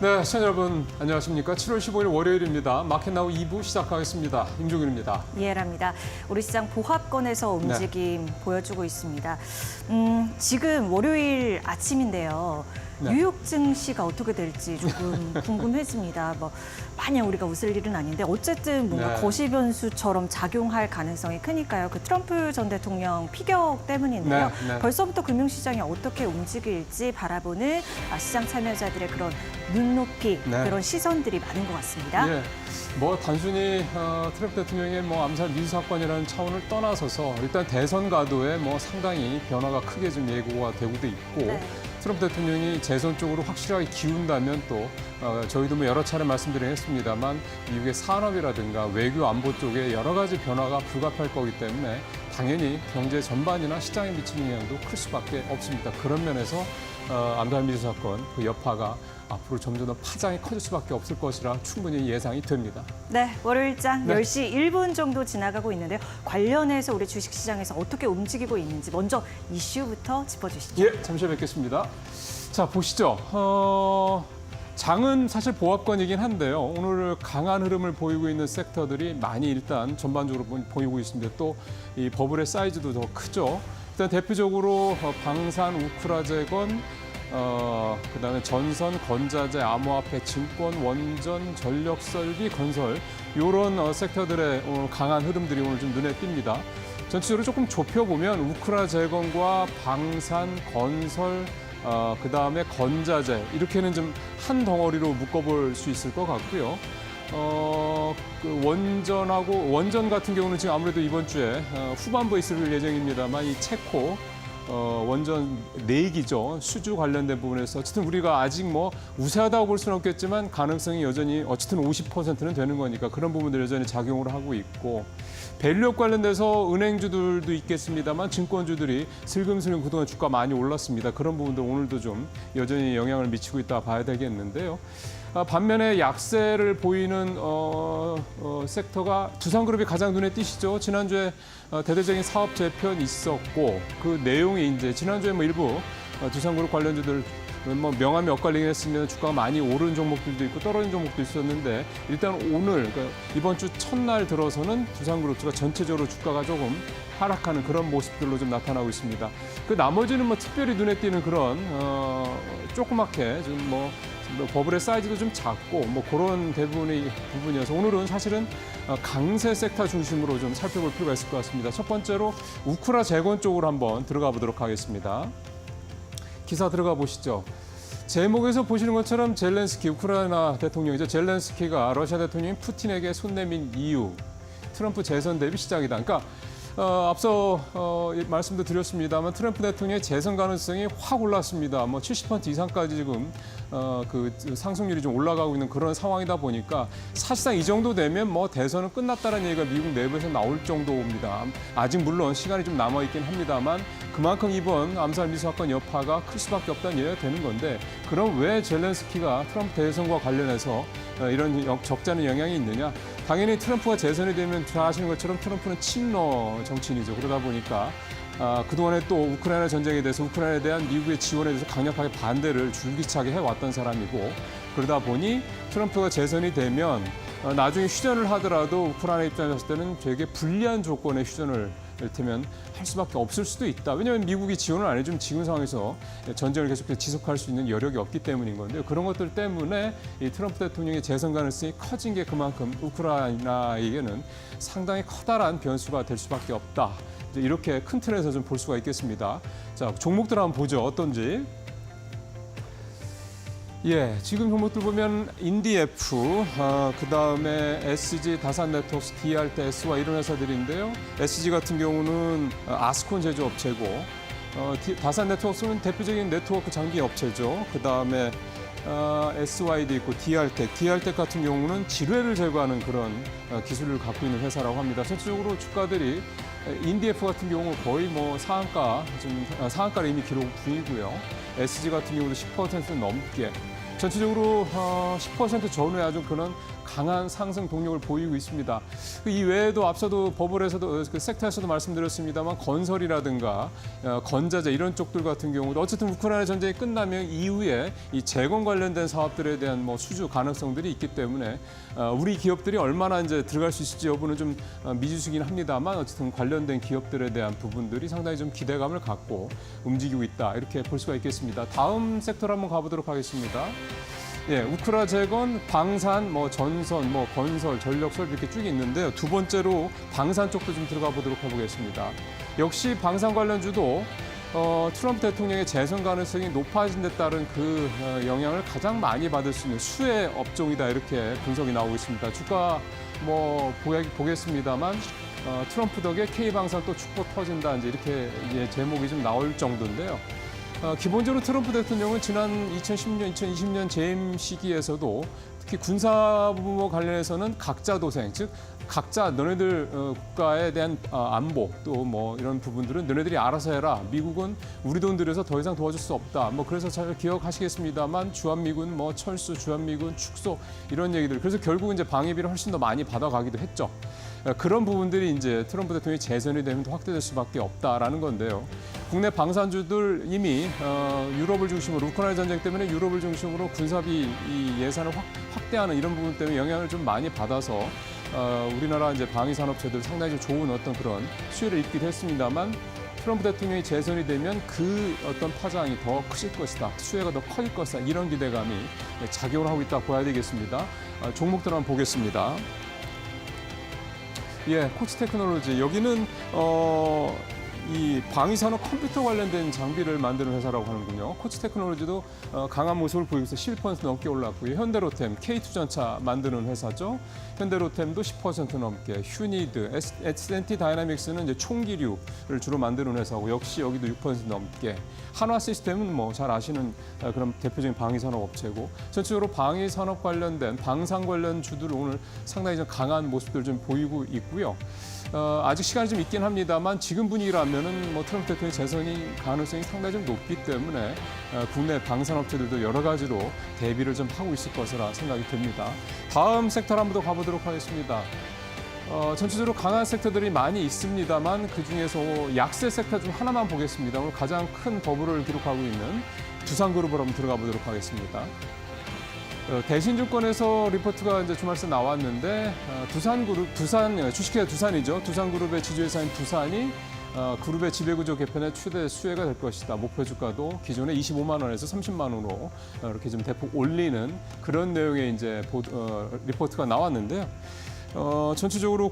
네, 시청자 여러분 안녕하십니까? 7월 15일 월요일입니다. 마켓나우 2부 시작하겠습니다. 임종윤입니다. 이해랍니다. 우리 시장 보합권에서 움직임 보여주고 있습니다. 지금 월요일 아침인데요. 네. 뉴욕 증시가 어떻게 될지 조금 궁금해집니다. 마냥 우리가 웃을 일은 아닌데 어쨌든 뭔가 네. 거시 변수처럼 작용할 가능성이 크니까요. 그 트럼프 전 대통령 피격 때문인데요. 네. 벌써부터 금융시장이 어떻게 움직일지 바라보는 시장 참여자들의 그런 눈높이, 네. 그런 시선들이 많은 것 같습니다. 예, 단순히 트럼프 대통령의 암살 미수 사건이라는 차원을 떠나서서 일단 대선 가도에 상당히 변화가 크게 좀 예고가 되고도 있고. 네. 트럼프 대통령이 재선 쪽으로 확실하게 기운다면 또 저희도 여러 차례 말씀드리긴 했습니다만 미국의 산업이라든가 외교 안보 쪽에 여러 가지 변화가 불가피할 거기 때문에 당연히 경제 전반이나 시장에 미치는 영향도 클 수밖에 없습니다. 그런 면에서 암살 미수 사건 그 여파가 앞으로 점점 더 파장이 커질 수밖에 없을 것이라 충분히 예상이 됩니다. 네, 월요일장 네. 10시 1분 정도 지나가고 있는데요. 관련해서 우리 주식시장에서 어떻게 움직이고 있는지 먼저 이슈부터 짚어주시죠. 예, 잠시 후에 뵙겠습니다. 자, 보시죠. 장은 사실 보합권이긴 한데요. 오늘 강한 흐름을 보이고 있는 섹터들이 많이 일단 전반적으로 보이고 있습니다. 또 이 버블의 사이즈도 더 크죠. 일단 대표적으로 방산, 우크라제건, 그다음에 전선, 건자재, 암호화폐, 증권, 원전, 전력설비, 건설 이런 섹터들의 오늘 강한 흐름들이 오늘 좀 눈에 띕니다. 전체적으로 조금 좁혀보면 우크라제건과 방산, 건설, 그다음에 건자재 이렇게는 좀 한 덩어리로 묶어볼 수 있을 것 같고요. 그 원전 같은 경우는 지금 아무래도 이번 주에 후반부에 있을 예정입니다만 이 체코 원전 4기죠. 수주 관련된 부분에서 어쨌든 우리가 아직 우세하다고 볼 수는 없겠지만 가능성이 여전히 어쨌든 50%는 되는 거니까 그런 부분들 여전히 작용을 하고 있고 밸류업 관련돼서 은행주들도 있겠습니다만 증권주들이 슬금슬금 그동안 주가 많이 올랐습니다. 그런 부분들 오늘도 좀 여전히 영향을 미치고 있다 봐야 되겠는데요. 반면에 약세를 보이는 섹터가 두산그룹이 가장 눈에 띄시죠. 지난주에 대대적인 사업 재편 있었고 그 내용이 이제 지난주에 일부 두산그룹 관련주들 명암이 엇갈리긴 했으면 주가가 많이 오른 종목들도 있고 떨어진 종목도 있었는데 일단 오늘 그러니까 이번 주 첫날 들어서는 두산그룹주가 전체적으로 주가가 조금 하락하는 그런 모습들로 좀 나타나고 있습니다. 그 나머지는 특별히 눈에 띄는 그런 조그맣게 좀 버블의 사이즈도 좀 작고 그런 대부분의 부분이어서 오늘은 사실은 강세 섹터 중심으로 좀 살펴볼 필요가 있을 것 같습니다. 첫 번째로 우크라 재건 쪽으로 한번 들어가 보도록 하겠습니다. 기사 들어가 보시죠. 제목에서 보시는 것처럼 젤렌스키 우크라이나 대통령이죠. 젤렌스키가 러시아 대통령인 푸틴에게 손 내민 이유 트럼프 재선 대비 시작이다. 그러니까 앞서 말씀도 드렸습니다만 트럼프 대통령의 재선 가능성이 확 올랐습니다. 70% 이상까지 지금 그 상승률이 좀 올라가고 있는 그런 상황이다 보니까 사실상 이 정도 되면 대선은 끝났다는 얘기가 미국 내부에서 나올 정도입니다. 아직 물론 시간이 좀 남아 있긴 합니다만 그만큼 이번 암살 미수 사건 여파가 클 수밖에 없다는 얘기가 되는 건데 그럼 왜 젤렌스키가 트럼프 대선과 관련해서 이런 적잖은 영향이 있느냐? 당연히 트럼프가 재선이 되면 다 아시는 것처럼 트럼프는 친러 정치인이죠. 그러다 보니까 그동안에 또 우크라이나 전쟁에 대해서 우크라이나에 대한 미국의 지원에 대해서 강력하게 반대를 줄기차게 해왔던 사람이고 그러다 보니 트럼프가 재선이 되면 나중에 휴전을 하더라도 우크라이나 입장에서 봤을 때는 되게 불리한 조건의 휴전을 이를테면 할 수밖에 없을 수도 있다. 왜냐하면 미국이 지원을 안 해주면 지금 상황에서 전쟁을 계속해서 지속할 수 있는 여력이 없기 때문인 건데요. 그런 것들 때문에 이 트럼프 대통령의 재선 가능성이 커진 게 그만큼 우크라이나에게는 상당히 커다란 변수가 될 수밖에 없다. 이렇게 큰 틀에서 좀 볼 수가 있겠습니다. 자, 종목들 한번 보죠. 어떤지. 예, 지금 종목들 보면 인디F, 그다음에 SG, 다산네트워크스, DRT, S와 이런 회사들인데요. SG 같은 경우는 아스콘 제조업체고 다산네트워크스는 대표적인 네트워크 장비 업체죠. 그다음에 SY도 있고 DR텍 같은 경우는 지뢰를 제거하는 그런 기술을 갖고 있는 회사라고 합니다. 전체적으로 주가들이 인디F 같은 경우 거의 상한가를 이미 기록 중이고요. SG 같은 경우도 10% 넘게 전체적으로 10% 전후에 아주 그런 강한 상승 동력을 보이고 있습니다. 이 외에도 앞서도 버블에서도 그 섹터에서도 말씀드렸습니다만 건설이라든가 건자재 이런 쪽들 같은 경우도 어쨌든 우크라이나 전쟁이 끝나면 이후에 이 재건 관련된 사업들에 대한 뭐 수주 가능성들이 있기 때문에 우리 기업들이 얼마나 이제 들어갈 수 있을지 여부는 좀 미지수긴 합니다만 어쨌든 관련된 기업들에 대한 부분들이 상당히 좀 기대감을 갖고 움직이고 있다 이렇게 볼 수가 있겠습니다. 다음 섹터로 한번 가보도록 하겠습니다. 예, 우크라 재건, 방산, 뭐 전선, 뭐 건설, 전력설 이렇게 쭉 있는데요. 두 번째로 방산 쪽도 좀 들어가 보도록 해보겠습니다. 역시 방산 관련주도 트럼프 대통령의 재선 가능성이 높아진 데 따른 그 영향을 가장 많이 받을 수 있는 수혜 업종이다 이렇게 분석이 나오고 있습니다. 주가 뭐 보겠습니다만 트럼프 덕에 K방산 또 축포 터진다 이제 이렇게 제목이 좀 나올 정도인데요. 기본적으로 트럼프 대통령은 지난 2010년, 2020년 재임 시기에서도 특히 군사부모 관련해서는 각자 도생, 즉 각자 너네들 국가에 대한 안보 또 뭐 이런 부분들은 너네들이 알아서 해라. 미국은 우리 돈 들여서 더 이상 도와줄 수 없다. 뭐 그래서 잘 기억하시겠습니다만 주한미군 뭐 철수, 주한미군 축소 이런 얘기들. 그래서 결국 이제 방위비를 훨씬 더 많이 받아가기도 했죠. 그런 부분들이 이제 트럼프 대통령이 재선이 되면 더 확대될 수밖에 없다라는 건데요. 국내 방산주들 이미 유럽을 중심으로 우크라이나 전쟁 때문에 유럽을 중심으로 군사비 이 예산을 확대하는 이런 부분 때문에 영향을 좀 많이 받아서 우리나라 이제 방위 산업체들 상당히 좀 좋은 어떤 그런 수혜를 입기도 했습니다만 트럼프 대통령이 재선이 되면 그 어떤 파장이 더 크실 것이다. 수혜가 더 커질 것이다. 이런 기대감이 작용을 하고 있다 봐야 되겠습니다. 종목들 한번 보겠습니다. 예, 코치 테크놀로지 여기는 이 방위산업 컴퓨터 관련된 장비를 만드는 회사라고 하는군요. 코치 테크놀로지도 강한 모습을 보이고 있어 11% 넘게 올랐고요. 현대로템, K2전차 만드는 회사죠. 현대로템도 10% 넘게, 휴니드, S&T 다이나믹스는 이제 총기류를 주로 만드는 회사고 역시 여기도 6% 넘게. 한화 시스템은 뭐 잘 아시는 그런 대표적인 방위산업 업체고 전체적으로 방위산업 관련된 방산 관련 주들 오늘 상당히 좀 강한 모습들 좀 보이고 있고요. 아직 시간이 좀 있긴 합니다만 지금 분위기라면은 뭐 트럼프 대통령의 재선이 가능성이 상당히 좀 높기 때문에 국내 방산업체들도 여러 가지로 대비를 좀 하고 있을 것이라 생각이 듭니다. 다음 섹터로 한번 더 가보도록 하겠습니다. 전체적으로 강한 섹터들이 많이 있습니다만 그중에서 약세 섹터 중 하나만 보겠습니다. 오늘 가장 큰 버블을 기록하고 있는 두산그룹으로 한번 들어가 보도록 하겠습니다. 대신증권에서 리포트가 이제 주말새 나왔는데 주식회사 두산이죠. 두산그룹의 지주회사인 두산이 그룹의 지배구조 개편의 최대 수혜가 될 것이다. 목표 주가도 기존에 25만 원에서 30만 원으로 이렇게 좀 대폭 올리는 그런 내용의 이제 리포트가 나왔는데요. 전체적으로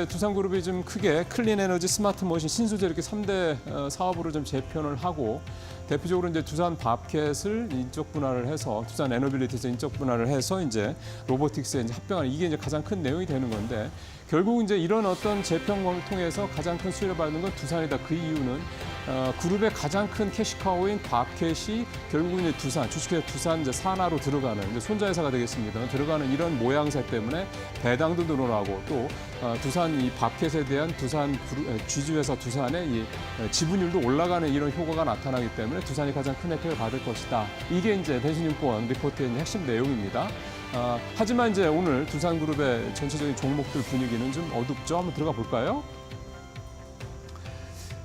두산그룹이 좀 크게 클린 에너지, 스마트 머신, 신소재 이렇게 3대 사업으로 좀 재편을 하고 대표적으로 이제 두산 밥캣을 인적 분할을 해서 두산 에너빌리티에서 인적 분할을 해서 이제 로보틱스에 이제 합병하는 이게 이제 가장 큰 내용이 되는 건데 결국 이제 이런 어떤 재편을 통해서 가장 큰 수혜를 받는 건 두산이다. 그 이유는 그룹의 가장 큰 캐시카우인 밥캣이 결국 이제 주식회사 두산 이제 산하로 들어가는 이제 손자회사가 되겠습니다. 들어가는 이런 모양새 때문에 배당도 늘어나고 또 두산 이 밥캣에 대한 두산 지주회사 두산의 이 지분율도 올라가는 이런 효과가 나타나기 때문에 두산이 가장 큰 혜택을 받을 것이다. 이게 이제 대신증권 리포트의 핵심 내용입니다. 하지만 이제 오늘 두산그룹의 전체적인 종목들 분위기는 좀 어둡죠. 한번 들어가 볼까요?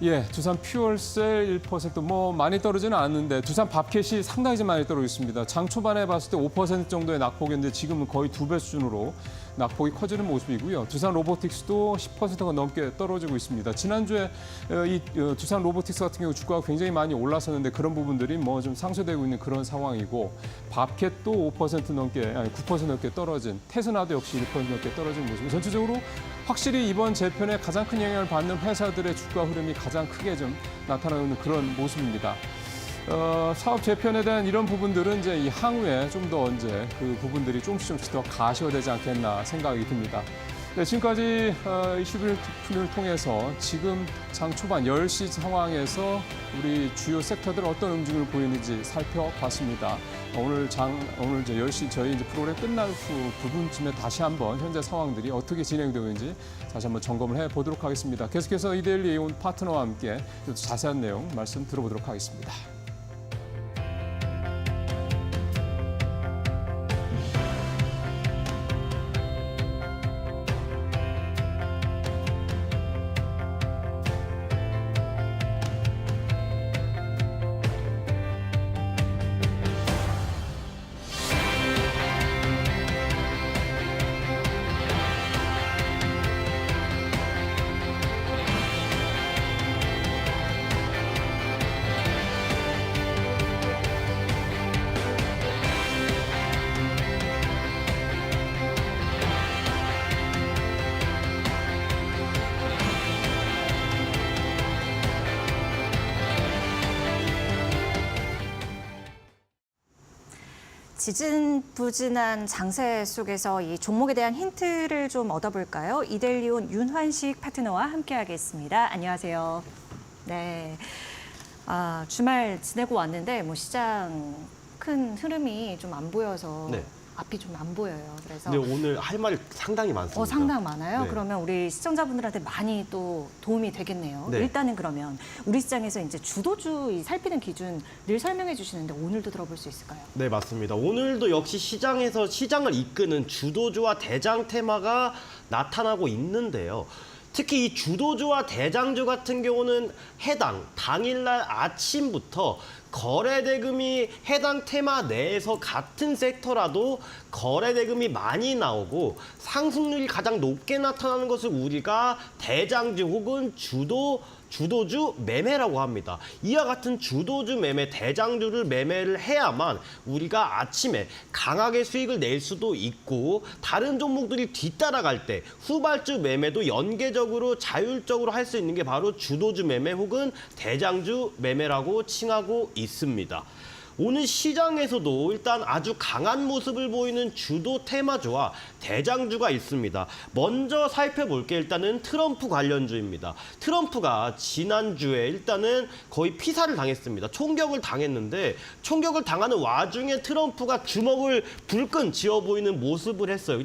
예, 두산 퓨얼셀 1% 뭐 많이 떨어지는 않는데 두산 밥캣이 상당히 좀 많이 떨어지고 있습니다. 장 초반에 봤을 때 5% 정도의 낙폭인데 지금은 거의 2배 수준으로 낙폭이 커지는 모습이고요. 두산 로보틱스도 10%가 넘게 떨어지고 있습니다. 지난주에 이 두산 로보틱스 같은 경우 주가가 굉장히 많이 올랐었는데 그런 부분들이 뭐 좀 상쇄되고 있는 그런 상황이고 밥캣도 5% 넘게 아니 9% 넘게 떨어진 테스나도 역시 1% 넘게 떨어진 모습. 전체적으로 확실히 이번 재편에 가장 큰 영향을 받는 회사들의 주가 흐름이 가장 크게 좀 나타나는 그런 모습입니다. 사업 재편에 대한 이런 부분들은 이제 이 향후에 좀 더 이제 그 부분들이 조금씩 더 가시화되지 않겠나 생각이 듭니다. 네, 지금까지 이슈뷰를 통해서 지금 장 초반 10시 상황에서 우리 주요 섹터들 어떤 움직임을 보이는지 살펴봤습니다. 오늘 이제 10시 저희 이제 프로그램 끝날 후 부분쯤에 다시 한번 현재 상황들이 어떻게 진행되고 있는지 다시 한번 점검을 해 보도록 하겠습니다. 계속해서 이데일리 온 파트너와 함께 자세한 내용 말씀 들어보도록 하겠습니다. 지진부진한 장세 속에서 이 종목에 대한 힌트를 좀 얻어볼까요? 이델리온 윤환식 파트너와 함께하겠습니다. 안녕하세요. 네, 주말 지내고 왔는데 뭐 시장 큰 흐름이 좀 안 보여서 네. 앞이 좀 안 보여요. 그래서 근데 오늘 할 말이 상당히 많습니다. 상당 많아요. 네. 그러면 우리 시청자분들한테 많이 또 도움이 되겠네요. 네. 일단은 그러면 우리 시장에서 이제 주도주 이 살피는 기준 늘 설명해 주시는데 오늘도 들어볼 수 있을까요? 네, 맞습니다. 오늘도 역시 시장에서 시장을 이끄는 주도주와 대장 테마가 나타나고 있는데요. 특히 이 주도주와 대장주 같은 경우는 해당 당일날 아침부터 거래 대금이 해당 테마 내에서 같은 섹터라도 거래 대금이 많이 나오고 상승률이 가장 높게 나타나는 것을 우리가 대장주 혹은 주도주 매매라고 합니다. 이와 같은 주도주 매매, 대장주를 매매를 해야만 우리가 아침에 강하게 수익을 낼 수도 있고 다른 종목들이 뒤따라갈 때 후발주 매매도 연계적으로 자율적으로 할 수 있는 게 바로 주도주 매매 혹은 대장주 매매라고 칭하고 있습니다. 오늘 시장에서도 일단 아주 강한 모습을 보이는 주도 테마주와 대장주가 있습니다. 먼저 살펴볼게 일단은 트럼프 관련주입니다. 트럼프가 지난주에 일단은 거의 피살을 당했습니다. 총격을 당했는데 총격을 당하는 와중에 트럼프가 주먹을 불끈 쥐어 보이는 모습을 했어요.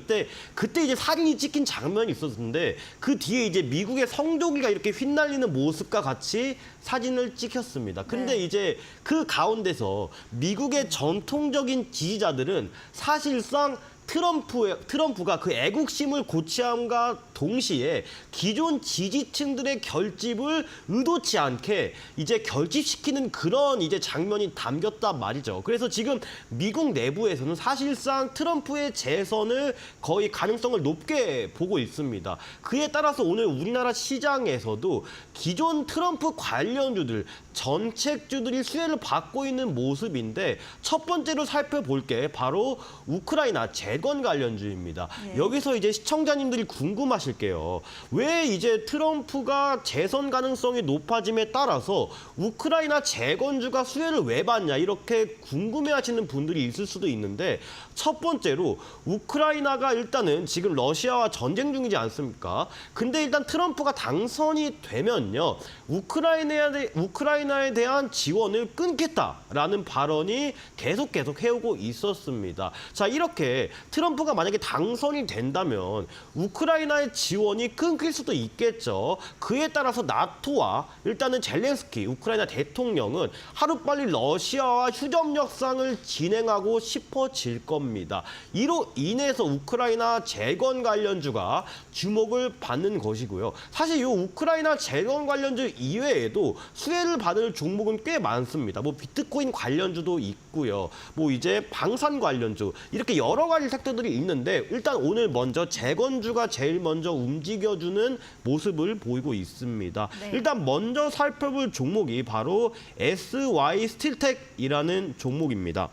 그때 이제 사진이 찍힌 장면이 있었는데 그 뒤에 이제 미국의 성조기가 이렇게 휘날리는 모습과 같이 사진을 찍혔습니다. 근데 네. 이제 그 가운데서 미국의 전통적인 지지자들은 사실상 트럼프가 그 애국심을 고취함과 동시에 기존 지지층들의 결집을 의도치 않게 이제 결집시키는 그런 이제 장면이 담겼단 말이죠. 그래서 지금 미국 내부에서는 사실상 트럼프의 재선을 거의 가능성을 높게 보고 있습니다. 그에 따라서 오늘 우리나라 시장에서도 기존 트럼프 관련주들, 정책주들이 수혜를 받고 있는 모습인데 첫 번째로 살펴볼 게 바로 우크라이나 재건 관련주입니다. 네. 여기서 이제 시청자님들이 궁금하실 게요. 왜 이제 트럼프가 재선 가능성이 높아짐에 따라서 우크라이나 재건주가 수혜를 왜 받냐 이렇게 궁금해하시는 분들이 있을 수도 있는데 첫 번째로 우크라이나가 일단은 지금 러시아와 전쟁 중이지 않습니까? 근데 일단 트럼프가 당선이 되면요. 우크라이나에 대한 지원을 끊겠다라는 발언이 계속 해오고 있었습니다. 자, 이렇게 트럼프가 만약에 당선이 된다면 우크라이나의 지원이 끊길 수도 있겠죠. 그에 따라서 나토와 일단은 젤렌스키 우크라이나 대통령은 하루빨리 러시아와 휴전 협상을 진행하고 싶어질 겁니다. 이로 인해서 우크라이나 재건 관련주가 주목을 받는 것이고요. 사실 이 우크라이나 재건 관련주 이외에도 수혜를 받을 종목은 꽤 많습니다. 뭐 비트코인 관련주도 있고요. 뭐 이제 방산 관련주 이렇게 여러 가지 섹터들이 있는데 일단 오늘 먼저 재건주가 제일 먼저 움직여주는 모습을 보이고 있습니다. 네. 일단 먼저 살펴볼 종목이 바로 SY 스틸텍이라는 종목입니다.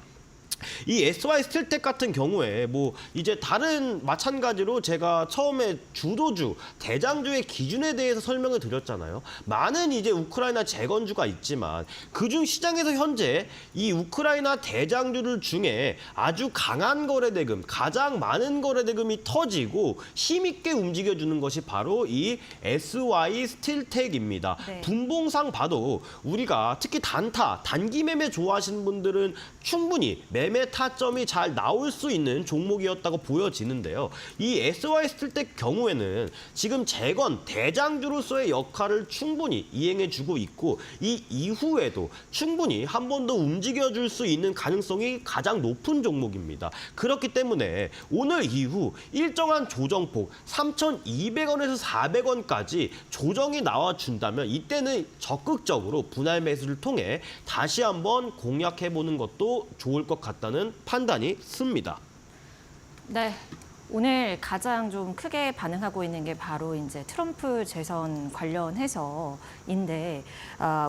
이 SY 스틸텍 같은 경우에 뭐 이제 다른 마찬가지로 제가 처음에 주도주, 대장주의 기준에 대해서 설명을 드렸잖아요. 많은 이제 우크라이나 재건주가 있지만 그중 시장에서 현재 이 우크라이나 대장주들 중에 아주 강한 거래대금, 가장 많은 거래대금이 터지고 힘있게 움직여주는 것이 바로 이 SY 스틸텍입니다. 네. 분봉상 봐도 우리가 특히 단기 매매 좋아하시는 분들은 충분히 매매 타점이 잘 나올 수 있는 종목이었다고 보여지는데요. 이 SY 스틸텍 경우에는 지금 재건 대장주로서의 역할을 충분히 이행해주고 있고 이 이후에도 충분히 한 번 더 움직여줄 수 있는 가능성이 가장 높은 종목입니다. 그렇기 때문에 오늘 이후 일정한 조정폭 3,200원에서 400원까지 조정이 나와준다면 이때는 적극적으로 분할 매수를 통해 다시 한번 공략해보는 것도 좋을 것 같다는 판단이 씁니다. 네. 오늘 가장 좀 크게 반응하고 있는 게 바로 이제 트럼프 재선 관련해서인데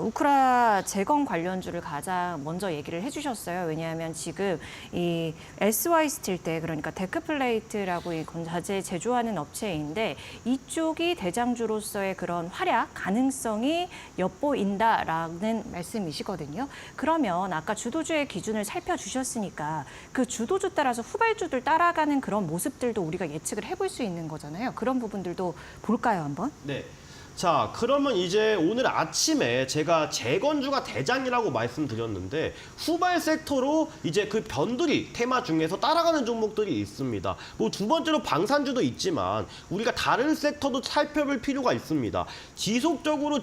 우크라 재건 관련주를 가장 먼저 얘기를 해주셨어요. 왜냐하면 지금 이 SY 스틸 때 그러니까 데크플레이트라고 이 건자재 제조하는 업체인데 이쪽이 대장주로서의 그런 활약 가능성이 엿보인다라는 말씀이시거든요. 그러면 아까 주도주의 기준을 살펴주셨으니까 그 주도주 따라서 후발주들 따라가는 그런 모습들도 우리가 예측을 해볼 수 있는 거잖아요. 그런 부분들도 볼까요, 한번? 네. 자, 그러면 이제 오늘 아침에 제가 재건주가 대장이라고 말씀드렸는데 후발 섹터로 이제 그 변두리 테마 중에서 따라가는 종목들이 있습니다. 뭐 두 번째로 방산주도 있지만 우리가 다른 섹터도 살펴볼 필요가 있습니다. 지속적으로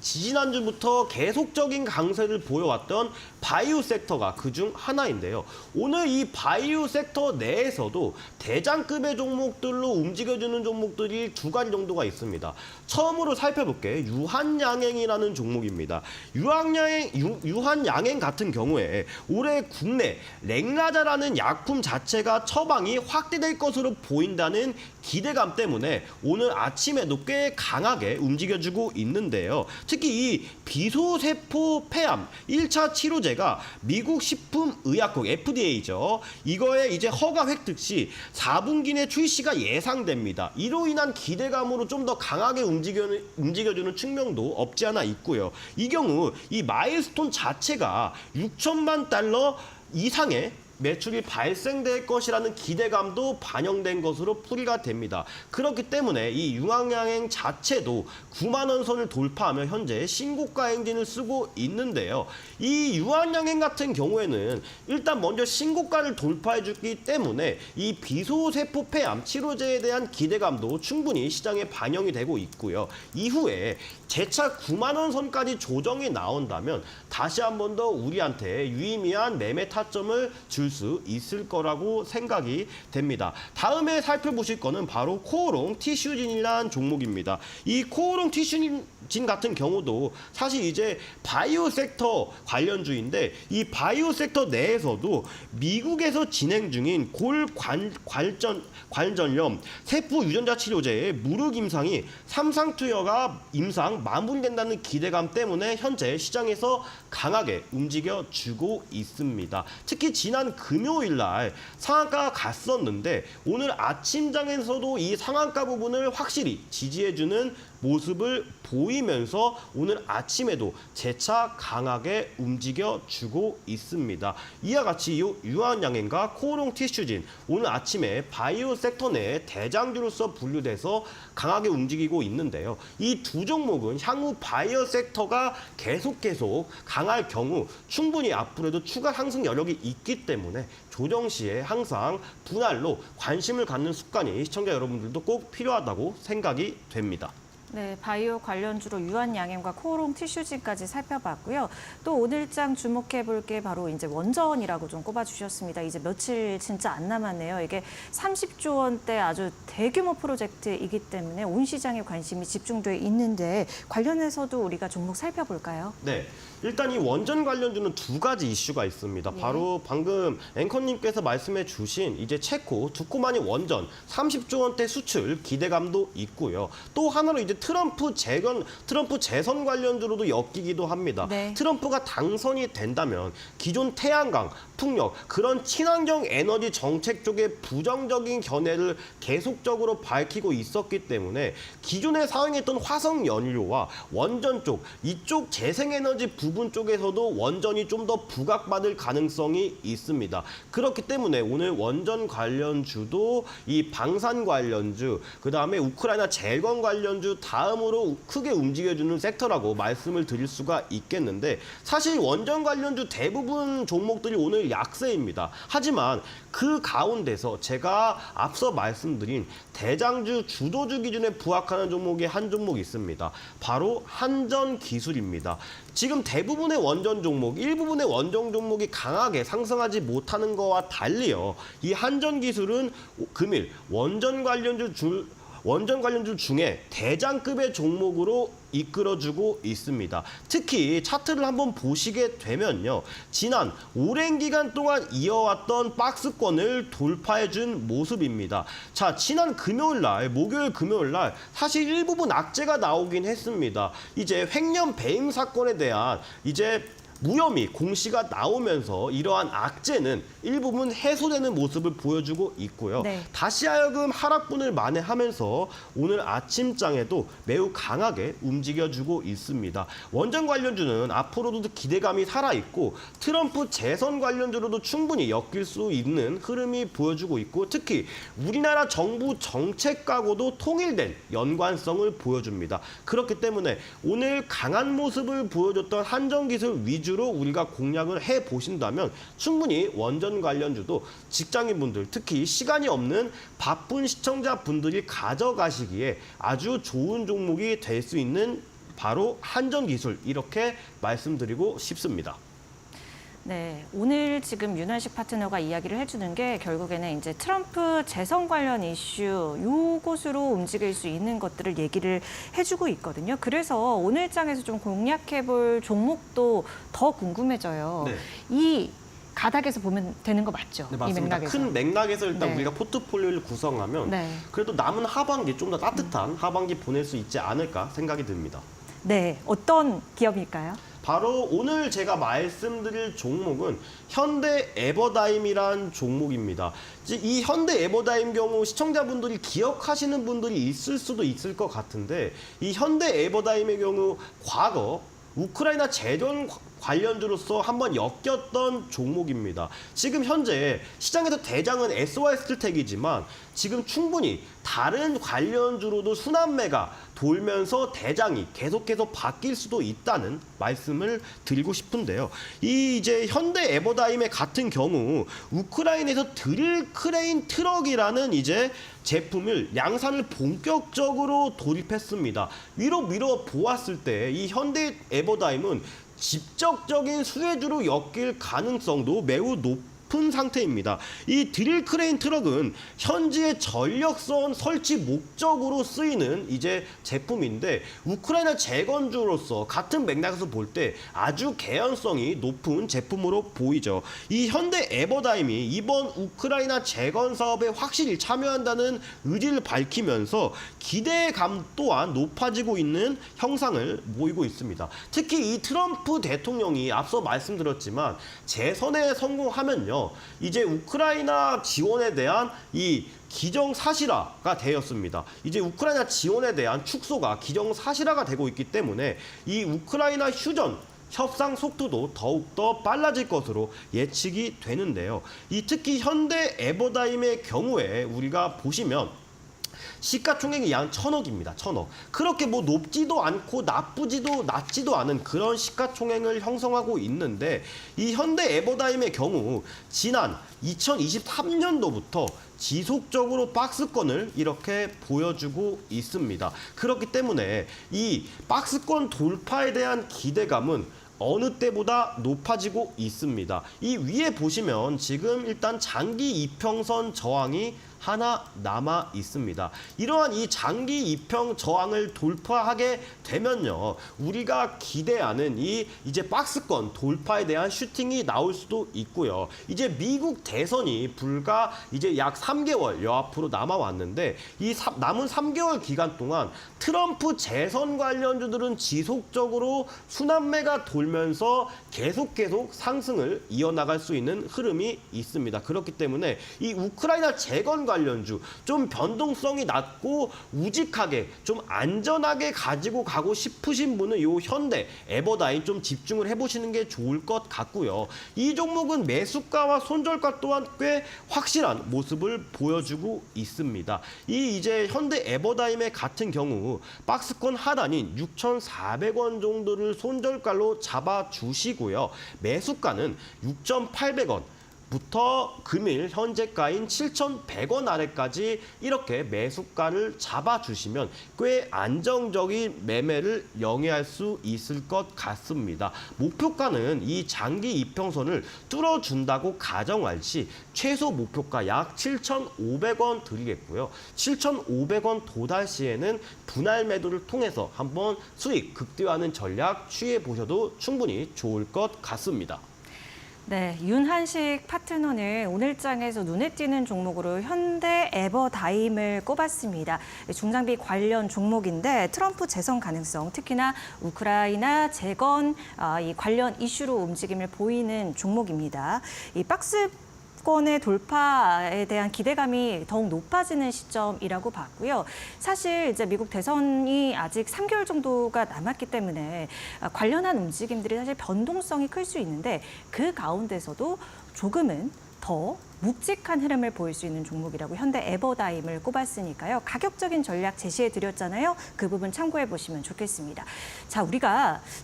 지지난주부터 계속적인 강세를 보여왔던 바이오 섹터가 그중 하나인데요. 오늘 이 바이오 sek터 내에서도 대장급의 종목들로 움직여주는 종목들이 두 가지 정도가 있습니다. 처음으로 살펴볼게 유한양행이라는 종목입니다. 유한양행 같은 경우에 올해 국내 랭라자라는 약품 자체가 처방이 확대될 것으로 보인다는 기대감 때문에 오늘 아침에도 꽤 강하게 움직여주고 있는데요. 특히 이 비소세포 폐암 1차 치료제가 미국 식품의약국 FDA죠. 이거에 이제 허가 획득 시 4분기 내 출시가 예상됩니다. 이로 인한 기대감으로 좀 더 강하게 움직여주는 측면도 없지 않아 있고요. 이 경우 이 마일스톤 자체가 6천만 달러 이상의 매출이 발생될 것이라는 기대감도 반영된 것으로 풀이가 됩니다. 그렇기 때문에 이 유한양행 자체도 9만 원 선을 돌파하며 현재 신고가 행진을 쓰고 있는데요. 이 유한양행 같은 경우에는 일단 먼저 신고가를 돌파해 줬기 때문에 이 비소세포 폐암 치료제에 대한 기대감도 충분히 시장에 반영이 되고 있고요. 이후에 재차 9만 원 선까지 조정이 나온다면 다시 한 번 더 우리한테 유의미한 매매 타점을 줄 수 있을 거라고 생각이 됩니다. 다음에 살펴보실 거는 바로 코오롱 티슈진이라는 종목입니다. 이 코오롱 티슈진 같은 경우도 사실 이제 바이오 섹터 관련주인데 이 바이오 섹터 내에서도 미국에서 진행 중인 관절염 세포 유전자 치료제의 무릎 임상이 3상 투여가 임상 마무리된다는 기대감 때문에 현재 시장에서 강하게 움직여주고 있습니다. 특히 지난 금요일 날 상한가가 갔었는데 오늘 아침장에서도 이 상한가 부분을 확실히 지지해주는 모습을 보이면서 오늘 아침에도 재차 강하게 움직여주고 있습니다. 이와 같이 유한양행과 코오롱 티슈진 오늘 아침에 바이오 섹터 내 대장주로서 분류돼서 강하게 움직이고 있는데요. 이 두 종목은 향후 바이오 섹터가 계속 강할 경우 충분히 앞으로도 추가 상승 여력이 있기 때문에 조정 시에 항상 분할로 관심을 갖는 습관이 시청자 여러분들도 꼭 필요하다고 생각이 됩니다. 네, 바이오 관련주로 유한양행과 코오롱 티슈진까지 살펴봤고요. 또 오늘장 주목해 볼 게 바로 이제 원전이라고 좀 꼽아주셨습니다. 이제 며칠 진짜 안 남았네요. 이게 30조 원대 아주 대규모 프로젝트이기 때문에 온 시장에 관심이 집중돼 있는데 관련해서도 우리가 종목 살펴볼까요? 네. 일단 이 원전 관련주는 두 가지 이슈가 있습니다. 예. 바로 방금 앵커님께서 말씀해 주신 이제 체코 두코마니 원전 30조 원대 수출 기대감도 있고요. 또 하나로 이제 트럼프 재선 관련주로도 엮이기도 합니다. 네. 트럼프가 당선이 된다면 기존 태양광, 풍력 그런 친환경 에너지 정책 쪽에 부정적인 견해를 계속적으로 밝히고 있었기 때문에 기존에 사용했던 화석 연료와 원전 쪽 이쪽 재생에너지 부분 쪽에서도 원전이 좀 더 부각받을 가능성이 있습니다. 그렇기 때문에 오늘 원전 관련주도 이 방산 관련주, 그다음에 우크라이나 재건 관련주 다음으로 크게 움직여주는 섹터라고 말씀을 드릴 수가 있겠는데 사실 원전 관련주 대부분 종목들이 오늘 약세입니다. 하지만 그 가운데서 제가 앞서 말씀드린 대장주 주도주 기준에 부합하는 종목이 한 종목 있습니다. 바로 한전기술입니다. 지금 대부분의 원전 종목, 일부분의 원전 종목이 강하게 상승하지 못하는 것과 달리요. 이 한전기술은 금일 원전 관련주 원전 관련주 중에 대장급의 종목으로 이끌어주고 있습니다. 특히 차트를 한번 보시게 되면요. 지난 오랜 기간 동안 이어왔던 박스권을 돌파해준 모습입니다. 자, 지난 금요일 날, 목요일 금요일 날 사실 일부분 악재가 나오긴 했습니다. 이제 횡령 배임 사건에 대한 이제 무혐의 공시가 나오면서 이러한 악재는 일부분 해소되는 모습을 보여주고 있고요. 네. 다시 하여금 하락분을 만회하면서 오늘 아침장에도 매우 강하게 움직여주고 있습니다. 원전 관련주는 앞으로도 기대감이 살아있고 트럼프 재선 관련주로도 충분히 엮일 수 있는 흐름이 보여주고 있고 특히 우리나라 정부 정책과고도 통일된 연관성을 보여줍니다. 그렇기 때문에 오늘 강한 모습을 보여줬던 한정기술 위주로 우리가 공략을 해보신다면 충분히 원전 관련주도 직장인분들 특히 시간이 없는 바쁜 시청자분들이 가져가시기에 아주 좋은 종목이 될 수 있는 바로 한전기술 이렇게 말씀드리고 싶습니다. 네, 오늘 지금 윤환식 파트너가 이야기를 해주는 게 결국에는 이제 트럼프 재선 관련 이슈 요것으로 움직일 수 있는 것들을 얘기를 해주고 있거든요. 그래서 오늘 장에서 좀 공략해볼 종목도 더 궁금해져요. 네. 이 가닥에서 보면 되는 거 맞죠? 네, 이 맞습니다. 맥락에서. 큰 맥락에서 일단 네. 우리가 포트폴리오를 구성하면 네. 그래도 남은 하반기 좀 더 따뜻한 하반기 보낼 수 있지 않을까 생각이 듭니다. 네, 어떤 기업일까요? 바로 오늘 제가 말씀드릴 종목은 현대 에버다임이란 종목입니다. 이 현대 에버다임 경우 시청자분들이 기억하시는 분들이 있을 수도 있을 것 같은데 이 현대 에버다임의 경우 과거 우크라이나 재전 관련주로서 한번 엮였던 종목입니다. 지금 현재 시장에서 대장은 SY스텔텍이지만 지금 충분히 다른 관련주로도 순환매가 돌면서 대장이 계속해서 바뀔 수도 있다는 말씀을 드리고 싶은데요. 이 이제 현대 에버다임의 같은 경우 우크라이나에서 드릴 크레인 트럭이라는 이제 제품을 양산을 본격적으로 돌입했습니다. 위로 밀어 보았을 때 이 현대 에버다임은 직접적인 수혜주로 엮일 가능성도 매우 높은 상태입니다. 이 드릴 크레인 트럭은 현지의 전력선 설치 목적으로 쓰이는 이제 제품인데 우크라이나 재건주로서 같은 맥락에서 볼 때 아주 개연성이 높은 제품으로 보이죠. 이 현대 에버다임이 이번 우크라이나 재건 사업에 확실히 참여한다는 의지를 밝히면서 기대감 또한 높아지고 있는 형상을 보이고 있습니다. 특히 이 트럼프 대통령이 앞서 말씀드렸지만 재선에 성공하면요. 이제 우크라이나 지원에 대한 이 기정사실화가 되었습니다. 이제 우크라이나 지원에 대한 축소가 기정사실화가 되고 있기 때문에 이 우크라이나 휴전 협상 속도도 더욱더 빨라질 것으로 예측이 되는데요. 이 특히 현대 에버다임의 경우에 우리가 보시면 시가총액이 약 1,000억입니다. 1,000억. 그렇게 뭐 높지도 않고 낮지도 않은 그런 시가총액을 형성하고 있는데 이 현대 에버다임의 경우 지난 2023년도부터 지속적으로 박스권을 이렇게 보여주고 있습니다. 그렇기 때문에 이 박스권 돌파에 대한 기대감은 어느 때보다 높아지고 있습니다. 이 위에 보시면 지금 일단 장기 이평선 저항이 하나 남아 있습니다. 이러한 이 장기 이평 저항을 돌파하게 되면요, 우리가 기대하는 이 이제 박스권 돌파에 대한 슈팅이 나올 수도 있고요. 이제 미국 대선이 불과 이제 약 3개월여 앞으로 남아왔는데 이 남은 3개월 기간 동안 트럼프 재선 관련주들은 지속적으로 순환매가 돌면서 계속 상승을 이어나갈 수 있는 흐름이 있습니다. 그렇기 때문에 이 우크라이나 재건 관련주 좀 변동성이 낮고 우직하게 좀 안전하게 가지고 가고 싶으신 분은 이 현대 에버다임 좀 집중을 해보시는 게 좋을 것 같고요. 이 종목은 매수가와 손절가 또한 꽤 확실한 모습을 보여주고 있습니다. 이 이제 현대 에버다임의 같은 경우 박스권 하단인 6,400원 정도를 손절가로 잡아주시고요. 매수가는 6,800원. 부터 금일 현재가인 7,100원 아래까지 이렇게 매수가를 잡아주시면 꽤 안정적인 매매를 영위할 수 있을 것 같습니다. 목표가는 이 장기 이평선을 뚫어준다고 가정할 시 최소 목표가 약 7,500원 드리겠고요. 7,500원 도달 시에는 분할 매도를 통해서 한번 수익 극대화하는 전략 취해 보셔도 충분히 좋을 것 같습니다. 네, 윤한식 파트너는 오늘장에서 눈에 띄는 종목으로 현대 에버다임을 꼽았습니다. 중장비 관련 종목인데 트럼프 재선 가능성, 특히나 우크라이나 재건 이 관련 이슈로 움직임을 보이는 종목입니다. 이 박스권의 돌파에 대한 기대감이 더욱 높아지는 시점이라고 봤고요. 사실 이제 미국 대선이 아직 3개월 정도가 남았기 때문에 관련한 움직임들이 사실 변동성이 클 수 있는데 그 가운데서도 조금은 더 묵직한 흐름을 보일 수 있는 종목이라고 현대 에버다임을 꼽았으니까요. 가격적인 전략 제시해 드렸잖아요. 그 부분 참고해 보시면 좋겠습니다. 자,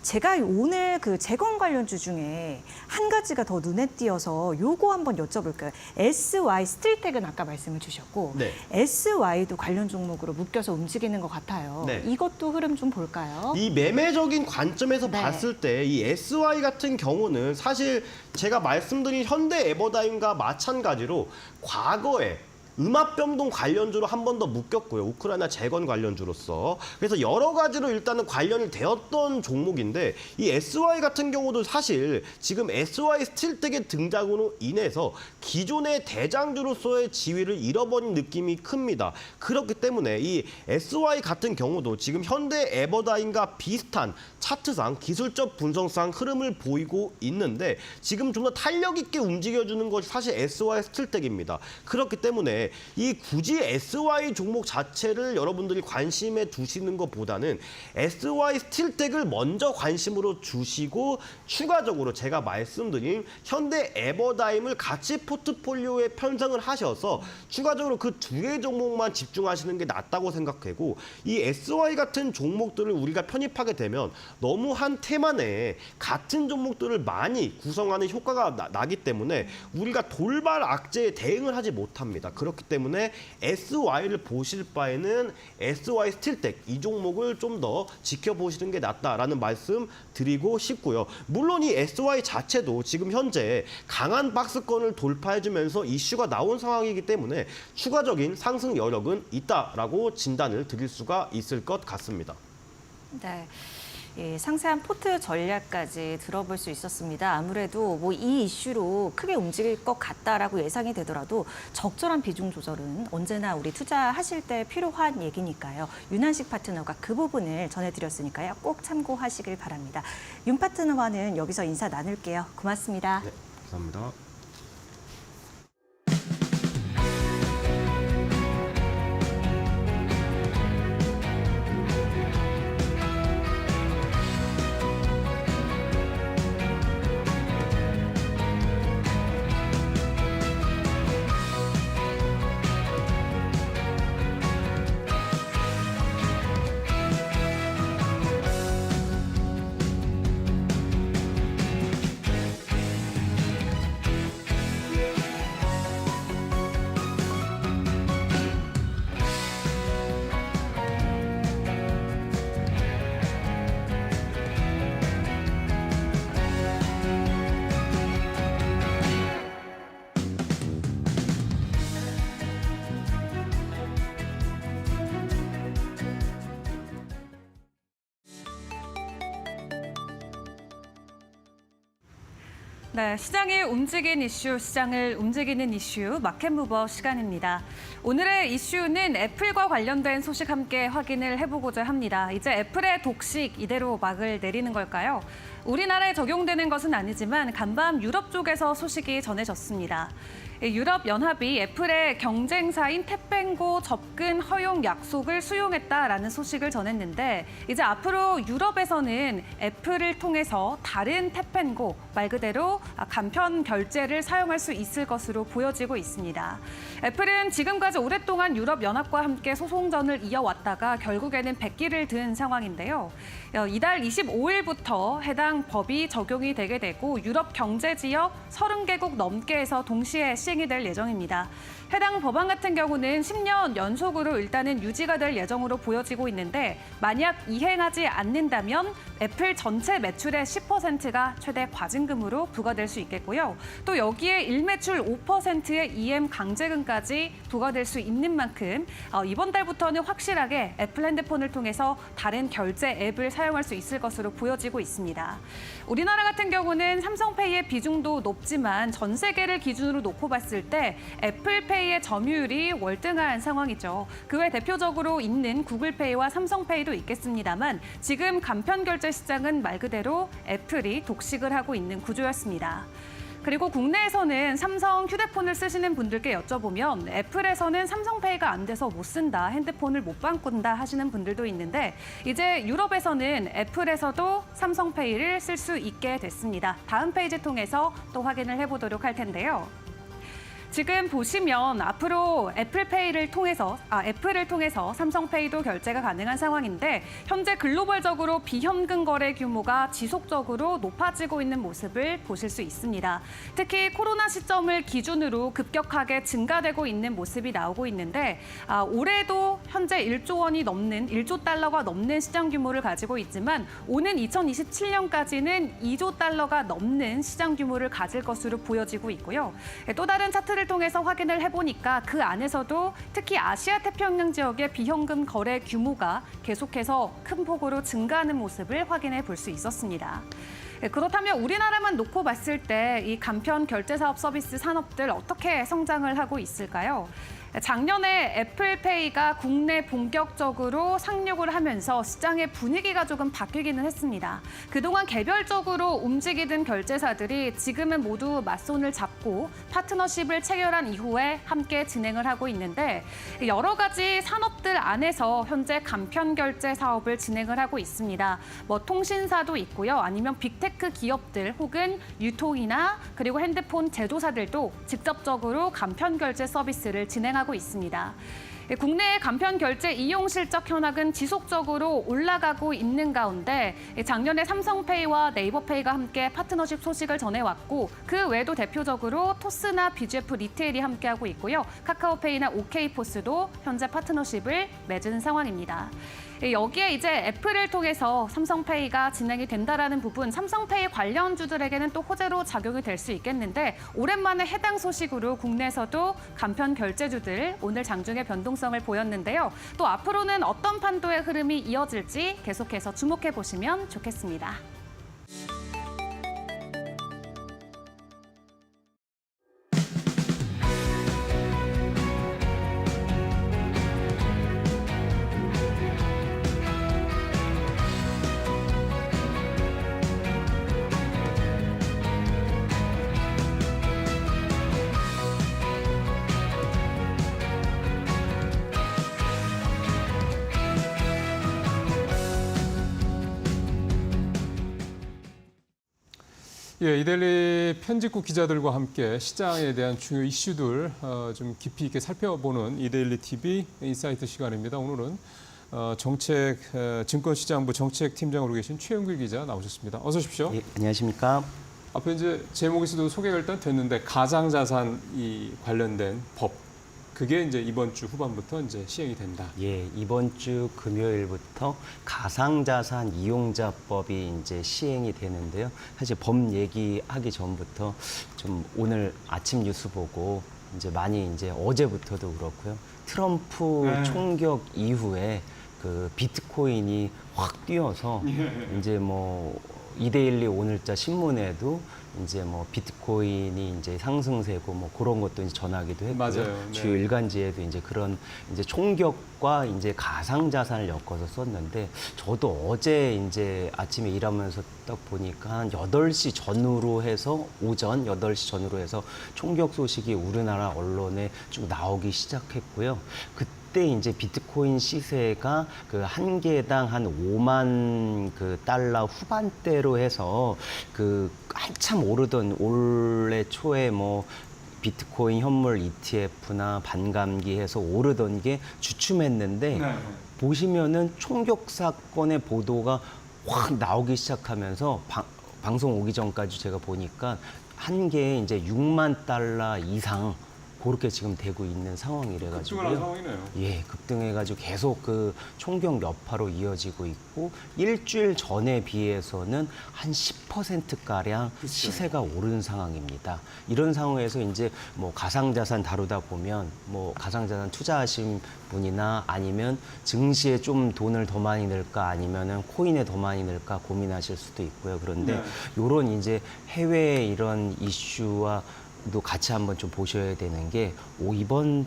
제가 오늘 그 재건 관련주 중에 한 가지가 더 눈에 띄어서 요거 한번 여쭤볼까요? SY 스틸텍은 아까 말씀을 주셨고 네. SY도 관련 종목으로 묶여서 움직이는 것 같아요. 네. 이것도 흐름 좀 볼까요? 이 매매적인 관점에서 네. 봤을 때 이 SY 같은 경우는 사실 제가 말씀드린 현대 에버다임과 마찬가지로 과거에 음압병동 관련주로 한 번 더 묶였고요. 우크라이나 재건 관련주로서. 그래서 여러 가지로 일단은 관련이 되었던 종목인데 이 SY 같은 경우도 사실 지금 SY 스틸텍의 등장으로 인해서 기존의 대장주로서의 지위를 잃어버린 느낌이 큽니다. 그렇기 때문에 이 SY 같은 경우도 지금 현대 에버다임과 비슷한 차트상 기술적 분석상 흐름을 보이고 있는데 지금 좀 더 탄력 있게 움직여주는 것이 사실 SY 스틸텍입니다. 그렇기 때문에 이 굳이 SY 종목 자체를 여러분들이 관심에 두시는 것보다는 SY 스틸텍을 먼저 관심으로 주시고 추가적으로 제가 말씀드린 현대 에버다임을 같이 포트폴리오에 편성을 하셔서 추가적으로 그 두 개 종목만 집중하시는 게 낫다고 생각하고 이 SY 같은 종목들을 우리가 편입하게 되면 너무 한 테마 내에 같은 종목들을 많이 구성하는 효과가 나기 때문에 우리가 돌발 악재에 대응을 하지 못합니다. 그렇기 때문에 SY를 보실 바에는 SY 스틸텍 이 종목을 좀 더 지켜보시는 게 낫다라는 말씀 드리고 싶고요. 물론 이 SY 자체도 지금 현재 강한 박스권을 돌파해주면서 이슈가 나온 상황이기 때문에 추가적인 상승 여력은 있다라고 진단을 드릴 수가 있을 것 같습니다. 네. 예, 상세한 포트 전략까지 들어볼 수 있었습니다. 아무래도 뭐 이 이슈로 크게 움직일 것 같다라고 예상이 되더라도 적절한 비중 조절은 언제나 우리 투자하실 때 필요한 얘기니까요. 윤한식 파트너가 그 부분을 전해드렸으니까요. 꼭 참고하시길 바랍니다. 윤 파트너와는 여기서 인사 나눌게요. 고맙습니다. 네, 감사합니다. 네, 시장이 움직인 이슈, 시장을 움직이는 이슈, 마켓무버 시간입니다. 오늘의 이슈는 애플과 관련된 소식 함께 확인을 해보고자 합니다. 이제 애플의 독식 이대로 막을 내리는 걸까요? 우리나라에 적용되는 것은 아니지만 간밤 유럽 쪽에서 소식이 전해졌습니다. 유럽 연합이 애플의 경쟁사인 탭뱅고 접근 허용 약속을 수용했다라는 소식을 전했는데 이제 앞으로 유럽에서는 애플을 통해서 다른 탭뱅고 말 그대로 간편 결제를 사용할 수 있을 것으로 보여지고 있습니다. 애플은 지금까지 오랫동안 유럽 연합과 함께 소송전을 이어왔다가 결국에는 백기를 든 상황인데요. 이달 25일부터 해당 법이 적용이 되게 되고 유럽 경제 지역 30개국 넘게에서 동시에 시행이 될 예정입니다. 해당 법안 같은 경우는 10년 연속으로 일단은 유지가 될 예정으로 보여지고 있는데 만약 이행하지 않는다면 애플 전체 매출의 10%가 최대 과징금으로 부과될 수 있겠고요. 또 여기에 일매출 5%의 EM 강제금까지 부과될 수 있는 만큼 이번 달부터는 확실하게 애플 핸드폰을 통해서 다른 결제 앱을 사용할 수 있을 것으로 보여지고 있습니다. 우리나라 같은 경우는 삼성페이의 비중도 높지만 전 세계를 기준으로 놓고 봤을 때 애플페이의 점유율이 월등한 상황이죠. 그 외 대표적으로 있는 구글페이와 삼성페이도 있겠습니다만 지금 간편 결제 시장은 말 그대로 애플이 독식을 하고 있는 구조였습니다. 그리고 국내에서는 삼성 휴대폰을 쓰시는 분들께 여쭤보면 애플에서는 삼성페이가 안 돼서 못 쓴다, 핸드폰을 못 바꾼다 하시는 분들도 있는데 이제 유럽에서는 애플에서도 삼성페이를 쓸 수 있게 됐습니다. 다음 페이지 통해서 또 확인을 해보도록 할 텐데요. 지금 보시면 앞으로 애플을 통해서 삼성페이도 결제가 가능한 상황인데 현재 글로벌적으로 비현금 거래 규모가 지속적으로 높아지고 있는 모습을 보실 수 있습니다. 특히 코로나 시점을 기준으로 급격하게 증가되고 있는 모습이 나오고 있는데 올해도 현재 1조 달러가 넘는 시장 규모를 가지고 있지만 오는 2027년까지는 2조 달러가 넘는 시장 규모를 가질 것으로 보여지고 있고요. 또 다른 차트를 통해서 확인을 해보니까 그 안에서도 특히 아시아 태평양 지역의 비현금 거래 규모가 계속해서 큰 폭으로 증가하는 모습을 확인해 볼 수 있었습니다. 그렇다면 우리나라만 놓고 봤을 때 이 간편 결제 사업 서비스 산업들 어떻게 성장을 하고 있을까요? 작년에 애플페이가 국내 본격적으로 상륙을 하면서 시장의 분위기가 조금 바뀌기는 했습니다. 그동안 개별적으로 움직이던 결제사들이 지금은 모두 맞손을 잡고 파트너십을 체결한 이후에 함께 진행을 하고 있는데 여러 가지 산업들 안에서 현재 간편 결제 사업을 진행을 하고 있습니다. 통신사도 있고요. 아니면 빅테크 기업들 혹은 유통이나 그리고 핸드폰 제조사들도 직접적으로 간편 결제 서비스를 진행하고 있습니다. 국내의 간편 결제 이용 실적 현황은 지속적으로 올라가고 있는 가운데 작년에 삼성페이와 네이버페이가 함께 파트너십 소식을 전해왔고 그 외에도 대표적으로 토스나 BGF 리테일이 함께하고 있고요. 카카오페이나 OK포스도 현재 파트너십을 맺은 상황입니다. 여기에 이제 애플을 통해서 삼성페이가 진행이 된다라는 부분, 삼성페이 관련주들에게는 또 호재로 작용이 될 수 있겠는데 오랜만에 해당 소식으로 국내에서도 간편 결제주들 오늘 장중에 변동성을 보였는데요. 또 앞으로는 어떤 판도의 흐름이 이어질지 계속해서 주목해 보시면 좋겠습니다. 예, 이데일리 편집국 기자들과 함께 시장에 대한 중요 이슈들 좀 깊이 있게 살펴보는 이데일리 TV 인사이트 시간입니다. 오늘은 증권시장부 정책팀장으로 계신 최영길 기자 나오셨습니다. 어서 오십시오. 예, 안녕하십니까? 앞에 이제 제목에서도 소개가 일단 됐는데 가상자산 관련된 법. 그게 이제 이번 주 후반부터 이제 시행이 된다. 예, 이번 주 금요일부터 가상자산 이용자법이 이제 시행이 되는데요. 사실 법 얘기하기 전부터 좀 오늘 아침 뉴스 보고 이제 많이 이제 어제부터도 그렇고요. 트럼프 총격 이후에 그 비트코인이 확 뛰어서 이제 이데일리 오늘자 신문에도 이제 뭐 비트코인이 이제 상승세고 뭐 그런 것도 이제 전하기도 했고요. 맞아요. 네. 주요 일간지에도 이제 그런 이제 총격과 이제 가상 자산을 엮어서 썼는데 저도 어제 이제 아침에 일하면서 딱 보니까 한 8시 전후로 해서 오전 8시 전후로 해서 총격 소식이 우리나라 언론에 쭉 나오기 시작했고요. 그때 이제 비트코인 시세가 그 한 개당 한 5만 그 달러 후반대로 해서 그 한참 오르던 올해 초에 뭐 비트코인 현물 ETF나 반감기 해서 오르던 게 주춤했는데 네. 보시면은 총격 사건의 보도가 확 나오기 시작하면서 방송 오기 전까지 제가 보니까 한 개에 이제 6만 달러 이상 그렇게 지금 되고 있는 상황이래 급증을 한 가지고요. 상황이네요. 예, 급등해가지고 계속 그 총격 여파로 이어지고 있고 일주일 전에 비해서는 한 10%가량 시세가 오른 상황입니다. 이런 상황에서 이제 뭐 가상자산 다루다 보면 뭐 가상자산 투자하신 분이나 아니면 증시에 좀 돈을 더 많이 넣을까 아니면은 코인에 더 많이 넣을까 고민하실 수도 있고요. 그런데 네. 요런 이제 해외 이런 이슈와 도 같이 한번 좀 보셔야 되는 게 이번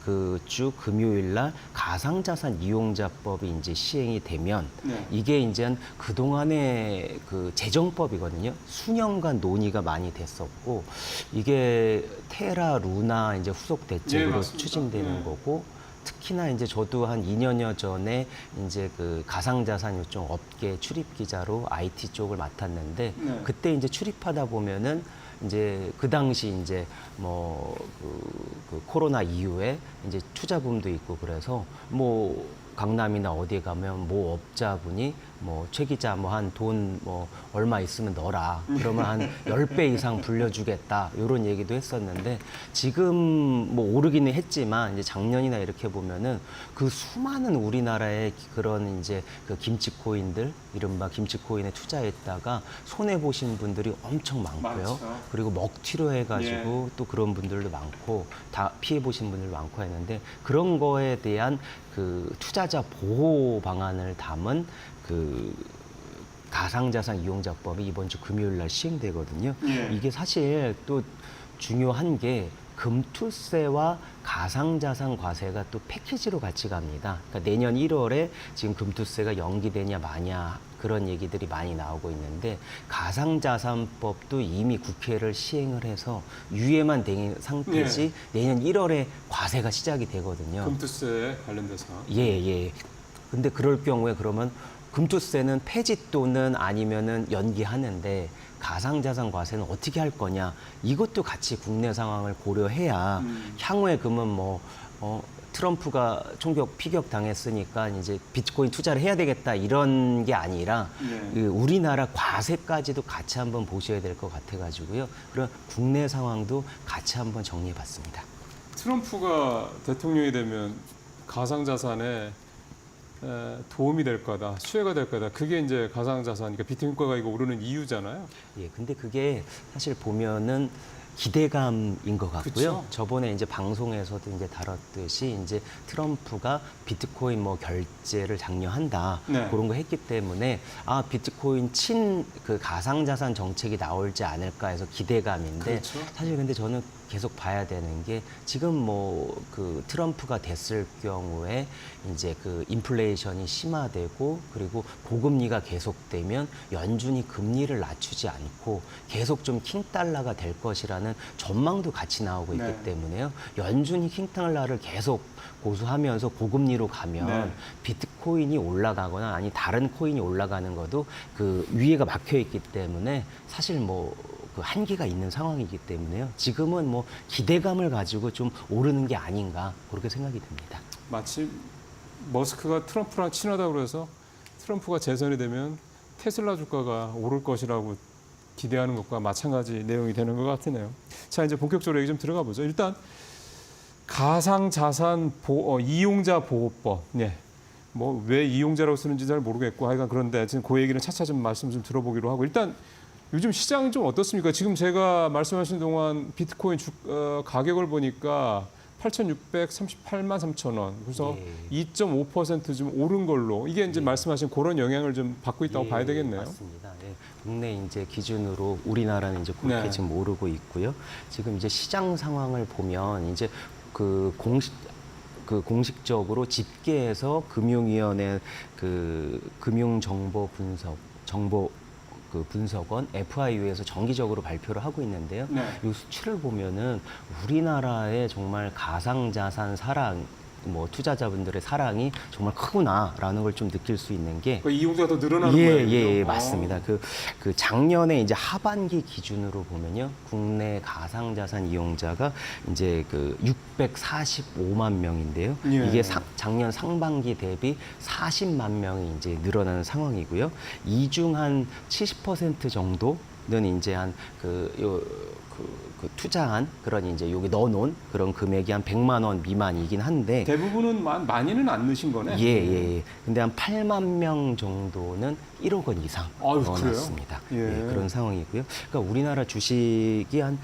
그 주 금요일 날 가상자산 이용자법이 이제 시행이 되면 네. 이게 이제 그동안의 그 재정법이거든요. 수년간 논의가 많이 됐었고 이게 테라, 루나 이제 후속 네, 대책으로 맞습니다. 추진되는 네. 거고 특히나 이제 저도 한 2년여 전에 이제 그 가상자산 요청 업계 출입 기자로 IT 쪽을 맡았는데 네. 그때 이제 출입하다 보면은 이제 그 당시 이제 뭐 그 코로나 이후에 이제 투자붐도 있고 그래서 뭐 강남이나 어디에 가면 모 업자분이 뭐 최 기자 뭐 한 돈 뭐 얼마 있으면 넣어라. 그러면 한 10배 이상 불려주겠다. 이런 얘기도 했었는데 지금 뭐 오르기는 했지만 이제 작년이나 이렇게 보면은 그 수많은 우리나라의 그런 이제 그 김치코인들 이른바 김치코인에 투자했다가 손해 보신 분들이 엄청 많고요. 많죠. 그리고 먹튀로 해가지고 예. 또 그런 분들도 많고 다 피해 보신 분들 많고 했는데 그런 거에 대한 그 투자자 보호 방안을 담은 그 가상자산 이용자법이 이번 주 금요일 날 시행되거든요. 예. 이게 사실 또 중요한 게 금투세와 가상자산 과세가 또 패키지로 같이 갑니다. 그러니까 내년 1월에 지금 금투세가 연기되냐 마냐 그런 얘기들이 많이 나오고 있는데 가상자산법도 이미 국회를 시행을 해서 유예만 된 상태지 내년 1월에 과세가 시작이 되거든요. 금투세 관련돼서. 예. 근데 그럴 경우에 그러면 금투세는 폐지 또는 아니면은 연기하는데 가상자산 과세는 어떻게 할 거냐 이것도 같이 국내 상황을 고려해야 향후에 그러면 뭐 트럼프가 총격 피격 당했으니까 이제 비트코인 투자를 해야 되겠다 이런 게 아니라 네. 그 우리나라 과세까지도 같이 한번 보셔야 될 것 같아가지고요. 그런 국내 상황도 같이 한번 정리해봤습니다. 트럼프가 대통령이 되면 가상자산에 도움이 될 거다, 수혜가 될 거다. 그게 이제 가상자산, 그러니까 비트코인가 이거 오르는 이유잖아요. 예, 근데 그게 사실 보면은 기대감인 것 같고요. 그쵸? 저번에 이제 방송에서도 이제 다뤘듯이 이제 트럼프가 비트코인 뭐 결제를 장려한다 네. 그런 거 했기 때문에 비트코인 그 가상자산 정책이 나올지 않을까 해서 기대감인데 그렇죠. 사실 근데 저는 계속 봐야 되는 게 지금 뭐 그 트럼프가 됐을 경우에 이제 그 인플레이션이 심화되고 그리고 고금리가 계속되면 연준이 금리를 낮추지 않고 계속 좀 킹달러가 될 것이라는 전망도 같이 나오고 있기 네. 때문에요. 연준이 킹달러를 계속 고수하면서 고금리로 가면 네. 비트코인이 올라가거나 아니 다른 코인이 올라가는 것도 그 위에가 막혀 있기 때문에 사실 뭐 그 한계가 있는 상황이기 때문에요. 지금은 뭐 기대감을 가지고 좀 오르는 게 아닌가 그렇게 생각이 듭니다. 마치 머스크가 트럼프랑 친하다고 그래서 트럼프가 재선이 되면 테슬라 주가가 오를 것이라고 기대하는 것과 마찬가지 내용이 되는 것 같으네요. 자, 이제 본격적으로 얘기 좀 들어가 보죠. 일단 가상자산 이용자 보호법. 네. 뭐 왜 이용자라고 쓰는지 잘 모르겠고 하여간 그런데 지금 그 얘기는 차차 좀 말씀 좀 들어보기로 하고 일단 요즘 시장이 좀 어떻습니까? 지금 제가 말씀하신 동안 비트코인 가격을 보니까 8,638만 3천 원. 그래서 예. 2.5% 좀 오른 걸로 이게 이제 말씀하신 그런 영향을 좀 받고 있다고 예, 봐야 되겠네요. 맞습니다. 예. 국내 이제 기준으로 우리나라는 이제 그렇게 네. 지금 오르고 있고요. 지금 이제 시장 상황을 보면 이제 그 공식적으로 집계해서 금융위원회 그 분석원 FIU에서 정기적으로 발표를 하고 있는데요. 네. 이 수치를 보면은 우리나라의 정말 가상자산 사랑, 뭐 투자자분들의 사랑이 정말 크구나라는 걸 좀 느낄 수 있는 게 그 이용자가 더 늘어나는 예, 거예요. 예, 맞습니다. 그 작년에 이제 하반기 기준으로 보면요, 국내 가상자산 이용자가 이제 그 645만 명인데요. 예. 이게 작년 상반기 대비 40만 명이 이제 늘어나는 상황이고요. 이 중 한 70% 정도는 이제 그 투자한 그런 이제 여기 넣어놓은 그런 금액이 한 100만 원 미만이긴 한데 대부분은 많이는 안 넣으신 거네. 예. 근데 한 8만 명 정도는 1억 원 이상 아유, 넣어놨습니다. 그래요? 예. 그런 상황이고요. 그러니까 우리나라 주식이 한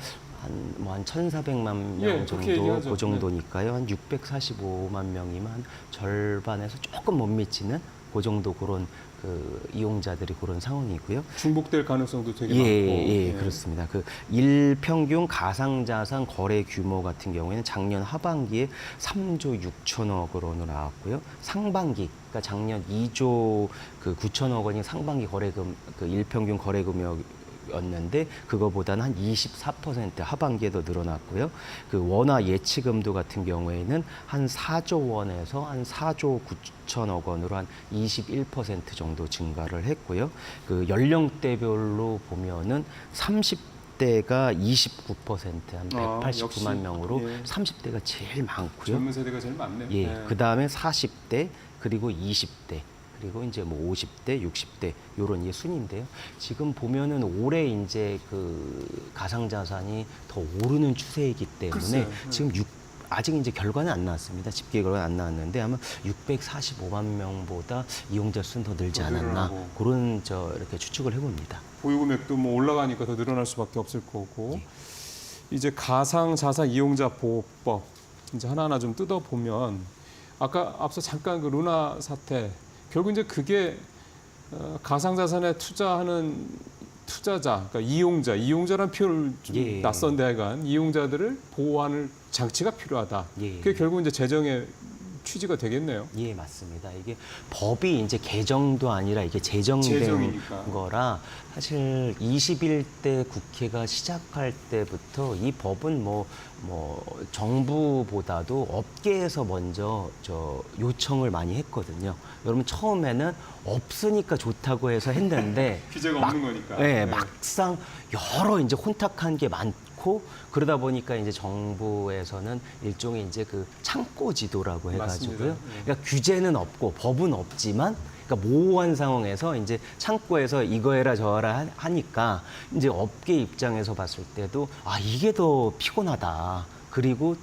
1,400만 명 예, 그렇게 정도 얘기하죠. 그 정도니까요. 한 645만 명이면 한 절반에서 조금 못 미치는 그 정도 그런 그 이용자들이 그런 상황이고요. 중복될 가능성도 되게 예, 많고. 그렇습니다. 그 일평균 가상자산 거래 규모 같은 경우에는 작년 하반기에 3조 6천억 원으로 나왔고요. 상반기, 그러니까 작년 2조 그 9천억 원이 상반기 거래금, 그 일평균 거래 금액이었는데 그거보다는 한 24% 하반기에 더 늘어났고요. 그 원화 예치금도 같은 경우에는 한 4조 원에서 한 4조 9천억 원으로 한 21% 정도 증가를 했고요. 그 연령대별로 보면은 30대가 29%, 한 189만 역시. 명으로 예. 30대가 제일 많고요. 젊은 세대가 제일 많네요. 예, 네. 그 다음에 40대, 그리고 20대, 그리고 이제 뭐 50대, 60대 요런 이 순인데요. 지금 보면은 올해 이제 그 가상자산이 더 오르는 추세이기 때문에 글쎄요. 지금 아직 이제 결과는 안 나왔습니다. 집계 결과는 안 나왔는데 아마 645만 명보다 이용자 수는 더 늘지 더 않았나 늘어나고. 그런 이렇게 추측을 해봅니다. 보유금액도 뭐 올라가니까 더 늘어날 수밖에 없을 거고. 이제 가상자산 이용자 보호법 이제 하나하나 좀 뜯어보면 아까 앞서 잠깐 그 루나 사태 결국 이제 그게 가상자산에 투자하는 투자자, 그러니까 이용자란 표현을 좀 예. 낯선데 하여간 이용자들을 보호하는 장치가 필요하다. 예. 그게 결국 이제 재정의 취지가 되겠네요. 예, 맞습니다. 이게 법이 이제 개정도 아니라 이게 제정된 제정이니까. 거라 사실 21대 국회가 시작할 때부터 이 법은 뭐 정부보다도 업계에서 먼저 요청을 많이 했거든요. 여러분 처음에는 없으니까 좋다고 해서 했는데 규제가 없는 거니까. 네, 네. 막상 여러 이제 혼탁한 게 많고 그러다 보니까 이제 정부에서는 일종의 이제 그 창고 지도라고 해가지고요. 맞습니다. 그러니까 규제는 없고 법은 없지만 그러니까 모호한 상황에서 이제 창고에서 이거 해라 저 해라 하니까 이제 업계 입장에서 봤을 때도 아 이게 더 피곤하다. 그리고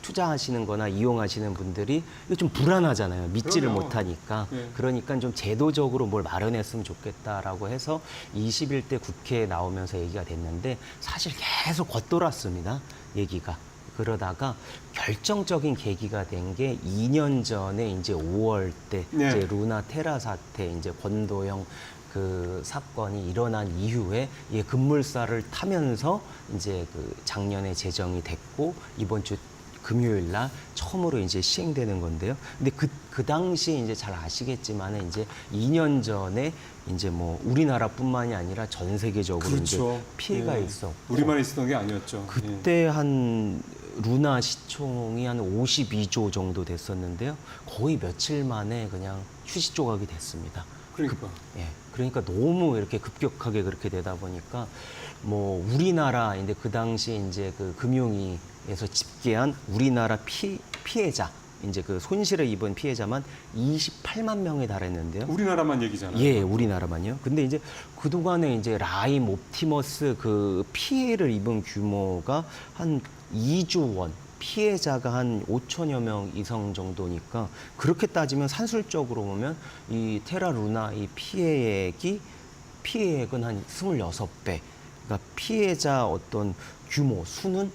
투자하시는 거나 이용하시는 분들이 이거 좀 불안하잖아요. 믿지를 그럼요. 못하니까. 네. 그러니까 좀 제도적으로 뭘 마련했으면 좋겠다라고 해서 21대 국회에 나오면서 얘기가 됐는데 사실 계속 겉돌았습니다. 얘기가. 그러다가 결정적인 계기가 된 게 2년 전에 이제 5월 때 네. 이제 루나 테라 사태 이제 권도영 그 사건이 일어난 이후에 이 급물살을 타면서 이제 그 작년에 제정이 됐고 이번 주 금요일 날 처음으로 이제 시행되는 건데요. 근데 그 당시 이제 잘 아시겠지만은 이제 2년 전에 이제 뭐 우리나라뿐만이 아니라 전 세계적으로 이제 그렇죠. 피해가 예. 있었고 우리만 있었던 게 아니었죠. 예. 그때 한 루나 시총이 한 52조 정도 됐었는데요. 거의 며칠 만에 그냥 휴지 조각이 됐습니다. 그러니까. 예. 그러니까 너무 이렇게 급격하게 그렇게 되다 보니까 뭐 우리나라인데 그 당시 이제 그 금융위에서 집계한 우리나라 피해자 이제 그 손실을 입은 피해자만 28만 명에 달했는데요. 우리나라만 얘기잖아요. 예, 우리나라만요. 근데 이제 그동안에 이제 라임 옵티머스 그 피해를 입은 규모가 한 2조 원, 피해자가 한 5천여 명 이상 정도니까 그렇게 따지면 산술적으로 보면 이 테라 루나 이 피해액은 한 26배. 그러니까 피해자 어떤 규모 수는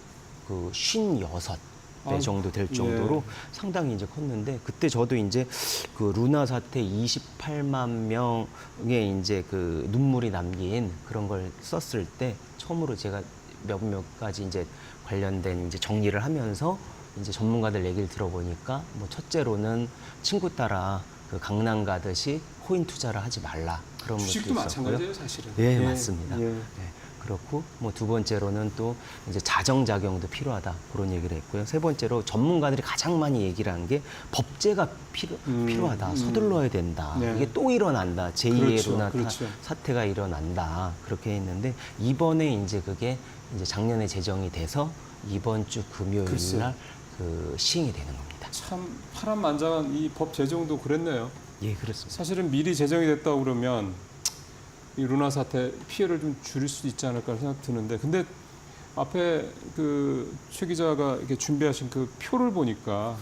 그 56. 배 정도 될 정도로 상당히 이제 컸는데 그때 저도 이제 그 루나 사태 28만 명의 이제 그 눈물이 남긴 그런 걸 썼을 때 처음으로 제가 몇 가지 이제 관련된 이제 정리를 하면서 이제 전문가들 얘기를 들어보니까 뭐 첫째로는 친구 따라 그 강남 가듯이 코인 투자를 하지 말라 그런 것도 주식도 있었고요. 마찬가지예요, 사실은. 예, 예, 맞습니다. 예. 네, 그렇고 뭐 두 번째로는 또 이제 자정작용도 필요하다 그런 얘기를 했고요. 세 번째로 전문가들이 가장 많이 얘기를 한 게 법제가 필요하다. 서둘러야 된다. 네. 이게 또 일어난다. 제2의 그렇죠, 루나 그렇죠. 사태가 일어난다. 그렇게 했는데 이번에 이제 그게 이제 작년에 제정이 돼서 이번 주 금요일 글쎄요. 날 그 시행이 되는 겁니다. 참 파란만장한 이 법 제정도 그랬네요. 예, 그렇습니다. 사실은 미리 제정이 됐다고 그러면 이 루나 사태 피해를 좀 줄일 수 있지 않을까 생각 드는데, 근데 앞에 그 최 기자가 이렇게 준비하신 그 표를 보니까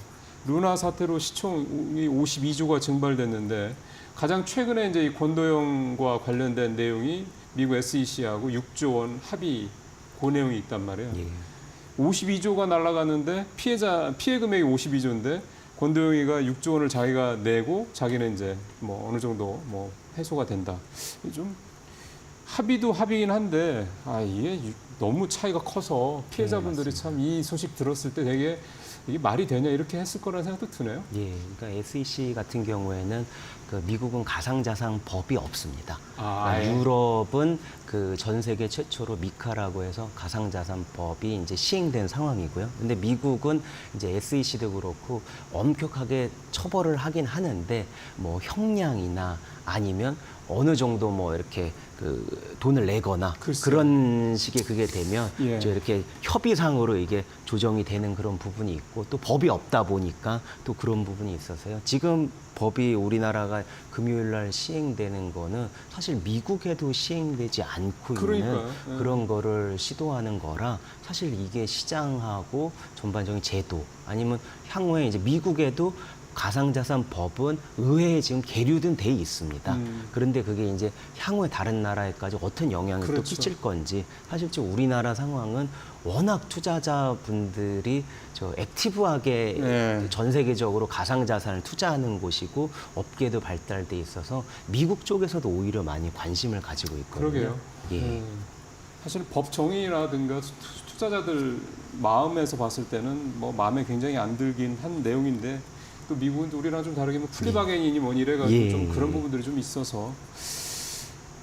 루나 사태로 시총이 52조가 증발됐는데 가장 최근에 이제 이 권도영과 관련된 내용이 미국 SEC하고 6조 원 합의 그 내용이 있단 말이에요. 예. 52조가 날아갔는데 피해 금액이 52조인데 권도영이가 6조 원을 자기가 내고 자기는 이제 뭐 어느 정도 뭐 해소가 된다. 좀 합의도 합의긴 한데 이게 너무 차이가 커서 피해자분들이 참 이 소식 들었을 때 되게 이게 말이 되냐 이렇게 했을 거라는 생각도 드네요. 예, 그러니까 SEC 같은 경우에는 그 미국은 가상자산 법이 없습니다. 그러니까 예. 유럽은 그 전 세계 최초로 미카라고 해서 가상자산법이 이제 시행된 상황이고요. 근데 미국은 이제 SEC도 그렇고 엄격하게 처벌을 하긴 하는데 뭐 형량이나 아니면 어느 정도 뭐 이렇게 그 돈을 내거나 글쎄요. 그런 식의 그게 되면 예. 이제 이렇게 협의상으로 이게 조정이 되는 그런 부분이 있고 또 법이 없다 보니까 또 그런 부분이 있어서요. 지금 법이 우리나라가 금요일 날 시행되는 거는 사실 미국에도 시행되지 않고 있는 그러니까요. 예. 그런 거를 시도하는 거라 사실 이게 시장하고 전반적인 제도 아니면 향후에 이제 미국에도 가상자산 법은 의회에 지금 계류된 돼 있습니다. 그런데 그게 이제 향후에 다른 나라에까지 어떤 영향을 또 그렇죠. 끼칠 건지 사실 지금 우리나라 상황은 워낙 투자자분들이 저 액티브하게 네. 전 세계적으로 가상자산을 투자하는 곳이고 업계도 발달돼 있어서 미국 쪽에서도 오히려 많이 관심을 가지고 있거든요. 그러게요. 예. 사실 법 정의라든가 투자자들 마음에서 봤을 때는 뭐 마음에 굉장히 안 들긴 한 내용인데 또 미국은 우리랑 좀 다르게 뭐 플리바겐이니 뭐니 이래가지고 예. 좀 그런 부분들이 좀 있어서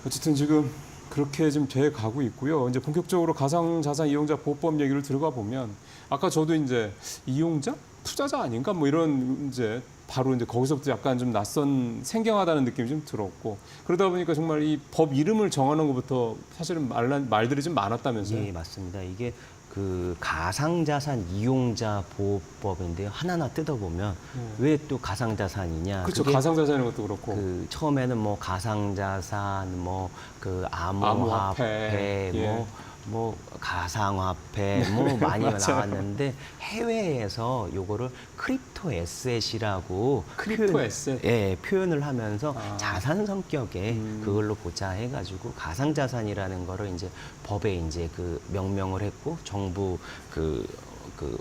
어쨌든 지금 그렇게 좀 돼 가고 있고요. 이제 본격적으로 가상자산 이용자 보호법 얘기를 들어가 보면 아까 저도 이제 이용자? 투자자 아닌가? 뭐 이런 이제 바로 이제 거기서부터 약간 좀 낯선 생경하다는 느낌이 좀 들었고 그러다 보니까 정말 이 법 이름을 정하는 것부터 사실은 말들이 좀 많았다면서요. 예, 맞습니다. 이게 그 가상자산 이용자 보호법인데요. 하나하나 뜯어보면 왜 또 가상자산이냐? 그렇죠. 그게 가상자산인 것도 그렇고. 그 처음에는 뭐 가상자산, 뭐 그 암호화폐, 암호화폐, 예. 뭐 가상화폐, 뭐 많이 맞아요. 나왔는데 해외에서 요거를 크립토 에셋이라고 크립토 에셋? 예, 표현을 하면서 아. 자산 성격의 그걸로 보자 해가지고 가상자산이라는 거를 이제 법에 이제 그 명명을 했고 정부 그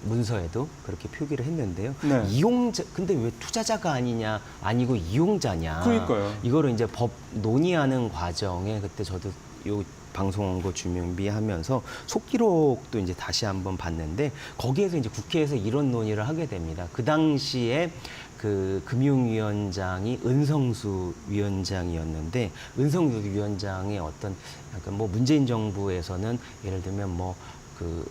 문서에도 그렇게 표기를 했는데요. 네. 이용자 근데 왜 투자자가 아니고 이용자냐? 그러니까요. 이거를 이제 법 논의하는 과정에 그때 저도 요 방송원고 준비하면서 속기록도 이제 다시 한번 봤는데 거기에서 이제 국회에서 이런 논의를 하게 됩니다. 그 당시에 그 금융위원장이 은성수 위원장이었는데 은성수 위원장의 어떤 약간 뭐 문재인 정부에서는 예를 들면 뭐 그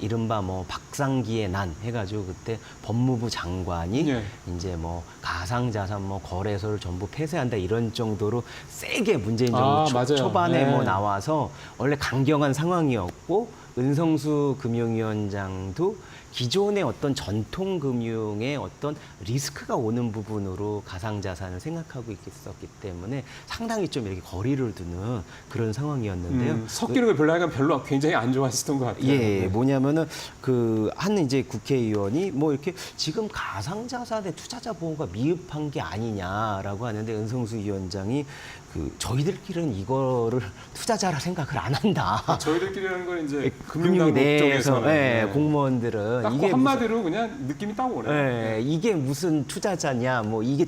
이른바 뭐 박상기의 난 해가지고 그때 법무부 장관이 예. 이제 뭐 가상자산 뭐 거래소를 전부 폐쇄한다 이런 정도로 세게 문재인 정부 맞아요. 초반에 예. 뭐 나와서 원래 강경한 상황이었고 은성수 금융위원장도 기존의 어떤 전통 금융의 어떤 리스크가 오는 부분으로 가상자산을 생각하고 있었기 때문에 상당히 좀 이렇게 거리를 두는 그런 상황이었는데요. 섞이는 걸 별로 굉장히 안 좋아했었던 것 같아요. 예, 네. 뭐냐면은 그 한 이제 국회의원이 뭐 이렇게 지금 가상자산의 투자자 보호가 미흡한 게 아니냐라고 하는데 은성수 위원장이 그 저희들끼리는 이거를 투자자라 생각을 안 한다. 저희들끼리라는 건 이제 금융 금융당국 내에서 쪽에서는 예, 공무원들은 딱 이게 한마디로 그냥 느낌이 딱 오네요. 예, 이게 무슨 투자자냐, 뭐 이게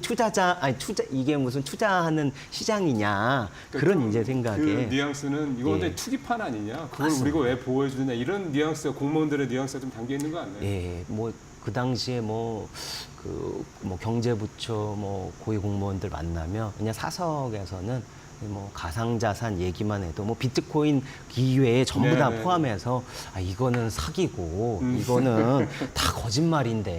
이게 무슨 투자하는 시장이냐 그런 좀 이제 생각에 그 뉘앙스는 이거 완전히 예. 투기판 아니냐, 그걸 맞습니다. 우리가 왜 보호해 주느냐 이런 뉘앙스가 공무원들의 뉘앙스가 좀 담겨 있는 거 같네요. 예, 뭐 그 당시에 뭐 경제부처 뭐 고위 공무원들 만나면 그냥 사석에서는 뭐 가상자산 얘기만 해도 뭐 비트코인 기회에 전부 다 네네. 포함해서 이거는 사기고 이거는 다 거짓말인데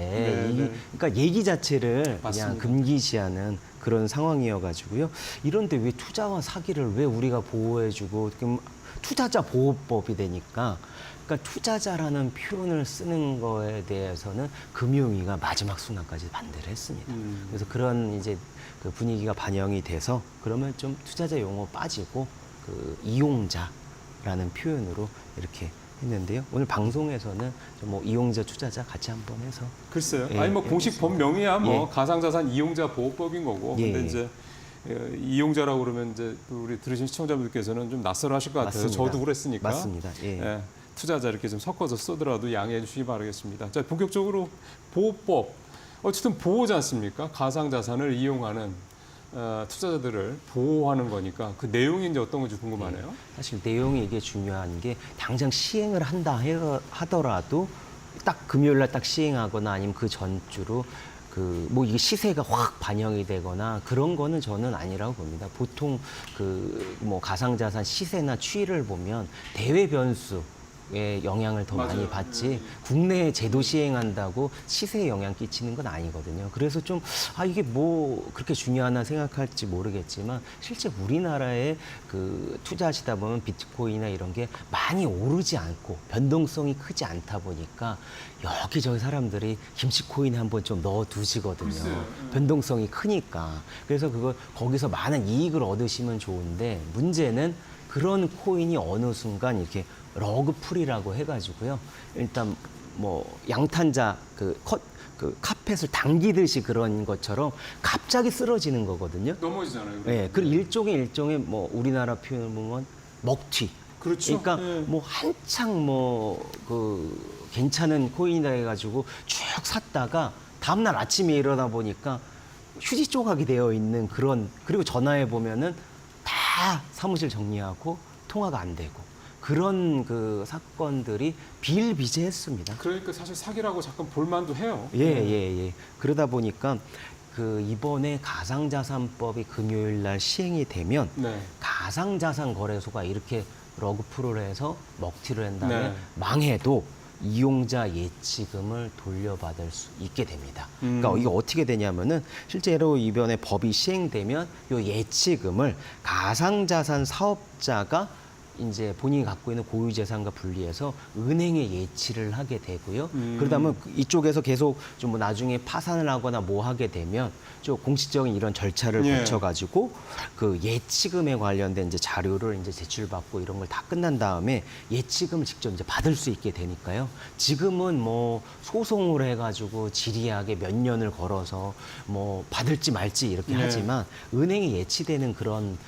네네. 그러니까 얘기 자체를 맞습니다. 그냥 금기시하는 그런 상황이어가지고요. 이런데 왜 투자와 사기를 왜 우리가 보호해주고 지금 투자자 보호법이 되니까 그러니까 투자자라는 표현을 쓰는 거에 대해서는 금융위가 마지막 순간까지 반대를 했습니다. 그래서 그런 이제 그 분위기가 반영이 돼서 그러면 좀 투자자 용어 빠지고 그 이용자라는 표현으로 이렇게 했는데요. 오늘 방송에서는 좀 이용자 투자자 같이 한번 해서 글쎄요. 예, 아니 뭐 공식 법명이야 뭐 예. 가상자산 이용자 보호법인 거고. 예, 근데 예. 이제 이용자라고 그러면 이제 또 우리 들으신 시청자분들께서는 좀 낯설어하실 것 같아요. 맞습니다. 저도 그랬으니까. 맞습니다. 예. 예, 투자자 이렇게 좀 섞어서 쓰더라도 양해해 주시기 바라겠습니다. 자, 본격적으로 보호법. 어쨌든 보호지 않습니까? 가상자산을 이용하는 투자자들을 보호하는 거니까 그 내용이 이제 어떤 건지 궁금하네요. 사실 내용이 이게 중요한 게 당장 시행을 한다 하더라도 딱 금요일 날 딱 시행하거나 아니면 그 전주로 뭐 이게 시세가 확 반영이 되거나 그런 거는 저는 아니라고 봅니다. 보통 뭐 가상자산 시세나 추이를 보면 대외 변수에 영향을 더 많이 맞아요. 받지 국내에 제도 시행한다고 시세에 영향 끼치는 건 아니거든요. 그래서 좀 이게 뭐 그렇게 중요하나 생각할지 모르겠지만 실제 우리나라에 투자하시다 보면 비트코인이나 이런 게 많이 오르지 않고 변동성이 크지 않다 보니까 여기저기 사람들이 김치코인에 한번 좀 넣어두시거든요. 글쎄요. 변동성이 크니까. 그래서 거기서 많은 이익을 얻으시면 좋은데 문제는 그런 코인이 어느 순간 이렇게 러그풀이라고 해가지고요. 일단 뭐 양탄자 카펫을 당기듯이 그런 것처럼 갑자기 쓰러지는 거거든요. 넘어지잖아요. 예, 그 일종의 뭐 우리나라 표현을 보면 먹튀. 그렇죠. 그러니까 예. 뭐 한창 괜찮은 코인이다 해가지고 쭉 샀다가 다음날 아침에 일어나 보니까 휴지 조각이 되어 있는 그리고 전화해 보면은 다 사무실 정리하고 통화가 안 되고 그런 사건들이 비일비재했습니다. 그러니까 사실 사기라고 잠깐 볼만도 해요. 예. 그러다 보니까 이번에 가상자산법이 금요일 날 시행이 되면 네. 가상자산 거래소가 이렇게 러그풀을 해서 먹튀를 한다면 네. 망해도 이용자 예치금을 돌려받을 수 있게 됩니다. 그러니까 이게 어떻게 되냐면은 실제로 이번에 법이 시행되면 이 예치금을 가상자산 사업자가 이제 본인이 갖고 있는 고유 재산과 분리해서 은행에 예치를 하게 되고요. 그러다 보면 이쪽에서 계속 좀 뭐 나중에 파산을 하거나 뭐 하게 되면 좀 공식적인 이런 절차를 예. 거쳐가지고 그 예치금에 관련된 이제 자료를 이제 제출받고 이런 걸 다 끝난 다음에 예치금을 직접 이제 받을 수 있게 되니까요. 지금은 뭐 소송을 해가지고 지리하게 몇 년을 걸어서 뭐 받을지 말지 이렇게 예. 하지만 은행에 예치되는 그런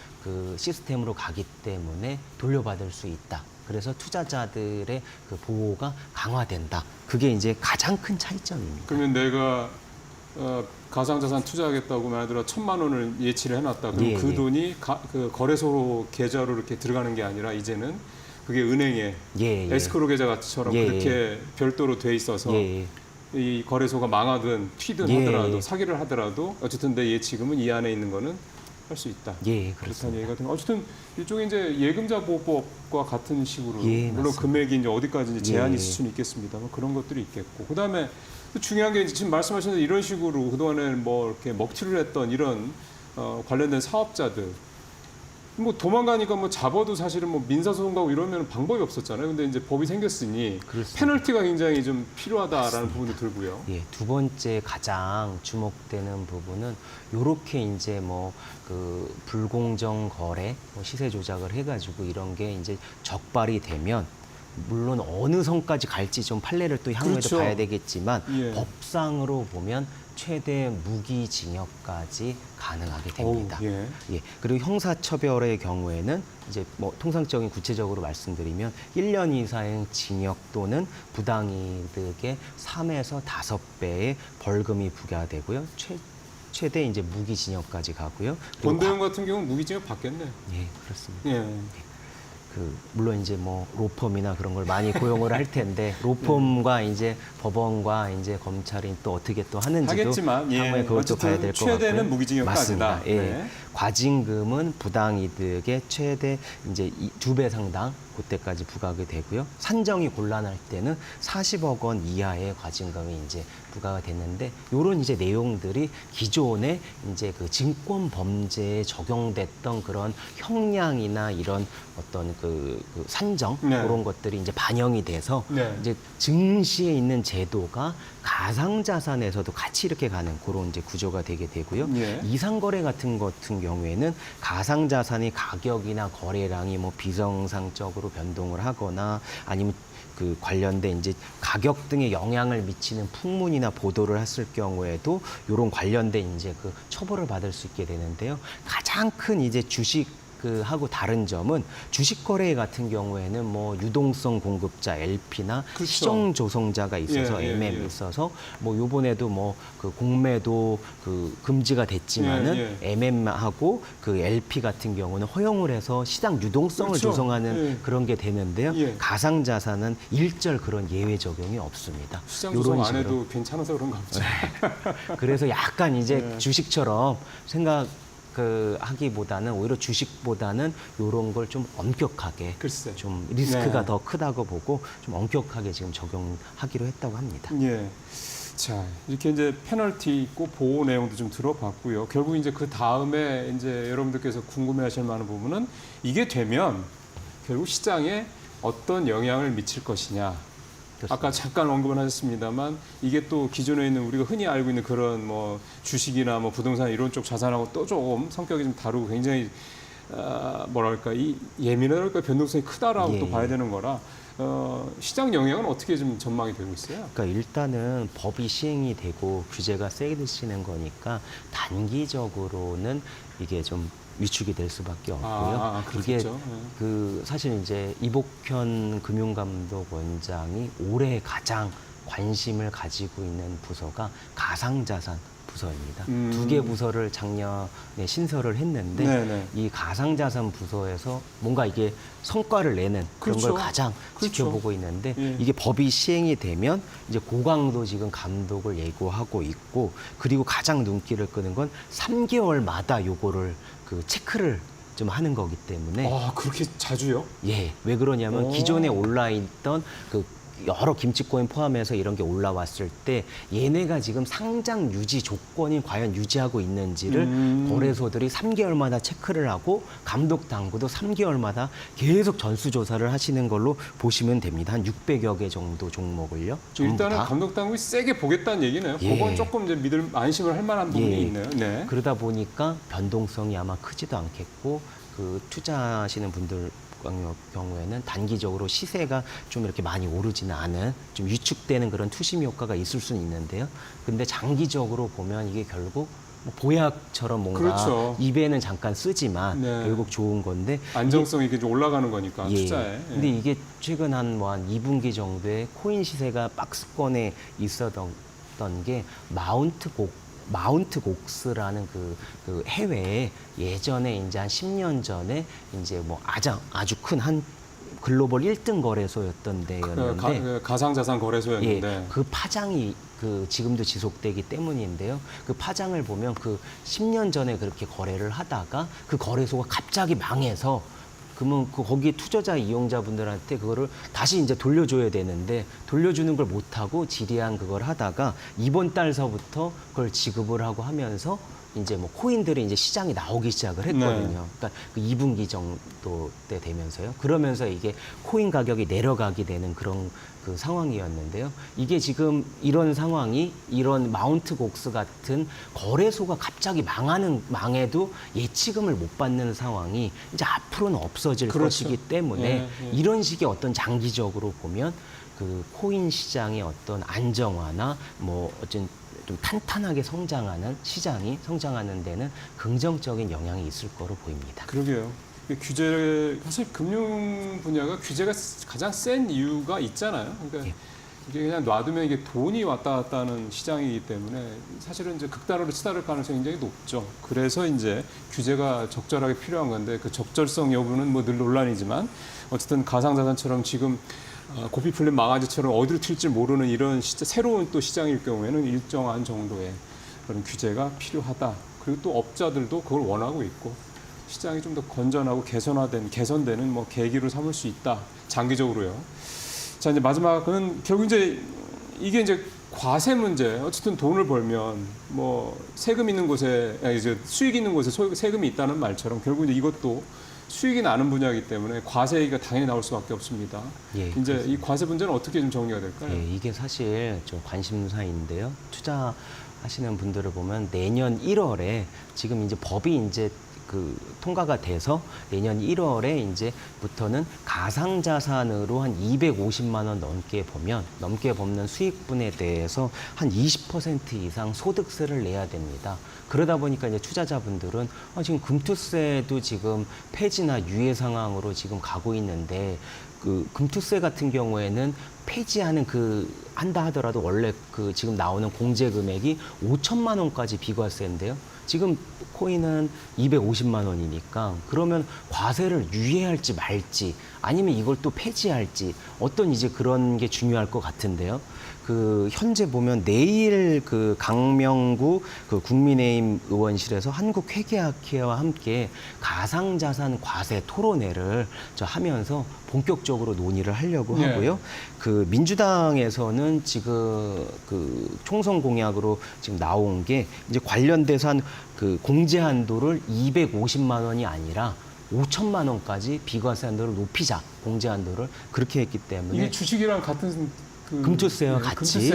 시스템으로 가기 때문에 돌려받을 수 있다. 그래서 투자자들의 보호가 강화된다. 그게 이제 가장 큰 차이점입니다. 그러면 내가 가상자산 투자하겠다고 만약에 1,000만 원을 예치를 해놨다. 그럼 예, 그 예. 돈이 거래소 계좌로 이렇게 들어가는 게 아니라 이제는 그게 은행에 예. 에스크로 계좌처럼 예, 그렇게 별도로 돼 있어서 예. 이 거래소가 망하든 튀든 예. 하더라도 사기를 하더라도 어쨌든 내 예치금은 이 안에 있는 거는 할 수 있다. 예, 그렇다는 그렇습니다. 얘기가 되면 어쨌든 일종의 이제 예금자 보호법과 같은 식으로 예, 물론 맞습니다. 금액이 이제 어디까지 이제 제한이 예. 있을 수는 있겠습니다만 그런 것들이 있겠고 그다음에 또 중요한 게 이제 지금 말씀하신 대로 이런 식으로 그동안에 뭐 이렇게 먹튀를 했던 이런 관련된 사업자들 뭐 도망가니까 뭐 잡아도 사실은 뭐 민사소송 가고 이러면 방법이 없었잖아요. 근데 이제 법이 생겼으니 그렇습니다. 페널티가 굉장히 좀 필요하다라는 부분도 들고요. 예, 두 번째 가장 주목되는 부분은 요렇게 이제 뭐 불공정 거래, 시세 조작을 해가지고 이런 게 이제 적발이 되면 물론 어느 선까지 갈지 좀 판례를 또 향후에도 그렇죠. 봐야 되겠지만 예. 법상으로 보면 최대 무기징역까지 가능하게 됩니다. 어우, 예. 예. 그리고 형사처벌의 경우에는 이제 뭐 통상적인 구체적으로 말씀드리면 1년 이상의 징역 또는 부당이득의 3에서 5배의 벌금이 부과되고요. 최대 이제 무기징역까지 가고요. 그리고 권도영 같은 경우는 무기징역 받겠네요. 예, 그렇습니다. 예. 물론 이제 뭐 로펌이나 그런 걸 많이 고용을 할 텐데 로펌과 이제 법원과 이제 검찰이 또 어떻게 또 하는지도 하겠지만, 예. 향후에 그것도 어쨌든 봐야 될 것 같고요. 최대는 무기징역까지다. 맞습니다. 예. 네. 과징금은 부당이득의 최대 이제 2배 상당 그때까지 부과가 되고요. 산정이 곤란할 때는 40억 원 이하의 과징금이 이제 부과가 됐는데 이런 이제 내용들이 기존에 이제 그 증권 범죄에 적용됐던 그런 형량이나 이런 어떤 그 산정 네. 그런 것들이 이제 반영이 돼서 네. 이제 증시에 있는 제도가 가상자산에서도 같이 이렇게 가는 그런 이제 구조가 되게 되고요. 예. 이상거래 같은 경우에는 가상자산의 가격이나 거래량이 뭐 비정상적으로 변동을 하거나 아니면 그 관련된 이제 가격 등에 영향을 미치는 풍문이나 보도를 했을 경우에도 이런 관련된 이제 그 처벌을 받을 수 있게 되는데요. 가장 큰 이제 하고 다른 점은 주식 거래 같은 경우에는 뭐 유동성 공급자 LP나 그렇죠. 시정 조성자가 있어서 예, 예, MM이 예. 있어서 뭐 요번에도 뭐 그 공매도 그 금지가 됐지만은 예, 예. MM하고 그 LP 같은 경우는 허용을 해서 시장 유동성을 그렇죠. 조성하는 예. 그런 게 되는데요. 예. 가상 자산은 일절 그런 예외 적용이 없습니다. 시장 요런 조성 안 식으로. 해도 괜찮아서 그런가 보죠. 그래서 약간 이제 예. 주식처럼 하기보다는 오히려 주식보다는 이런 걸 좀 엄격하게 글쎄. 좀 리스크가 네. 더 크다고 보고 좀 엄격하게 지금 적용하기로 했다고 합니다. 예. 자, 이렇게 이제 페널티 있고 보호 내용도 좀 들어봤고요. 결국 이제 그 다음에 이제 여러분들께서 궁금해하실 만한 부분은 이게 되면 결국 시장에 어떤 영향을 미칠 것이냐. 그렇습니다. 아까 잠깐 언급을 하셨습니다만 이게 또 기존에 있는 우리가 흔히 알고 있는 그런 뭐 주식이나 뭐 부동산 이런 쪽 자산하고 또 조금 성격이 좀 다르고 굉장히 뭐랄까 이 예민할까 변동성이 크다라고 예. 또 봐야 되는 거라 시장 영향은 어떻게 좀 전망이 되고 있어요? 그러니까 일단은 법이 시행이 되고 규제가 세지는 거니까 단기적으로는 이게 좀 위축이 될 수밖에 없고요. 이게 그렇겠죠. 사실 이제 이복현 금융감독원장이 올해 가장 관심을 가지고 있는 부서가 가상자산 부서입니다. 2개 부서를 작년에 신설을 했는데 네네. 이 가상자산 부서에서 뭔가 이게 성과를 내는 그런 그렇죠. 걸 가장 그렇죠. 지켜보고 있는데 예. 이게 법이 시행이 되면 이제 고강도 지금 감독을 예고하고 있고 그리고 가장 눈길을 끄는 건 3개월마다 요거를 그 체크를 좀 하는 거기 때문에 그렇게 자주요? 예, 왜 그러냐면 오. 기존에 올라있던 그 여러 김치코인 포함해서 이런 게 올라왔을 때 얘네가 지금 상장 유지 조건이 과연 유지하고 있는지를 거래소들이 3개월마다 체크를 하고 감독 당국도 3개월마다 계속 전수조사를 하시는 걸로 보시면 됩니다. 한 600여 개 정도 종목을요. 전부 일단은 다. 감독 당국이 세게 보겠다는 얘기네요. 예. 그건 조금 이제 안심을 할 만한 부분이 예. 있네요. 네. 그러다 보니까 변동성이 아마 크지도 않겠고 그 투자하시는 분들 경우에는 단기적으로 시세가 좀 이렇게 많이 오르지는 않은 좀 위축되는 그런 투심 효과가 있을 수는 있는데요. 근데 장기적으로 보면 이게 결국 뭐 보약처럼 뭔가 그렇죠. 입에는 잠깐 쓰지만 네. 결국 좋은 건데 안정성이 이렇게 좀 올라가는 거니까 예. 투자에. 예. 근데 이게 최근 한 2분기 정도에 코인 시세가 박스권에 있었던 게 마운트 곡스라는 그 해외에 예전에 이제 한 10년 전에 이제 뭐 아주 큰 한 글로벌 1등 거래소였던 데였는데 가상자산 거래소였는데. 예, 그 파장이 지금도 지속되기 때문인데요. 그 파장을 보면 그 10년 전에 그렇게 거래를 하다가 그 거래소가 갑자기 망해서 그러면 거기 투자자 이용자분들한테 그거를 다시 이제 돌려줘야 되는데 돌려주는 걸 못하고 지리한 그걸 하다가 이번 달서부터 그걸 지급을 하고 하면서 이제 뭐 코인들이 이제 시장에 나오기 시작을 했거든요. 네. 그러니까 그 2분기 정도 때 되면서요. 그러면서 이게 코인 가격이 내려가게 되는 그런 그 상황이었는데요. 이게 지금 이런 상황이 이런 마운트 곡스 같은 거래소가 갑자기 망해도 예치금을 못 받는 상황이 이제 앞으로는 없어질 그렇죠. 것이기 때문에 예, 예. 이런 식의 어떤 장기적으로 보면 그 코인 시장의 어떤 안정화나 뭐 어쩐 좀 탄탄하게 성장하는 시장이 성장하는 데는 긍정적인 영향이 있을 거로 보입니다. 그러게요. 규제 사실 금융 분야가 규제가 가장 센 이유가 있잖아요. 그러니까 예. 이게 그냥 놔두면 이게 돈이 왔다 갔다 하는 시장이기 때문에 사실은 이제 극단으로 치달을 가능성이 굉장히 높죠. 그래서 이제 규제가 적절하게 필요한 건데 그 적절성 여부는 뭐 늘 논란이지만 어쨌든 가상자산처럼 지금 고삐 풀린 망아지처럼 어디로 튈지 모르는 이런 새로운 또 시장일 경우에는 일정한 정도의 그런 규제가 필요하다. 그리고 또 업자들도 그걸 원하고 있고 시장이 좀 더 건전하고 개선되는 뭐 계기로 삼을 수 있다. 장기적으로요. 자, 이제 마지막은 결국 이제 이게 이제 과세 문제. 어쨌든 돈을 벌면 뭐 세금 있는 곳에 이제 수익 있는 곳에 세금이 있다는 말처럼 결국 이제 이것도 수익이 나는 분야이기 때문에 과세 얘기가 당연히 나올 수밖에 없습니다. 예, 이제 그렇습니다. 이 과세 문제는 어떻게 좀 정리가 될까요? 예, 이게 사실 좀 관심사인데요. 투자하시는 분들을 보면 내년 1월에 지금 이제 법이 이제 그 통과가 돼서 내년 1월에 이제부터는 가상자산으로 한 250만 원 넘게 범는 수익분에 대해서 한 20% 이상 소득세를 내야 됩니다. 그러다 보니까 이제 투자자분들은 지금 금투세도 지금 폐지나 유예 상황으로 지금 가고 있는데 그 금투세 같은 경우에는 폐지하는 한다 하더라도 원래 그 지금 나오는 공제 금액이 5천만 원까지 비과세인데요. 지금 코인은 250만 원이니까 그러면 과세를 유예할지 말지 아니면 이걸 또 폐지할지 어떤 이제 그런 게 중요할 것 같은데요. 그 현재 보면 내일 그 강명구 그 국민의힘 의원실에서 한국회계학회와 함께 가상자산 과세 토론회를 하면서 본격적으로 논의를 하려고 네. 하고요. 그 민주당에서는 지금 그 총선 공약으로 지금 나온 게 이제 관련돼서 한 그 공제 한도를 250만 원이 아니라 5천만 원까지 비과세 한도를 높이자 공제 한도를 그렇게 했기 때문에 이게 주식이랑 같은 금투세와 같이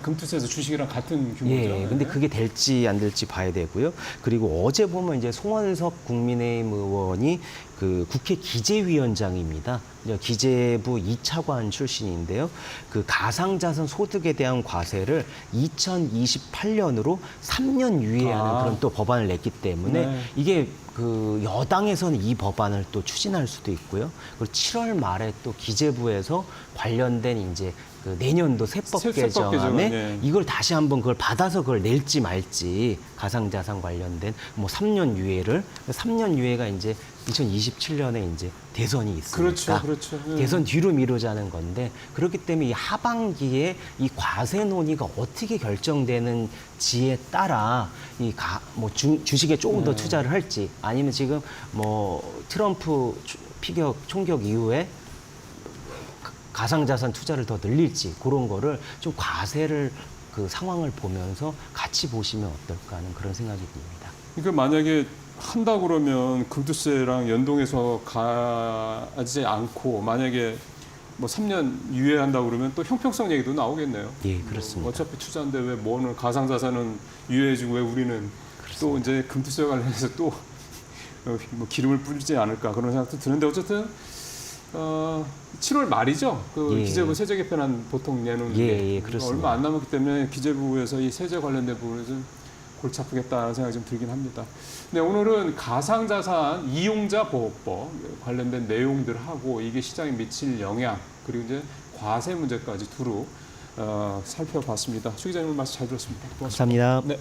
금투세에서 주식이랑 같은 규모죠. 예, 근데 그게 될지 안 될지 봐야 되고요. 그리고 어제 보면 이제 송원석 국민의힘 의원이 그 국회 기재위원장입니다. 기재부 2차관 출신인데요. 그 가상자산 소득에 대한 과세를 2028년으로 3년 유예하는 그런 또 법안을 냈기 때문에 네. 이게 그 여당에서는 이 법안을 또 추진할 수도 있고요. 그리고 7월 말에 또 기재부에서 관련된 이제 그 내년도 세법 세법 개정안에 네. 이걸 다시 한번 그걸 받아서 그걸 낼지 말지 가상자산 관련된 뭐 3년 유예를 3년 유예가 이제 2027년에 이제 대선이 있으니까 그렇죠. 네. 대선 뒤로 미루자는 건데 그렇기 때문에 이 하반기에 이 과세 논의가 어떻게 결정되는지에 따라 뭐 주식에 조금 더 투자를 할지 아니면 지금 뭐 트럼프 총격 이후에 가상자산 투자를 더 늘릴지 그런 거를 좀 과세를 그 상황을 보면서 같이 보시면 어떨까 하는 그런 생각이 듭니다. 그러니까 만약에 한다 그러면 금투세랑 연동해서 가지 않고 만약에 뭐 3년 유예한다 그러면 또 형평성 얘기도 나오겠네요. 예, 그렇습니다. 뭐 어차피 투자인데 왜 뭐는 가상자산은 유예해주고 왜 우리는 또 이제 금투세 관련해서 또 뭐 기름을 뿌리지 않을까 그런 생각도 드는데 어쨌든 7월 말이죠. 그 예. 기재부 세제 개편안 보통 내놓는 예, 게 예, 그렇습니다. 얼마 안 남았기 때문에 기재부에서 이 세제 관련된 부분을 좀 골치 아프겠다는 생각이 좀 들긴 합니다. 네, 오늘은 가상자산 이용자 보호법 관련된 내용들하고 이게 시장에 미칠 영향 그리고 이제 과세 문제까지 두루 살펴봤습니다. 추 기자님 오늘 말씀 잘 들었습니다. 고맙습니다. 감사합니다. 네.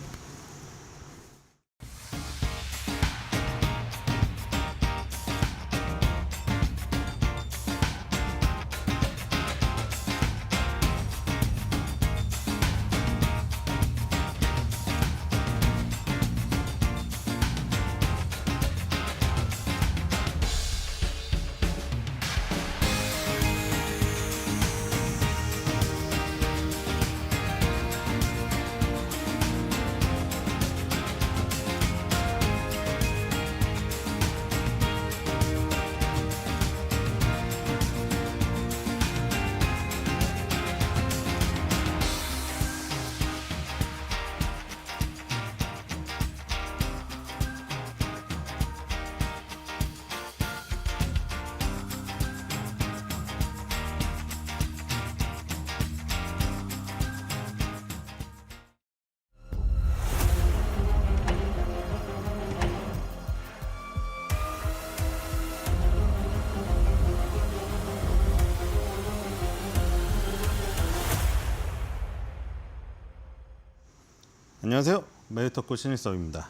안녕하세요. 메리터코 신일섭입니다.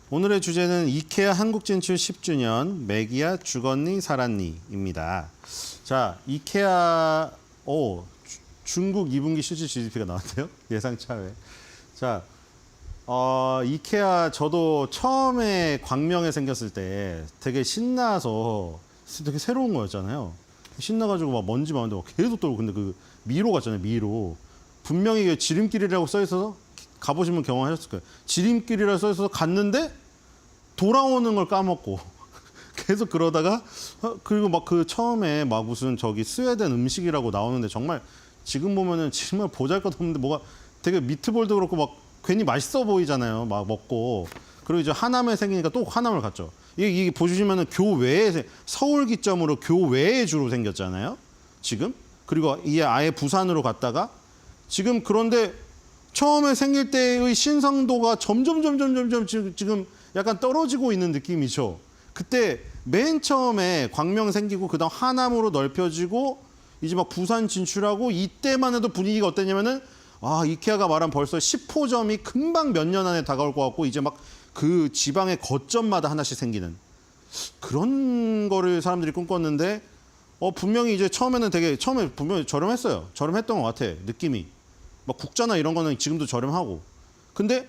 오늘의 주제는 이케아 한국 진출 10주년 매기야 죽었니 살았니입니다. 자, 이케아 중국 2분기 실질 GDP가 나왔대요. 예상치 하에. 자, 이케아 저도 처음에 광명에 생겼을 때 되게 신나서 되게 새로운 거였잖아요. 신나가지고 막 먼지 많은데 막 계속 돌고 근데 그 미로 같잖아요. 미로. 분명히 이게 지름길이라고 써 있어서 가보시면 경험하셨을 거예요. 지름길이라고 써 있어서 갔는데 돌아오는 걸 까먹고 계속 그러다가 그리고 막 그 처음에 막 무슨 저기 스웨덴 음식이라고 나오는데 정말 지금 보면은 정말 보잘것없는데 뭐가 되게 미트볼도 그렇고 막 괜히 맛있어 보이잖아요. 막 먹고 그리고 이제 하남에 생기니까 또 하남을 갔죠. 이게 보시면은 교외에 서울 기점으로 교외에 주로 생겼잖아요. 지금 그리고 이게 아예 부산으로 갔다가 지금 그런데 처음에 생길 때의 신성도가 점점 지금 약간 떨어지고 있는 느낌이죠. 그때 맨 처음에 광명 생기고 그다음 하남으로 넓혀지고 이제 막 부산 진출하고 이때만 해도 분위기가 어땠냐면은 이케아가 말한 벌써 10호점이 금방 몇 년 안에 다가올 것 같고 이제 막 그 지방의 거점마다 하나씩 생기는 그런 거를 사람들이 꿈꿨는데 분명히 이제 처음에 분명히 저렴했어요. 저렴했던 것 같아. 느낌이. 막 국자나 이런 거는 지금도 저렴하고. 근데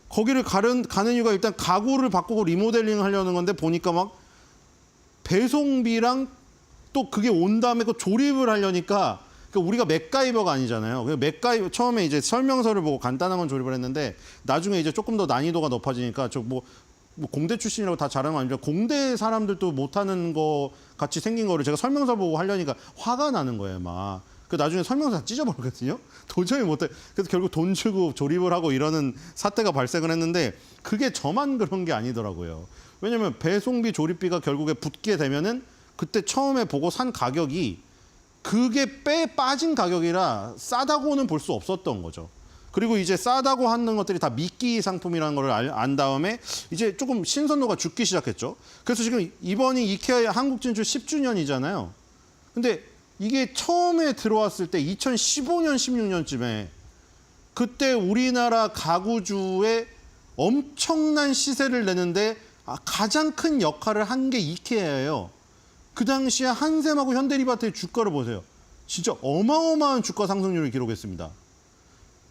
거기를 가는 이유가 일단 가구를 바꾸고 리모델링 하려는 건데 보니까 막 배송비랑 또 그게 온 다음에 그 조립을 하려니까 우리가 맥가이버가 아니잖아요. 처음에 이제 설명서를 보고 간단한 건 조립을 했는데 나중에 이제 조금 더 난이도가 높아지니까 뭐 공대 출신이라고 다 잘하는 건 아니라 공대 사람들도 못하는 거 같이 생긴 거를 제가 설명서 보고 하려니까 화가 나는 거예요, 막. 그 나중에 설명서 다 찢어버렸거든요. 도저히 못해. 그래서 결국 돈 주고 조립을 하고 이러는 사태가 발생을 했는데 그게 저만 그런 게 아니더라고요. 왜냐면 배송비 조립비가 결국에 붙게 되면은 그때 처음에 보고 산 가격이 그게 빠진 가격이라 싸다고는 볼 수 없었던 거죠. 그리고 이제 싸다고 하는 것들이 다 미끼 상품이라는 걸 안 다음에 이제 조금 신선도가 죽기 시작했죠. 그래서 지금 이번이 이케아의 한국 진출 10주년이잖아요. 근데 이게 처음에 들어왔을 때 2015년, 16년쯤에 그때 우리나라 가구주에 엄청난 시세를 내는데 가장 큰 역할을 한 게 이케아예요. 그 당시에 한샘하고 현대리바트의 주가를 보세요. 진짜 어마어마한 주가 상승률을 기록했습니다.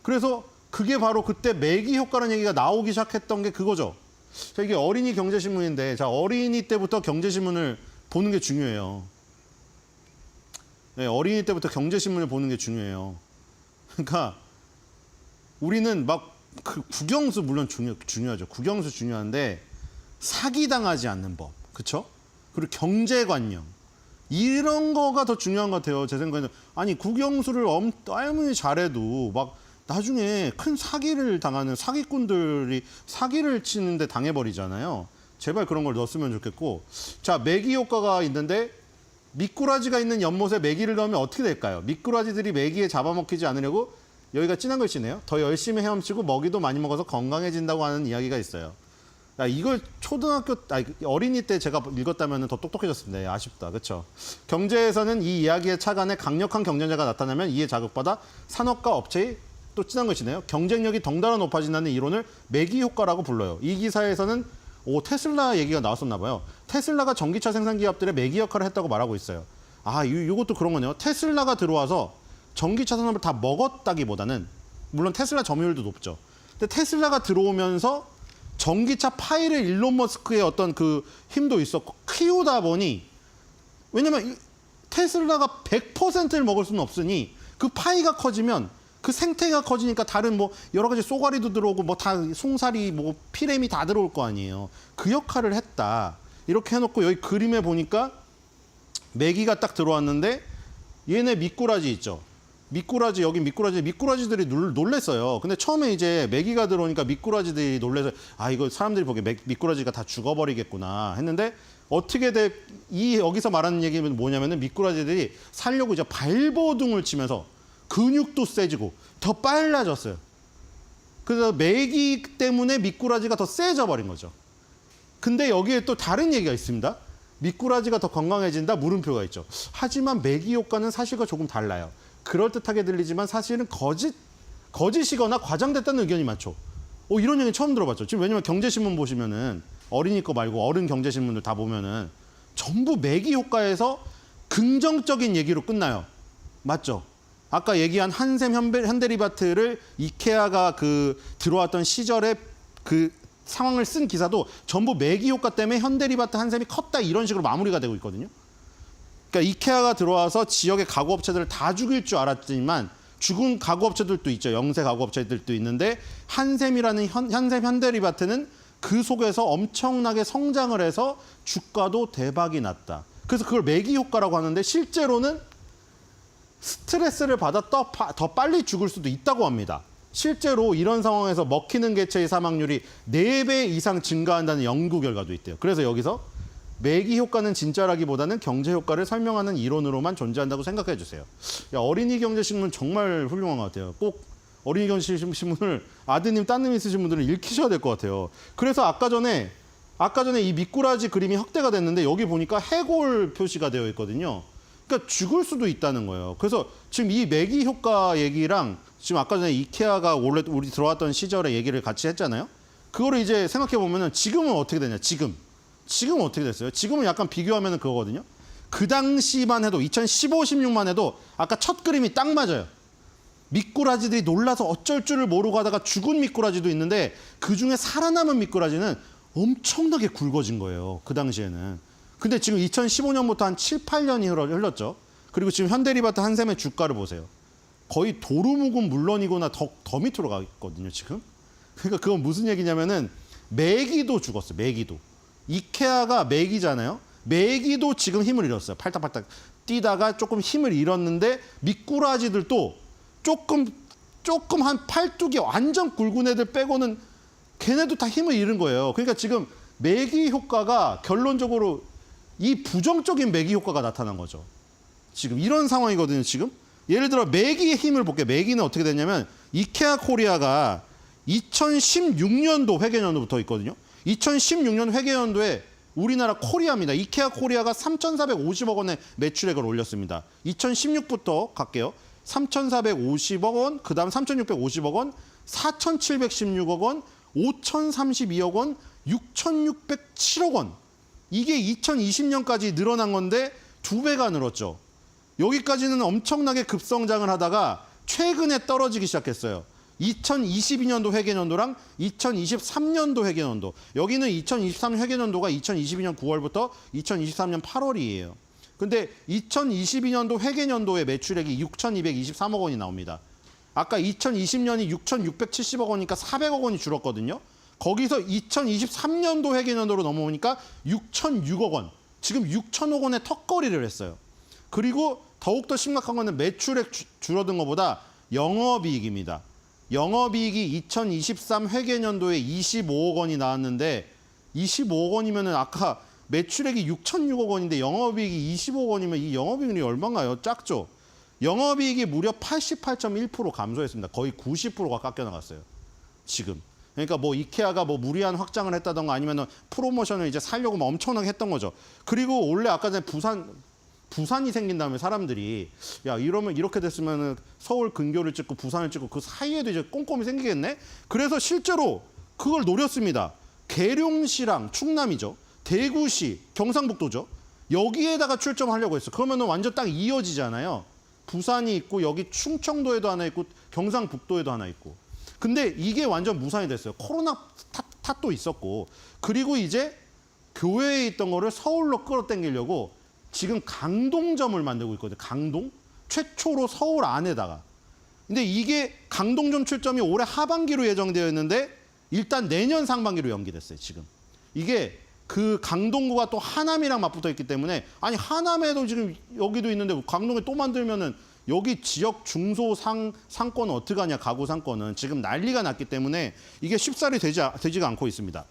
그래서 그게 바로 그때 매기 효과라는 얘기가 나오기 시작했던 게 그거죠. 자, 이게 어린이 경제신문인데 자, 어린이 때부터 경제신문을 보는 게 중요해요. 네, 어린이 때부터 경제신문을 보는 게 중요해요. 그러니까 우리는 막 그 국영수 물론 중요하죠. 국영수 중요한데 사기당하지 않는 법, 그렇죠? 그리고 경제관념 이런 거가 더 중요한 것 같아요. 제 생각에는 아니 국영수를 얼마나 잘해도 막 나중에 큰 사기를 당하는 사기꾼들이 사기를 치는데 당해버리잖아요. 제발 그런 걸 넣었으면 좋겠고 자 매기 효과가 있는데 미꾸라지가 있는 연못에 메기를 넣으면 어떻게 될까요? 미꾸라지들이 메기에 잡아먹히지 않으려고 여기가 진한 글씨네요. 더 열심히 헤엄치고 먹이도 많이 먹어서 건강해진다고 하는 이야기가 있어요. 이걸 어린이 때 제가 읽었다면 더 똑똑해졌습니다. 아쉽다. 그렇죠? 경제에서는 이 이야기의 착안에 강력한 경쟁자가 나타나면 이에 자극받아 산업과 업체의 또 진한 것이네요. 경쟁력이 덩달아 높아진다는 이론을 매기 효과라고 불러요. 이 기사에서는 테슬라 얘기가 나왔었나 봐요. 테슬라가 전기차 생산 기업들의 매기 역할을 했다고 말하고 있어요. 이것도 그런 거네요. 테슬라가 들어와서 전기차 산업을 다 먹었다기보다는 물론 테슬라 점유율도 높죠. 근데 테슬라가 들어오면서 전기차 파이를 일론 머스크의 어떤 그 힘도 있었고 키우다 보니 왜냐면 테슬라가 100%를 먹을 수는 없으니 그 파이가 커지면 그 생태가 커지니까 다른 뭐 여러 가지 쏘가리도 들어오고 뭐 다 송사리 뭐 피레미 다 들어올 거 아니에요. 그 역할을 했다. 이렇게 해놓고 여기 그림에 보니까 메기가 딱 들어왔는데 얘네 미꾸라지 있죠. 미꾸라지들이 놀랬어요. 근데 처음에 이제 메기가 들어오니까 미꾸라지들이 놀래서 이거 사람들이 보기에 미꾸라지가 다 죽어버리겠구나 했는데 어떻게 여기서 말하는 얘기는 뭐냐면은 미꾸라지들이 살려고 이제 발버둥을 치면서 근육도 세지고 더 빨라졌어요. 그래서 메기 때문에 미꾸라지가 더 세져 버린 거죠. 근데 여기에 또 다른 얘기가 있습니다. 미꾸라지가 더 건강해진다 물음표가 있죠. 하지만 메기 효과는 사실과 조금 달라요. 그럴듯하게 들리지만 사실은 거짓 거짓이거나 과장됐다는 의견이 많죠. 이런 얘기 처음 들어봤죠. 지금 왜냐면 경제신문 보시면은 어린이 거 말고 어른 경제신문들 다 보면은 전부 매기 효과에서 긍정적인 얘기로 끝나요. 맞죠? 아까 얘기한 한샘 현대리바트를 이케아가 그 들어왔던 시절에 그 상황을 쓴 기사도 전부 매기 효과 때문에 현대리바트 한샘이 컸다 이런 식으로 마무리가 되고 있거든요. 그러니까 이케아가 들어와서 지역의 가구업체들을 다 죽일 줄 알았지만 죽은 가구업체들도 있죠. 영세 가구업체들도 있는데 한샘이라는 한샘 현대리바트는 그 속에서 엄청나게 성장을 해서 주가도 대박이 났다. 그래서 그걸 매기 효과라고 하는데 실제로는 스트레스를 받아 더 빨리 죽을 수도 있다고 합니다. 실제로 이런 상황에서 먹히는 개체의 사망률이 4배 이상 증가한다는 연구 결과도 있대요. 그래서 여기서 매기 효과는 진짜라기보다는 경제 효과를 설명하는 이론으로만 존재한다고 생각해 주세요. 야, 어린이 경제신문 정말 훌륭한 것 같아요. 꼭 어린이 경제신문을 아드님, 따님 있으신 분들은 읽히셔야 될 것 같아요. 그래서 아까 전에 이 미꾸라지 그림이 확대가 됐는데 여기 보니까 해골 표시가 되어 있거든요. 그러니까 죽을 수도 있다는 거예요. 그래서 지금 이 매기 효과 얘기랑 지금 아까 전에 이케아가 원래 우리 들어왔던 시절의 얘기를 같이 했잖아요. 그거를 이제 생각해 보면은 지금은 어떻게 되냐? 지금은 어떻게 됐어요? 지금은 약간 비교하면은 그거거든요. 그 당시만 해도 2015, 16만 해도 아까 첫 그림이 딱 맞아요. 미꾸라지들이 놀라서 어쩔 줄을 모르고 하다가 죽은 미꾸라지도 있는데 그중에 살아남은 미꾸라지는 엄청나게 굵어진 거예요. 그 당시에는. 근데 지금 2015년부터 한 7, 8년이 흘렀죠. 그리고 지금 현대리바트 한샘의 주가를 보세요. 거의 도루묵은 물론이거나 더 밑으로 가 있거든요, 지금. 그러니까 그건 무슨 얘기냐면은 매기도 죽었어요, 매기도. 이케아가 매기잖아요. 매기도 지금 힘을 잃었어요. 팔딱팔딱 뛰다가 조금 힘을 잃었는데 미꾸라지들도 조금 한 팔뚝이 완전 굵은 애들 빼고는 걔네도 다 힘을 잃은 거예요. 그러니까 지금 매기 효과가 결론적으로 이 부정적인 매기 효과가 나타난 거죠. 지금 이런 상황이거든요, 지금. 예를 들어 매기의 힘을 볼게요. 매기는 어떻게 됐냐면 이케아 코리아가 2016년도 회계연도부터 있거든요. 2016년 회계연도에 우리나라 코리아입니다. 이케아 코리아가 3,450억 원의 매출액을 올렸습니다. 2016부터 갈게요. 3,450억 원, 그 다음 3,650억 원, 4,716억 원, 5,032억 원, 6,607억 원. 이게 2020년까지 늘어난 건데 2배가 늘었죠. 여기까지는 엄청나게 급성장을 하다가 최근에 떨어지기 시작했어요. 2022년도 회계연도랑 2023년도 회계연도. 여기는 2023년 회계연도가 2022년 9월부터 2023년 8월이에요. 근데 2022년도 회계연도의 매출액이 6,223억 원이 나옵니다. 아까 2020년이 6,670억 원이니까 400억 원이 줄었거든요. 거기서 2023년도 회계연도로 넘어오니까 6,006억 원. 지금 6,000억 원의 턱걸이를 했어요. 그리고 더욱더 심각한 거는 매출액 줄어든 것보다 영업이익입니다. 영업이익이 2023 회계연도에 25억 원이 나왔는데 25억 원이면은 아까 매출액이 6,006억 원인데 영업이익이 25억 원이면 이 영업이익이 얼마인가요? 작죠? 영업이익이 무려 88.1% 감소했습니다. 거의 90%가 깎여 나갔어요. 지금. 그러니까 뭐 이케아가 뭐 무리한 확장을 했다던가 아니면 프로모션을 이제 살려고 막 엄청나게 했던 거죠. 그리고 원래 아까 전에 부산이 생긴 다음에 사람들이 야 이러면 이렇게 됐으면은 서울 근교를 찍고 부산을 찍고 그 사이에도 이제 꼼꼼히 생기겠네. 그래서 실제로 그걸 노렸습니다. 계룡시랑 충남이죠. 대구시, 경상북도죠. 여기에다가 출점하려고 했어. 그러면은 완전 딱 이어지잖아요. 부산이 있고 여기 충청도에도 하나 있고 경상북도에도 하나 있고. 근데 이게 완전 무산이 됐어요. 코로나 탓도 있었고. 그리고 이제 교외에 있던 거를 서울로 끌어당기려고 지금 강동점을 만들고 있거든요. 강동? 최초로 서울 안에다가. 근데 이게 강동점 출점이 올해 하반기로 예정되어 있는데 일단 내년 상반기로 연기됐어요. 지금. 이게 그 강동구가 또 하남이랑 맞붙어 있기 때문에 아니 하남에도 지금 여기도 있는데 강동에 또 만들면은 여기 지역 중소 상권은 어떻게 하냐, 가구 상권은 지금 난리가 났기 때문에 이게 쉽사리 되지가 않고 있습니다.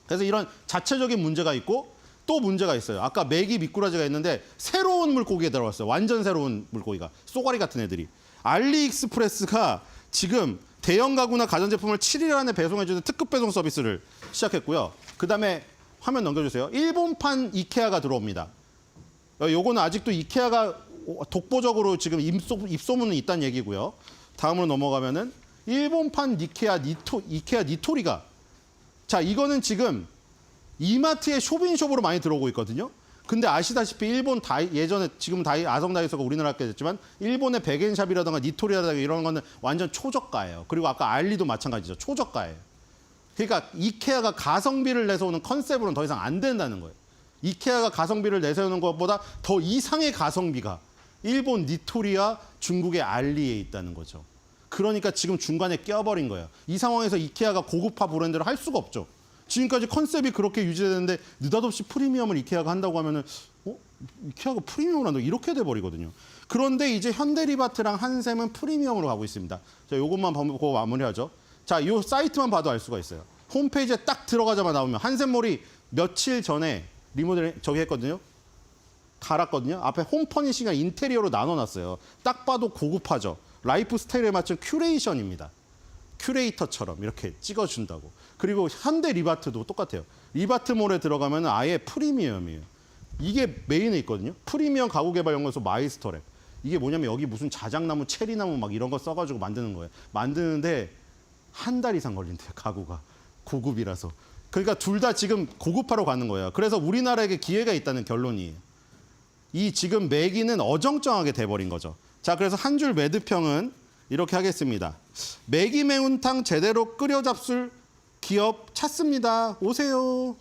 그래서 이런 자체적인 문제가 있고 또 문제가 있어요. 아까 메기 미꾸라지가 있는데 새로운 물고기가 들어왔어요. 완전 새로운 물고기가. 쏘가리 같은 애들이. 알리익스프레스가 지금 대형 가구나 가전제품을 7일 안에 배송해주는 특급 배송 서비스를 시작했고요. 그다음에 화면 넘겨주세요. 일본판 이케아가 들어옵니다. 요거는 아직도 이케아가 독보적으로 지금 입소문은 있다는 얘기고요. 다음으로 넘어가면은 일본판 이케아 니토리가 자 이거는 지금 이마트의 쇼핑숍으로 많이 들어오고 있거든요. 근데 아시다시피 일본 예전에 지금 아성다이소가 우리나라께 됐지만 일본의 백엔샵이라든가 니토리라든가 이런 거는 완전 초저가예요. 그리고 아까 알리도 마찬가지죠. 초저가예요. 그러니까 이케아가 가성비를 내세우는 컨셉으로는 더 이상 안 된다는 거예요. 이케아가 가성비를 내세우는 것보다 더 이상의 가성비가 일본 니토리와 중국의 알리에 있다는 거죠. 그러니까 지금 중간에 껴버린 거예요. 이 상황에서 이케아가 고급화 브랜드를 할 수가 없죠. 지금까지 컨셉이 그렇게 유지되는데 느닷없이 프리미엄을 이케아가 한다고 하면은 이케아가 프리미엄을 한다고 이렇게 돼버리거든요. 그런데 이제 현대리바트랑 한샘은 프리미엄으로 가고 있습니다. 자, 요것만 보고 마무리하죠. 자, 요 사이트만 봐도 알 수가 있어요. 홈페이지에 딱 들어가자마자 나오면 한샘몰이 며칠 전에 리모델링 했거든요. 갈았거든요. 앞에 홈퍼니싱과 인테리어로 나눠놨어요. 딱 봐도 고급화죠. 라이프 스타일에 맞춘 큐레이션입니다. 큐레이터처럼 이렇게 찍어준다고. 그리고 현대 리바트도 똑같아요. 리바트몰에 들어가면 아예 프리미엄이에요. 이게 메인에 있거든요. 프리미엄 가구개발연구소 마이스터랩. 이게 뭐냐면 여기 무슨 자작나무, 체리나무 막 이런 거 써가지고 만드는 거예요. 만드는데 한 달 이상 걸린대요. 가구가. 고급이라서. 그러니까 둘 다 지금 고급화로 가는 거예요. 그래서 우리나라에게 기회가 있다는 결론이에요. 이 지금 매기는 어정쩡하게 돼버린 거죠. 자, 그래서 한 줄 매드평은 이렇게 하겠습니다. 매기 매운탕 제대로 끓여 잡술 기업 찾습니다. 오세요.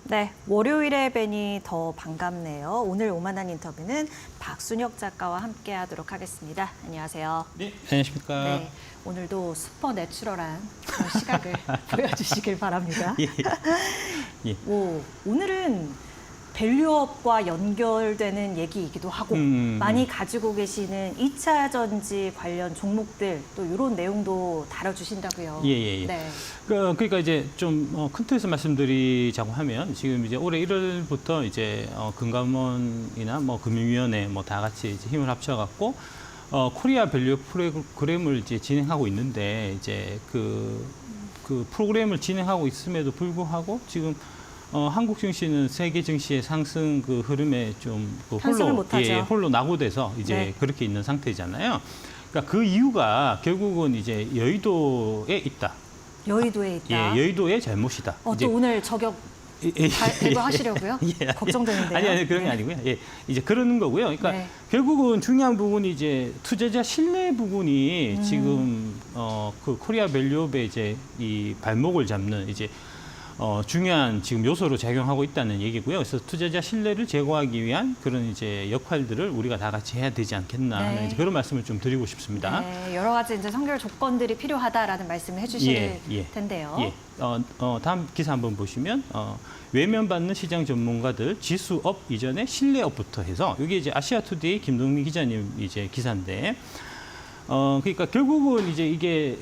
네, 월요일에 뵈니 더 반갑네요. 오늘 오만한 인터뷰는 박순혁 작가와 함께하도록 하겠습니다. 안녕하세요. 네, 안녕하십니까. 네, 오늘도 슈퍼 내추럴한 그런 시각을 보여주시길 바랍니다. 예. 예. 오늘은 밸류업과 연결되는 얘기이기도 하고 많이 가지고 계시는 2차 전지 관련 종목들 또 이런 내용도 다뤄주신다고요. 예. 네. 그러니까 이제 좀 큰 틀에서 말씀드리자고 하면 지금 이제 올해 1월부터 이제 금감원이나 뭐 금융위원회 뭐 다 같이 이제 힘을 합쳐갖고 코리아 밸류 프로그램을 이제 진행하고 있는데 이제 그 프로그램을 진행하고 있음에도 불구하고 지금 한국 증시는 세계 증시의 상승 그 흐름에 좀 홀로 낙오돼서 이제 네. 그렇게 있는 상태잖아요. 그러니까 그 이유가 결국은 이제 여의도에 있다. 여의도에 있다. 예, 여의도의 잘못이다. 또 오늘 저격 대구하시려고요? 걱정되는데요. 아니 그런 게 아니고요. 예, 이제 그러는 거고요. 그러니까 네. 결국은 중요한 부분이 이제 투자자 신뢰 부분이 지금 그 코리아 밸류업의 이제 이 발목을 잡는 이제 중요한 지금 요소로 작용하고 있다는 얘기고요. 그래서 투자자 신뢰를 제고하기 위한 그런 이제 역할들을 우리가 다 같이 해야 되지 않겠나 하는 네. 이제 그런 말씀을 좀 드리고 싶습니다. 네, 여러 가지 이제 선결 조건들이 필요하다라는 말씀을 해주실 텐데요. 예. 다음 기사 한번 보시면 외면받는 시장 전문가들 지수업 이전에 신뢰업부터 해서 이게 이제 아시아투데이 김동민 기자님 이제 기사인데. 그러니까 결국은 이제 이게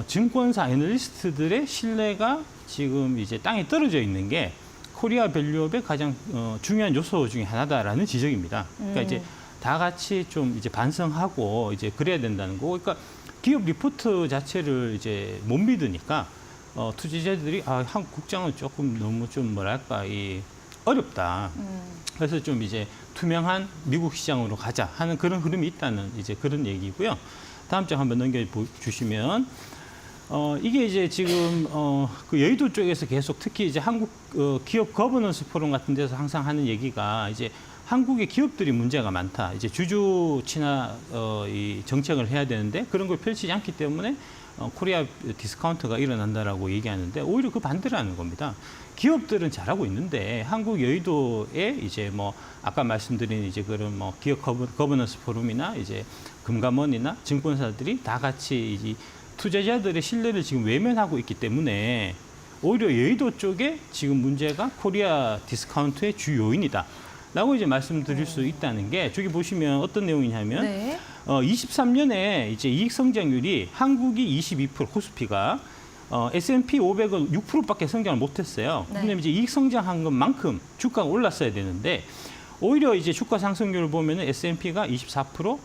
증권사 애널리스트들의 신뢰가 지금 이제 땅에 떨어져 있는 게 코리아 밸류업의 가장 중요한 요소 중에 하나다라는 지적입니다. 그러니까 이제 다 같이 좀 이제 반성하고 이제 그래야 된다는 거고, 그러니까 기업 리포트 자체를 이제 못 믿으니까 투자자들이 한국 국장은 조금 너무 좀 뭐랄까 어렵다. 그래서 좀 이제 투명한 미국 시장으로 가자 하는 그런 흐름이 있다는 이제 그런 얘기고요. 다음 장 한번 넘겨주시면 이게 이제 지금 그 여의도 쪽에서 계속 특히 이제 한국 기업 거버넌스 포럼 같은 데서 항상 하는 얘기가 이제 한국의 기업들이 문제가 많다. 이제 주주 친화 이 정책을 해야 되는데 그런 걸 펼치지 않기 때문에 코리아 디스카운트가 일어난다라고 얘기하는데 오히려 그 반대라는 겁니다. 기업들은 잘하고 있는데 한국 여의도에 이제 뭐 아까 말씀드린 이제 그런 뭐 기업 거버넌스 포럼이나 이제 금감원이나 증권사들이 다 같이 이제 투자자들의 신뢰를 지금 외면하고 있기 때문에 오히려 여의도 쪽에 지금 문제가 코리아 디스카운트의 주 요인이다. 라고 이제 말씀드릴 수 있다는 게 저기 보시면 어떤 내용이냐면 네. 23년에 이제 이익 성장률이 한국이 22%, 코스피가 S&P 500은 6%밖에 성장을 못했어요. 네. 근데 이제 이익 성장한 것만큼 주가가 올랐어야 되는데 오히려 이제 주가 상승률을 보면은 S&P가 24%,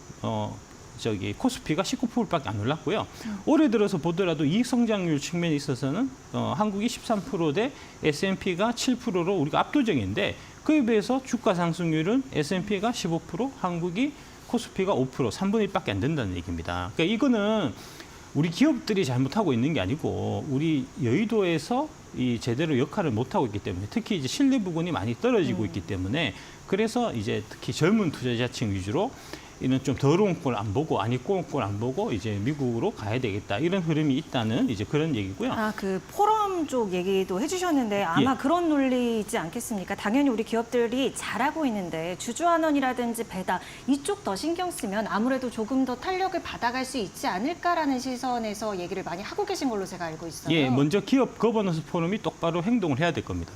저기 코스피가 19%밖에 안 올랐고요. 올해 들어서 보더라도 이익 성장률 측면에 있어서는 한국이 13%대 S&P가 7%로 우리가 압도적인데 그에 비해서 주가 상승률은 S&P가 15%, 한국이 코스피가 5%, 3분의 1밖에 안 된다는 얘기입니다. 그러니까 이거는 우리 기업들이 잘못하고 있는 게 아니고 우리 여의도에서 이 제대로 역할을 못하고 있기 때문에 특히 이제 신뢰 부분이 많이 떨어지고 있기 때문에 그래서 이제 특히 젊은 투자자층 위주로 이는 좀 더러운 꼴 안 보고 아니꼬운 꼴 안 보고 이제 미국으로 가야 되겠다 이런 흐름이 있다는 이제 그런 얘기고요. 아, 그 포럼 쪽 얘기도 해주셨는데 아마 예. 그런 논리이지 않겠습니까? 당연히 우리 기업들이 잘하고 있는데 주주환원이라든지 배당 이쪽 더 신경 쓰면 아무래도 조금 더 탄력을 받아갈 수 있지 않을까라는 시선에서 얘기를 많이 하고 계신 걸로 제가 알고 있어요. 예, 먼저 기업 거버넌스 포럼이 똑바로 행동을 해야 될 겁니다.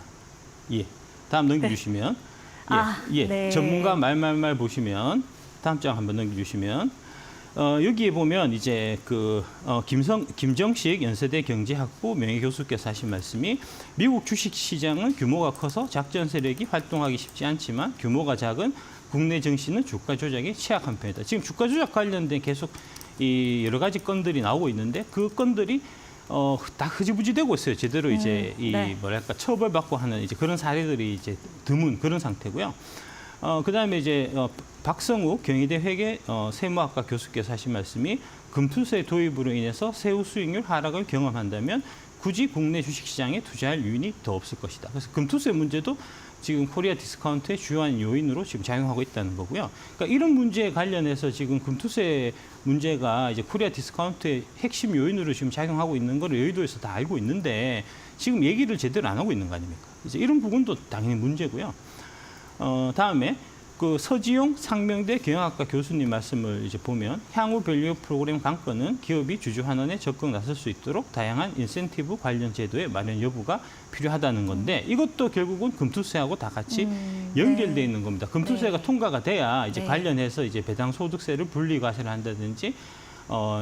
예, 다음 넘겨주시면 네. 전문가 말말말 보시면 다음 장 한번 넘겨주시면 여기에 보면 이제 그 김정식 연세대 경제학부 명예교수께서 하신 말씀이 미국 주식시장은 규모가 커서 작전 세력이 활동하기 쉽지 않지만 규모가 작은 국내 증시는 주가 조작에 취약한 편이다. 지금 주가 조작 관련된 계속 이 여러 가지 건들이 나오고 있는데 그 건들이 다 흐지부지되고 있어요. 제대로 이제 이 네. 뭐랄까 처벌받고 하는 이제 그런 사례들이 이제 드문 그런 상태고요. 그다음에 이제 박성욱 경희대 회계 세무학과 교수께서 하신 말씀이 금투세 도입으로 인해서 세후 수익률 하락을 경험한다면 굳이 국내 주식시장에 투자할 이유는 더 없을 것이다. 그래서 금투세 문제도 지금 코리아 디스카운트의 주요한 요인으로 지금 작용하고 있다는 거고요. 그러니까 이런 문제에 관련해서 지금 금투세 문제가 이제 코리아 디스카운트의 핵심 요인으로 지금 작용하고 있는 걸 여의도에서 다 알고 있는데 지금 얘기를 제대로 안 하고 있는 거 아닙니까? 이제 이런 부분도 당연히 문제고요. 다음에 그 서지용 상명대 경영학과 교수님 말씀을 이제 보면 향후 밸류 프로그램 관건은 기업이 주주 환원에 적극 나설 수 있도록 다양한 인센티브 관련 제도의 마련 여부가 필요하다는 건데 이것도 결국은 금투세하고 다 같이 연결돼 있는 겁니다. 금투세가 네. 통과가 돼야 이제 네. 관련해서 이제 배당 소득세를 분리 과세를 한다든지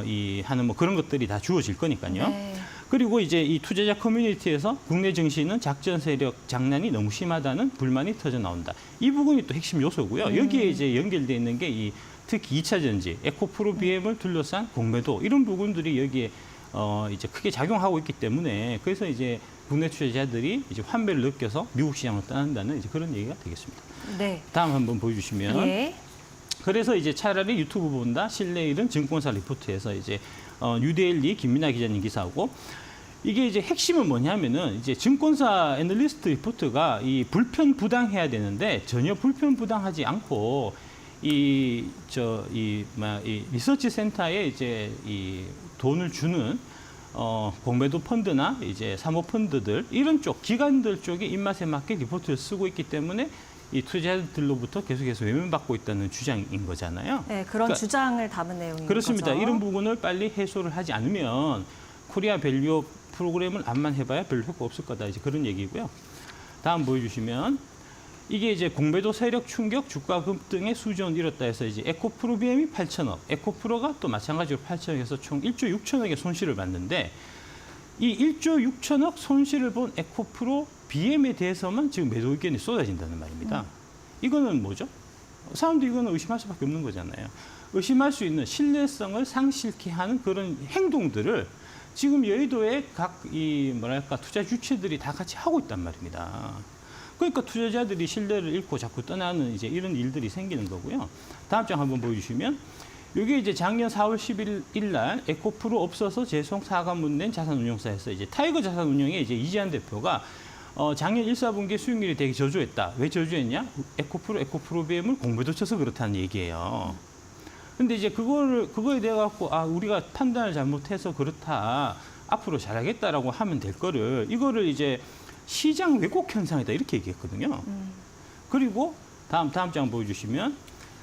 이 하는 뭐 그런 것들이 다 주어질 거니까요. 네. 그리고 이제 이 투자자 커뮤니티에서 국내 증시는 작전 세력 장난이 너무 심하다는 불만이 터져 나온다. 이 부분이 또 핵심 요소고요. 여기에 이제 연결돼 있는 게 이 특히 2차 전지, 에코프로 BM을 둘러싼 공매도 이런 부분들이 여기에 이제 크게 작용하고 있기 때문에 그래서 이제 국내 투자자들이 이제 환배를 느껴서 미국 시장으로 떠난다는 이제 그런 얘기가 되겠습니다. 네. 다음 한번 보여주시면. 예. 그래서 이제 차라리 유튜브 본다 실내 일은 증권사 리포트에서 이제 뉴데일리 김민아 기자님 기사하고 이게 이제 핵심은 뭐냐면은 이제 증권사 애널리스트 리포트가 이 불편부당해야 되는데 전혀 불편부당하지 않고 이 리서치 센터에 이제 이 돈을 주는 공매도 펀드나 이제 사모 펀드들 이런 쪽 기관들 쪽의 입맛에 맞게 리포트를 쓰고 있기 때문에 이 투자자들로부터 계속해서 외면받고 있다는 주장인 거잖아요. 네, 그런 그러니까 주장을 담은 내용인 그렇습니다. 거죠. 이런 부분을 빨리 해소를 하지 않으면 코리아 밸류 프로그램을 암만 해봐야 별로 효과 없을 거다. 이제 그런 얘기고요. 다음 보여주시면 이게 이제 공매도 세력 충격, 주가 급등의 수준을 이뤘다 해서 이제 에코프로 BM이 8천억, 에코프로가 또 마찬가지로 8천억에서 총 1조 6천억의 손실을 봤는데 이 1조 6천억 손실을 본 에코프로 BM에 대해서만 지금 매도 의견이 쏟아진다는 말입니다. 이거는 뭐죠? 사람도 이거는 의심할 수밖에 없는 거잖아요. 의심할 수 있는 신뢰성을 상실케 하는 그런 행동들을 지금 여의도의 각 이 뭐랄까 투자 주체들이 다 같이 하고 있단 말입니다. 그러니까 투자자들이 신뢰를 잃고 자꾸 떠나는 이제 이런 일들이 생기는 거고요. 다음 장 한번 보여주시면 이게 이제 작년 4월 11일 날 에코프로 없어서 재송 사과문 낸 자산운용사에서 이제 타이거 자산운용의 이제 이지한 대표가 작년 1, 4분기 수익률이 되게 저조했다. 왜 저조했냐? 에코프로 BM을 공매도 쳐서 그렇다는 얘기예요. 근데 이제 그거에 대해 갖고 우리가 판단을 잘못해서 그렇다. 앞으로 잘하겠다라고 하면 될 거를 이거를 이제 시장 왜곡 현상이다 이렇게 얘기했거든요. 그리고 다음 장 보여주시면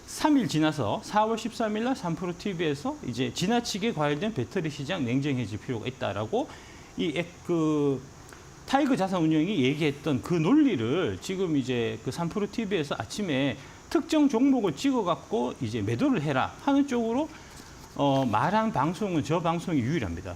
3일 지나서 4월 13일 날 3프로 TV에서 이제 지나치게 과열된 배터리 시장 냉정해질 필요가 있다라고 그 타이거 자산운용이 얘기했던 그 논리를 지금 이제 그 3프로 TV에서 아침에 특정 종목을 찍어갖고 이제 매도를 해라 하는 쪽으로 말한 방송은 저 방송이 유일합니다.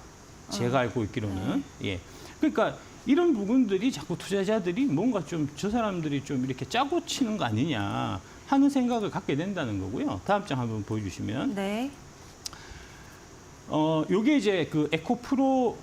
제가 알고 있기로는. 예. 그러니까 이런 부분들이 자꾸 투자자들이 뭔가 좀 저 사람들이 좀 이렇게 짜고 치는 거 아니냐 하는 생각을 갖게 된다는 거고요. 다음 장 한번 보여주시면. 네. 요게 이제 그 에코프로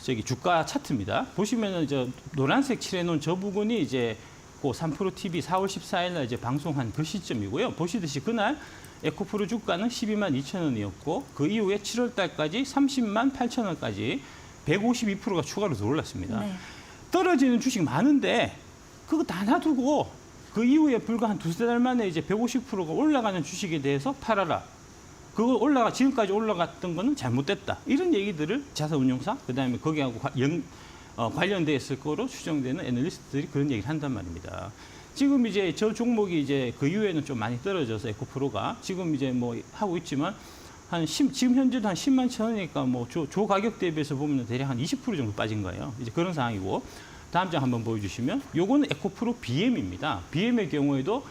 저기 주가 차트입니다. 보시면은 저 노란색 칠해놓은 저 부분이 이제 그 3프로 TV 4월 14일 날 이제 방송한 그 시점이고요. 보시듯이 그날 에코프로 주가는 12만 2천 원이었고 그 이후에 7월 달까지 30만 8천 원까지 152%가 추가로 더 올랐습니다. 네. 떨어지는 주식 많은데 그거 다 놔두고 그 이후에 불과 한 두세 달 만에 이제 150%가 올라가는 주식에 대해서 팔아라. 그거 지금까지 올라갔던 거는 잘못됐다. 이런 얘기들을 자산운용사, 그다음에 거기하고 관련돼 있을 거로 추정되는 애널리스트들이 그런 얘기를 한단 말입니다. 지금 이제 저 종목이 이제 그 이후에는 좀 많이 떨어져서 에코프로가 지금 이제 뭐 하고 있지만 지금 현재도 한 10만 천 원이니까 뭐 조 가격 대비해서 보면 대략 한 20% 정도 빠진 거예요. 이제 그런 상황이고 다음 장 한번 보여주시면 요거는 에코프로 BM입니다. BM의 경우에도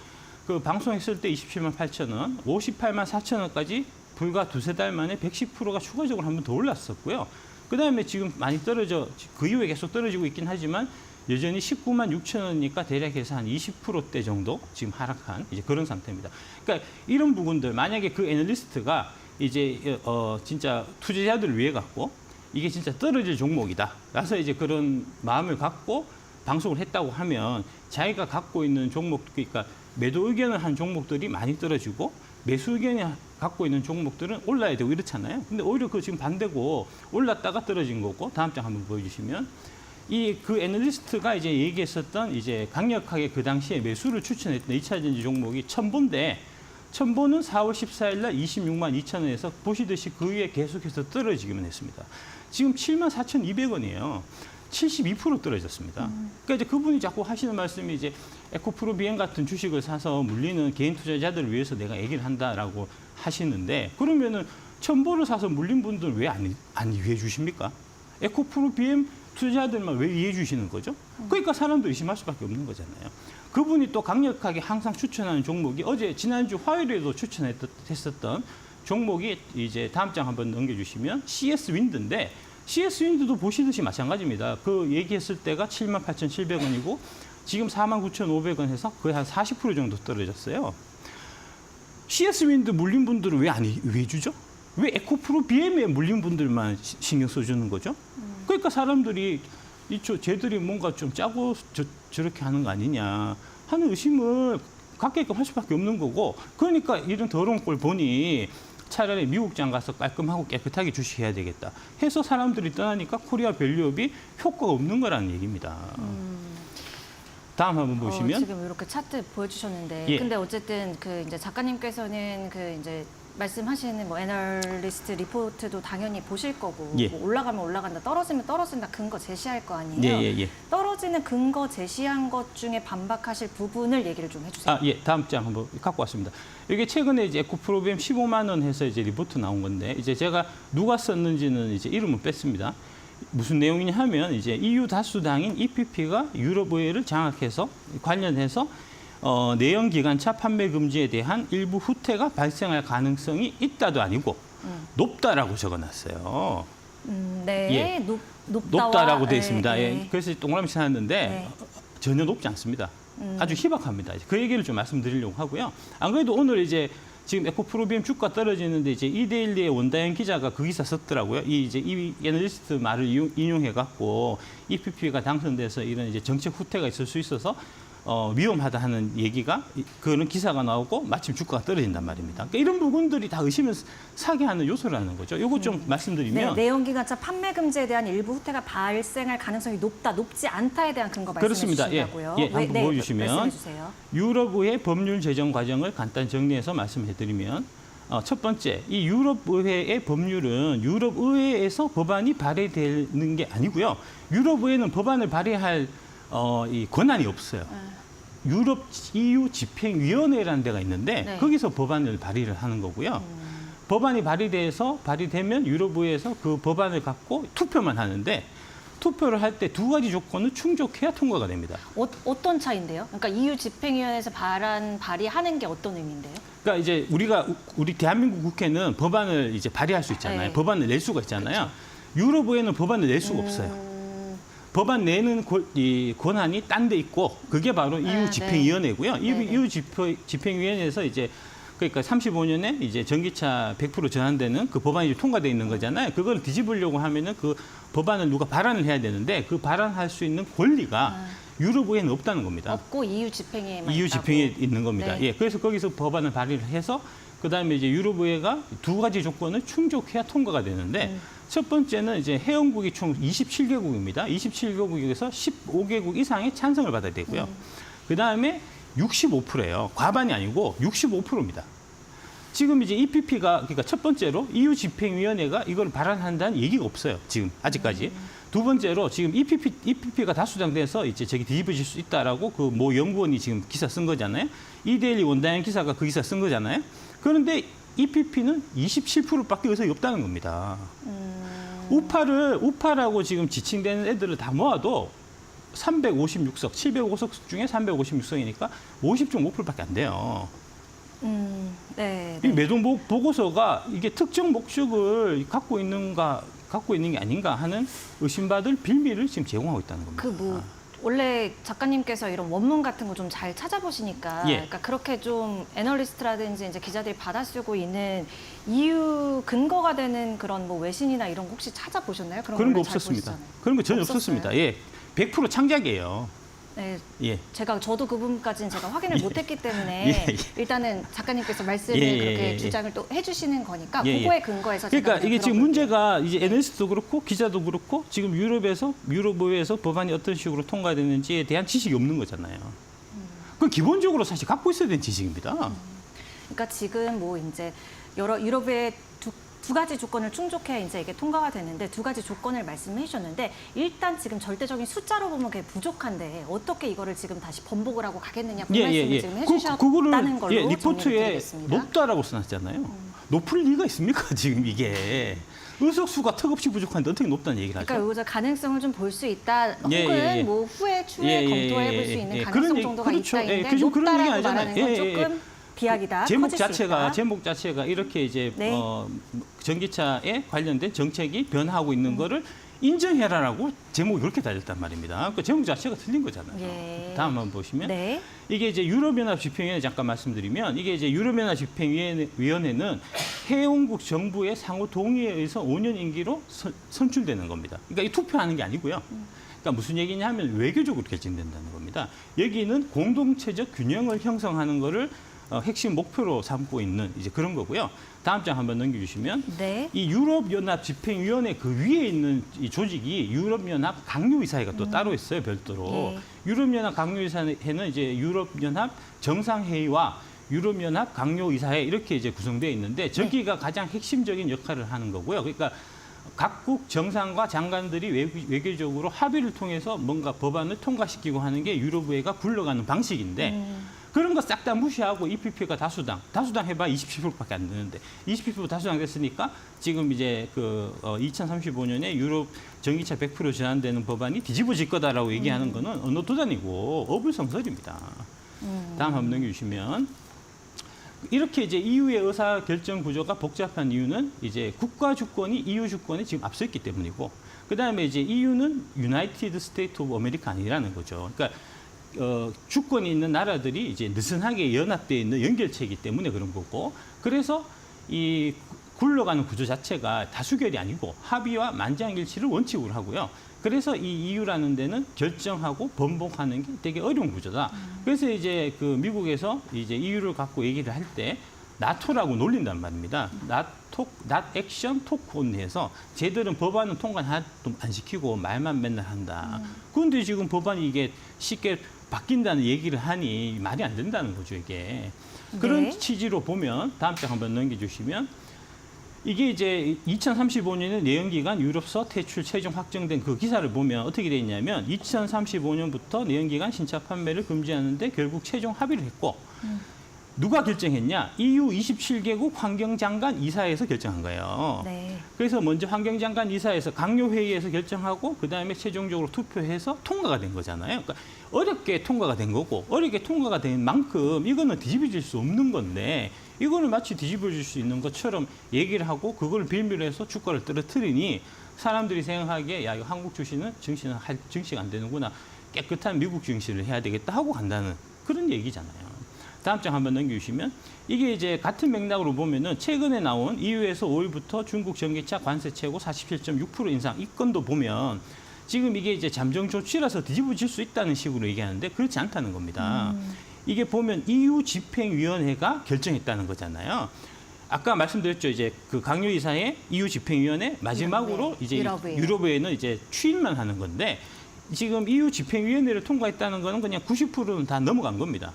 그 방송했을 때 27만 8천 원, 58만 4천 원까지 불과 두세 달 만에 110%가 추가적으로 한 번 더 올랐었고요. 그다음에 지금 많이 그 이후에 계속 떨어지고 있긴 하지만 여전히 19만 6천 원이니까 대략해서 한 20%대 정도 지금 하락한 이제 그런 상태입니다. 그러니까 이런 부분들 만약에 그 애널리스트가 이제 진짜 투자자들을 위해 갖고 이게 진짜 떨어질 종목이다. 라서 이제 그런 마음을 갖고 방송을 했다고 하면 자기가 갖고 있는 종목, 그러니까 매도 의견을 한 종목들이 많이 떨어지고 매수 의견이 갖고 있는 종목들은 올라야 되고 이렇잖아요. 근데 오히려 그 지금 반대고 올랐다가 떨어진 거고 다음 장 한번 보여주시면 그 애널리스트가 이제 얘기했었던 이제 강력하게 그 당시에 매수를 추천했던 2차전지 종목이 첨보인데 첨보는 4월 14일 날 26만 2천 원에서 보시듯이 그 위에 계속해서 떨어지기만 했습니다. 지금 7만 4,200원이에요. 72% 떨어졌습니다. 그러니까 이제 그분이 자꾸 하시는 말씀이 이제 에코프로 BM 같은 주식을 사서 물리는 개인 투자자들을 위해서 내가 얘기를 한다라고 하시는데 그러면은 첨보를 사서 물린 분들 왜 안 이해해 주십니까? 에코프로 BM 투자자들만 왜 이해해 주시는 거죠? 그러니까 사람들이 의심할 수밖에 없는 거잖아요. 그분이 또 강력하게 항상 추천하는 종목이 지난주 화요일에도 추천했었던 종목이 이제 다음 장 한번 넘겨주시면 CS 윈드인데 CS 윈드도 보시듯이 마찬가지입니다. 그 얘기했을 때가 78,700원이고 지금 49,500원 해서 거의 한 40% 정도 떨어졌어요. CS 윈드 물린 분들은 왜 안 이해해 주죠? 왜 에코프로 BM에 물린 분들만 신경 써주는 거죠? 그러니까 사람들이 쟤들이 뭔가 좀 짜고 저렇게 하는 거 아니냐 하는 의심을 갖게끔 할 수밖에 없는 거고 그러니까 이런 더러운 꼴 보니 차라리 미국장 가서 깔끔하고 깨끗하게 주식해야 되겠다 해서 사람들이 떠나니까 코리아 밸류업이 효과가 없는 거라는 얘기입니다. 다음 한번 보시면 지금 이렇게 차트 보여주셨는데 예. 근데 어쨌든 그 이제 작가님께서는 그 이제 말씀하시는 뭐 애널리스트 리포트도 당연히 보실 거고 예. 뭐 올라가면 올라간다 떨어지면 떨어진다 근거 제시할 거 아니에요. 예. 떨어지는 근거 제시한 것 중에 반박하실 부분을 얘기를 좀 해주세요. 예. 다음 장 한번 갖고 왔습니다. 이게 최근에 이제 에코프로비엠 15만 원 해서 이제 리포트 나온 건데 이제 제가 누가 썼는지는 이제 이름은 뺐습니다. 무슨 내용이냐 하면 이제 EU 다수당인 EPP가 유럽 의회를 장악해서 관련해서 내연 기관차 판매 금지에 대한 일부 후퇴가 발생할 가능성이 있다도 아니고 높다라고 적어놨어요. 네, 예. 높다와, 높다라고 되어 있습니다. 예. 예. 그래서 동그라미 찾았는데 네. 전혀 높지 않습니다. 아주 희박합니다. 그 얘기를 좀 말씀드리려고 하고요. 안 그래도 오늘 이제 지금 에코프로비엠 주가 떨어지는데 이제 이데일리의 원다현 기자가 그 기사 썼더라고요. 이 애널리스트 말을 인용해 갖고 EPP가 당선돼서 이런 이제 정책 후퇴가 있을 수 있어서 위험하다 하는 얘기가 그런 기사가 나오고 마침 주가가 떨어진단 말입니다. 그러니까 이런 부분들이 다 의심을 사게 하는 요소라는 거죠. 이거 좀 말씀드리면 내연기관차 판매 금지에 대한 일부 후퇴가 발생할 가능성이 높다, 높지 않다에 대한 근거 말씀해 그렇습니다. 주신다고요. 예, 한번 보여주시면 말씀해 주세요. 유럽의 법률 제정 과정을 간단 정리해서 말씀해드리면 첫 번째, 이 유럽 의회의 법률은 유럽 의회에서 법안이 발의되는 게 아니고요. 유럽 의회는 법안을 발의할 이 권한이 없어요. 유럽 EU 집행위원회라는 데가 있는데 네. 거기서 법안을 발의를 하는 거고요. 법안이 발의되면 유럽 의회에서 그 법안을 갖고 투표만 하는데 투표를 할 때 두 가지 조건을 충족해야 통과가 됩니다. 어떤 차이인데요? 그러니까 EU 집행위원회에서 발의하는 게 어떤 의미인데요? 그러니까 이제 우리 대한민국 국회는 법안을 이제 발의할 수 있잖아요. 네. 법안을 낼 수가 있잖아요. 유럽 의회는 법안을 낼 수가 없어요. 법안 내는 이 권한이 딴 데 있고 그게 바로 EU 네. 집행위원회고요. 네. EU 집행위원회에서 이제 그러니까 35년에 이제 전기차 100% 전환되는 그 법안이 통과돼 있는 거잖아요. 그걸 뒤집으려고 하면은 그 법안을 누가 발안을 해야 되는데 그 발안할 수 있는 권리가 유럽 의회는 없다는 겁니다. 없고 EU 집행위에만 EU 있다고. 집행에 있는 겁니다. 네. 예, 그래서 거기서 법안을 발의를 해서 그다음에 이제 유럽 의회가 두 가지 조건을 충족해야 통과가 되는데 첫 번째는 이제 회원국이 총 27개국입니다. 27개국에서 15개국 이상의 찬성을 받아야 되고요. 그다음에 65%예요. 과반이 아니고 65%입니다. 지금 이제 EPP가 그러니까 첫 번째로 EU 집행위원회가 이걸 발안한다는 얘기가 없어요. 지금 아직까지. 두 번째로 지금 EPP가 다수당돼서 이제 저기 뒤집어질 수 있다라고 그 모 연구원이 지금 기사 쓴 거잖아요. 이데일리 원다현 기사가 그 기사 쓴 거잖아요. 그런데 EPP는 27%밖에 의석이 없다는 겁니다. 우파라고 지금 지칭되는 애들을 다 모아도 356석, 705석 중에 356석이니까 50.5%밖에 안 돼요. 네. 이 매동 보고서가 이게 특정 목적을 갖고 있는 게 아닌가 하는 의심받을 빌미를 지금 제공하고 있다는 겁니다. 그 뭐 원래 작가님께서 이런 원문 같은 거 좀 잘 찾아보시니까 예. 그러니까 그렇게 좀 애널리스트라든지 이제 기자들이 받아쓰고 있는 EU 근거가 되는 그런 뭐 외신이나 이런 거 혹시 찾아보셨나요? 그런 거 원래 잘 없었습니다. 보시잖아요. 그런 거 전혀 없었어요? 없었습니다. 예, 100% 창작이에요. 네, 예. 저도 그 부분까지는 제가 확인을 못했기 때문에 예, 예. 일단은 작가님께서 말씀을 예, 예, 그렇게 예. 주장을 또 해주시는 거니까 예, 예. 그거에 근거해서 제가 그러니까 이게 지금 들어볼게요. 문제가 이제 NS도 그렇고 기자도 그렇고 지금 유럽 의회에서 법안이 어떤 식으로 통과되는지에 대한 지식이 없는 거잖아요. 그 기본적으로 사실 갖고 있어야 되는 지식입니다. 그러니까 지금 뭐 이제 여러 유럽의 두 가지 조건을 충족해 이제 이게 통과가 되는데 두 가지 조건을 말씀해 주셨는데 일단 지금 절대적인 숫자로 보면 그게 부족한데 어떻게 이거를 지금 다시 번복을 하고 가겠느냐 그 말씀을 지금 해주셨다는 걸로 정리를 리포트에 드리겠습니다. 높다라고 써놨잖아요. 높을 리가 있습니까 지금 이게 의석수가 턱없이 부족한데 어떻게 높다는 얘기를 하죠? 그러니까 여기서 가능성을 좀 볼 수 있다 혹은 예. 뭐 추후에 검토해 볼 수 있는 가능성 그런 정도가 그렇죠. 있다인데 그죠. 그런 얘기 높다라고 아니잖아요. 말하는 건 조금 비약이다. 제목 커질 수 있다. 자체가 이렇게 이제 네. 전기차에 관련된 정책이 변화하고 있는 거를 인정해라라고 제목이 그렇게 달렸단 말입니다. 그 제목 자체가 틀린 거잖아요. 예. 다음 한번 보시면 네. 이게 이제 유럽연합 집행위원회 잠깐 말씀드리면 이게 이제 유럽연합 집행위원회는 회원국 정부의 상호 동의에 의해서 5년 임기로 선출되는 겁니다. 그러니까 이 투표하는 게 아니고요. 그러니까 무슨 얘기냐면 외교적으로 결정된다는 겁니다. 여기는 공동체적 균형을 형성하는 거를 핵심 목표로 삼고 있는 이제 그런 거고요. 다음 장 한번 넘겨주시면 네. 이 유럽연합 집행위원회 그 위에 있는 이 조직이 유럽연합 강요이사회가 또 따로 있어요, 별도로. 네. 유럽연합 강요이사회는 이제 유럽연합 정상회의와 유럽연합 강요이사회 이렇게 이제 구성되어 있는데 저기가 가장 핵심적인 역할을 하는 거고요. 그러니까 각국 정상과 장관들이 외교적으로 합의를 통해서 뭔가 법안을 통과시키고 하는 게 유럽의회가 굴러가는 방식인데 그런 거 싹 다 무시하고 EPP가 다수당 해봐 27%밖에 안 되는데 27% 다수당 됐으니까 지금 이제 2035년에 유럽 전기차 100% 제한되는 법안이 뒤집어질 거다라고 얘기하는 거는 언어도단이고 어불성설입니다. 다음 한번 넘겨주시면 이렇게 이제 EU의 의사 결정 구조가 복잡한 이유는 이제 국가 주권이 EU 주권에 지금 앞서 있기 때문이고 그다음에 이제 EU는 유나이티드 스테이트 오브 아메리카 아니라는 거죠. 그러니까 주권이 있는 나라들이 이제 느슨하게 연합되어 있는 연결체이기 때문에 그런 거고 그래서 이 굴러가는 구조 자체가 다수결이 아니고 합의와 만장일치를 원칙으로 하고요. 그래서 이 EU라는 데는 결정하고 번복하는 게 되게 어려운 구조다. 그래서 이제 그 미국에서 이제 EU를 갖고 얘기를 할 때 나토라고 놀린단 말입니다. not action, talk only 해서 쟤들은 법안은 통과 하나도 안 시키고 말만 맨날 한다. 그런데 지금 법안이 이게 쉽게 바뀐다는 얘기를 하니 말이 안 된다는 거죠, 이게. 그런 네. 취지로 보면 다음 장 한번 넘겨주시면 이게 이제 2035년에 내연기관 유럽서 퇴출 최종 확정된 그 기사를 보면 어떻게 돼 있냐면 2035년부터 내연기관 신차 판매를 금지하는데 결국 최종 합의를 했고 누가 결정했냐? EU 27개국 환경장관 이사회에서 결정한 거예요. 네. 그래서 먼저 환경장관 이사회에서 강요회의에서 결정하고 그다음에 최종적으로 투표해서 통과가 된 거잖아요. 그러니까 어렵게 통과가 된 거고 어렵게 통과가 된 만큼 이거는 뒤집어질 수 없는 건데 이거는 마치 뒤집어질 수 있는 것처럼 얘기를 하고 그걸 빌미로 해서 주가를 떨어뜨리니 사람들이 생각하기에 야 이거 한국 주식은 증시가 안 되는구나. 깨끗한 미국 증시를 해야 되겠다 하고 간다는 그런 얘기잖아요. 다음 장 한번 넘겨주시면 이게 이제 같은 맥락으로 보면은 최근에 나온 EU에서 5일부터 중국 전기차 관세 최고 47.6% 인상 이 건도 보면 지금 이게 이제 잠정 조치라서 뒤집어질 수 있다는 식으로 얘기하는데 그렇지 않다는 겁니다. 이게 보면 EU 집행위원회가 결정했다는 거잖아요. 아까 말씀드렸죠. 이제 그 강요이사의 EU 집행위원회 마지막으로 네, 이제 유럽의회. 유럽의회는 이제 추인만 하는 건데 지금 EU 집행위원회를 통과했다는 거는 그냥 90%는 다 넘어간 겁니다.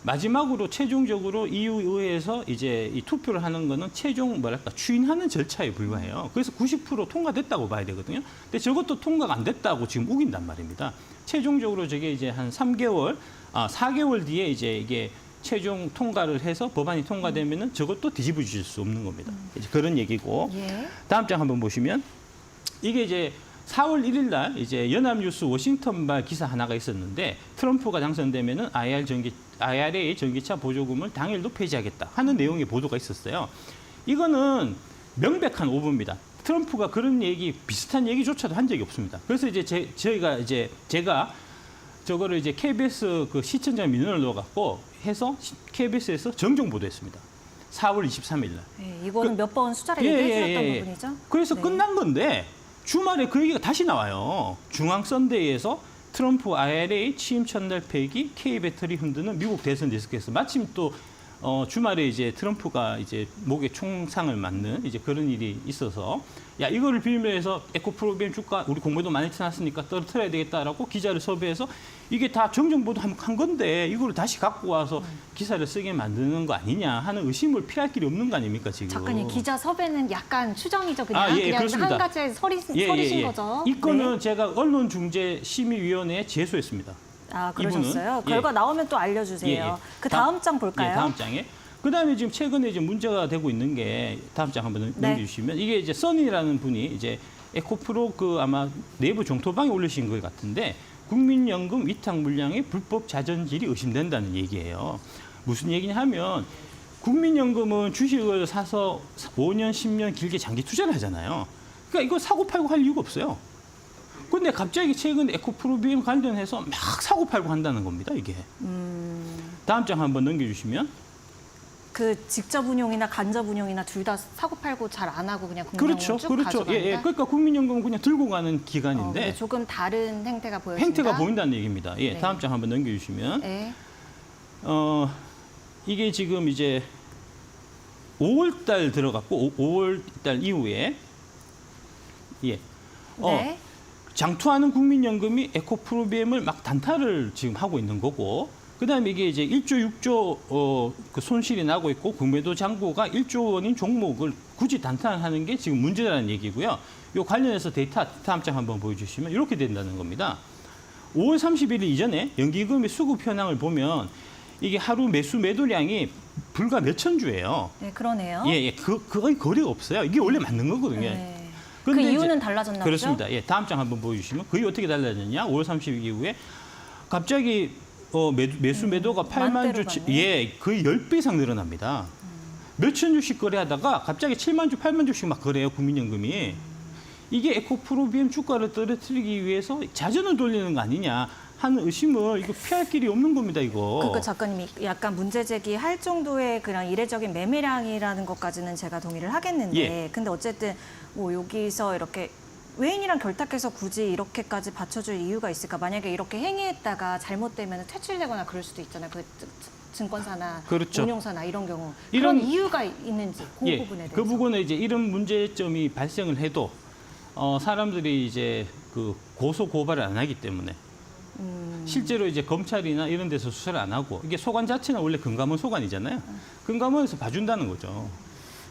마지막으로 최종적으로 EU 의회에서 이제 이 투표를 하는 거는 최종 뭐랄까 추인하는 절차에 불과해요. 그래서 90% 통과됐다고 봐야 되거든요. 근데 저것도 통과가 안 됐다고 지금 우긴단 말입니다. 최종적으로 저게 이제 한 4개월 뒤에 이제 이게 최종 통과를 해서 법안이 통과되면은 저것도 뒤집어질 수 없는 겁니다. 이제 그런 얘기고. 예. 다음 장 한번 보시면 이게 이제 4월 1일 날 이제 연합뉴스 워싱턴발 기사 하나가 있었는데 트럼프가 당선되면은 IRA 전기차 보조금을 당일로 폐지하겠다 하는 내용의 보도가 있었어요. 이거는 명백한 오보입니다. 트럼프가 그런 얘기 비슷한 얘기조차도 한 적이 없습니다. 그래서 이제 제가 저거를 이제 KBS 그 시청자 민원을 넣어갖고 해서 KBS에서 정정 보도했습니다. 4월 23일 날. 네, 이거는 몇 번 수차례 예, 얘기해주셨던 예, 예. 부분이죠. 그래서 네. 끝난 건데 주말에 그 얘기가 다시 나와요. 중앙 선데이에서 트럼프 IRA 취임 첫날 폐기, K 배터리 흔드는 미국 대선 리스크에서 마침 또 주말에 이제 트럼프가 이제 목에 총상을 맞는 이제 그런 일이 있어서 야 이거를 빌미해서 에코프로비엠 주가 우리 공매도 많이 쳐놨으니까 떨어뜨려야 되겠다라고 기자를 섭외해서 이게 다 정정보도 한 건데 이거를 다시 갖고 와서 기사를 쓰게 만드는 거 아니냐 하는 의심을 피할 길이 없는 거 아닙니까 지금? 작가님 기자 섭외는 약간 추정이죠. 그냥 예, 그냥 그렇습니다. 한 가지의 설이신 거죠. 이 건은 네. 제가 언론중재심의위원회에 제소했습니다. 아 그러셨어요. 이분은, 결과 예. 나오면 또 알려주세요. 예, 예. 그 다음 장 볼까요? 예, 다음 장에. 그다음에 지금 최근에 이제 문제가 되고 있는 게 다음 장 한번 네. 넘겨주시면 이게 이제 써니라는 분이 이제 에코프로 그 아마 내부 정토방에 올리신 것 같은데 국민연금 위탁 물량의 불법 자전질이 의심된다는 얘기예요. 무슨 얘기냐 하면 국민연금은 주식을 사서 5년, 10년 길게 장기 투자를 하잖아요. 그러니까 이거 사고 팔고 할 이유가 없어요. 근데 갑자기 최근 에코프로비엠 관련해서 막 사고 팔고 한다는 겁니다, 이게. 다음 장 한번 넘겨주시면. 그 직접 운용이나 간접 운용이나 둘 다 사고 팔고 잘 안 하고 그냥 국민연금을 그렇죠, 쭉 그렇죠. 가져간다. 예, 예. 그러니까 국민연금은 그냥 들고 가는 기관인데 근데 조금 다른 행태가 보여진다. 행태가 보인다는 얘기입니다. 예, 네. 다음 장 한번 넘겨주시면. 네. 이게 지금 이제 5월달 들어갔고 5월달 이후에 예, 네. 장투하는 국민연금이 에코프로비엠을 막 단타를 지금 하고 있는 거고, 그다음에 이게 이제 1조 6조 그 손실이 나고 있고 공매도 잔고가 1조 원인 종목을 굳이 단타하는 게 지금 문제라는 얘기고요. 이 관련해서 데이터 다음 장 한번 보여주시면 이렇게 된다는 겁니다. 5월 31일 이전에 연기금의 수급 현황을 보면 이게 하루 매도량이 불과 몇천 주예요. 네, 그러네요. 예, 거의 거리가 없어요. 이게 원래 맞는 거거든요. 네. 그 근데 이유는 이제- 달라졌나 보죠? 그렇습니다. 예, 다음 장 한번 보여주시면 그게 어떻게 달라졌냐? 5월 30일 이후에 갑자기 매도가 8만 만대로 주, 가네. 예, 거의 10배 이상 늘어납니다. 몇천 주씩 거래하다가 갑자기 7만 주, 8만 주씩 막 거래해요, 국민연금이. 이게 에코프로비엠 주가를 떨어뜨리기 위해서 자전을 돌리는 거 아니냐 하는 의심을 이거 피할 길이 없는 겁니다, 이거. 그러니까 작가님이 약간 문제 제기할 정도의 그냥 이례적인 매매량이라는 것까지는 제가 동의를 하겠는데, 예. 근데 어쨌든 뭐 여기서 이렇게 외인이랑 결탁해서 굳이 이렇게까지 받쳐줄 이유가 있을까? 만약에 이렇게 행위했다가 잘못되면 퇴출되거나 그럴 수도 있잖아요. 그 증권사나 그렇죠. 운용사나 이런 경우 이런- 그런 이유가 있는지 그 예, 부분에 대해서. 그 부분에 이제 이런 문제점이 발생을 해도 사람들이 이제 그 고소 고발을 안 하기 때문에 실제로 이제 검찰이나 이런 데서 수사를 안 하고 이게 소관 자체는 원래 금감원 소관이잖아요. 금감원에서 봐준다는 거죠.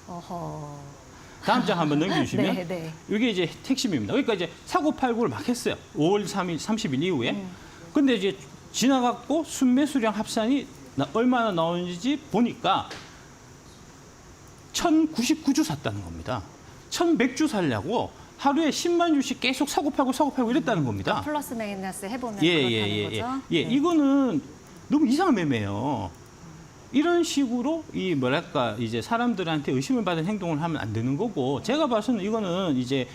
어허. 다음 장 한번 넘겨주시면 네, 네. 이게 이제 핵심입니다. 그러니까 이제 사고팔고를 막 했어요. 5월 3일, 30일 이후에. 근데 이제 지나갔고 순매수량 합산이 얼마나 나오는지 보니까 1,099주 샀다는 겁니다. 1,100주 살려고 하루에 10만 주씩 계속 사고팔고 이랬다는 겁니다. 플러스 마이너스 해보면 예, 그렇다는 거죠? 예. 이거는 너무 이상한 매매예요. 이런 식으로 이 뭐랄까 이제 사람들한테 의심을 받은 행동을 하면 안 되는 거고 제가 봐서는 이거는 이제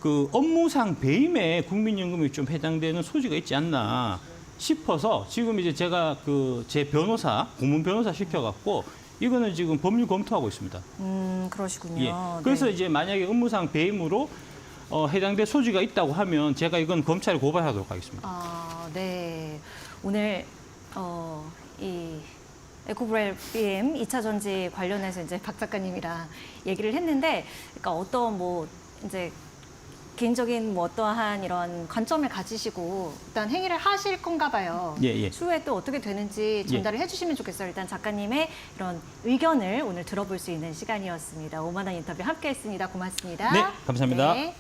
그 업무상 배임에 국민연금이 좀 해당되는 소지가 있지 않나 싶어서 지금 이제 제가 그 제 변호사 고문 변호사 시켜갖고 이거는 지금 법률 검토하고 있습니다. 그러시군요. 예. 그래서 네. 이제 만약에 업무상 배임으로 해당될 소지가 있다고 하면 제가 이건 검찰에 고발하도록 하겠습니다. 아, 네. 오늘 이 에코브렐 BM 2차 전지 관련해서 이제 박 작가님이랑 얘기를 했는데, 그러니까 어떤 뭐 이제 개인적인 뭐 어떠한 이런 관점을 가지시고 일단 행위를 하실 건가 봐요. 예. 추후에 또 어떻게 되는지 전달을 해주시면 좋겠어요. 일단 작가님의 이런 의견을 오늘 들어볼 수 있는 시간이었습니다. 5만 원 인터뷰 함께했습니다. 고맙습니다. 네, 감사합니다. 네.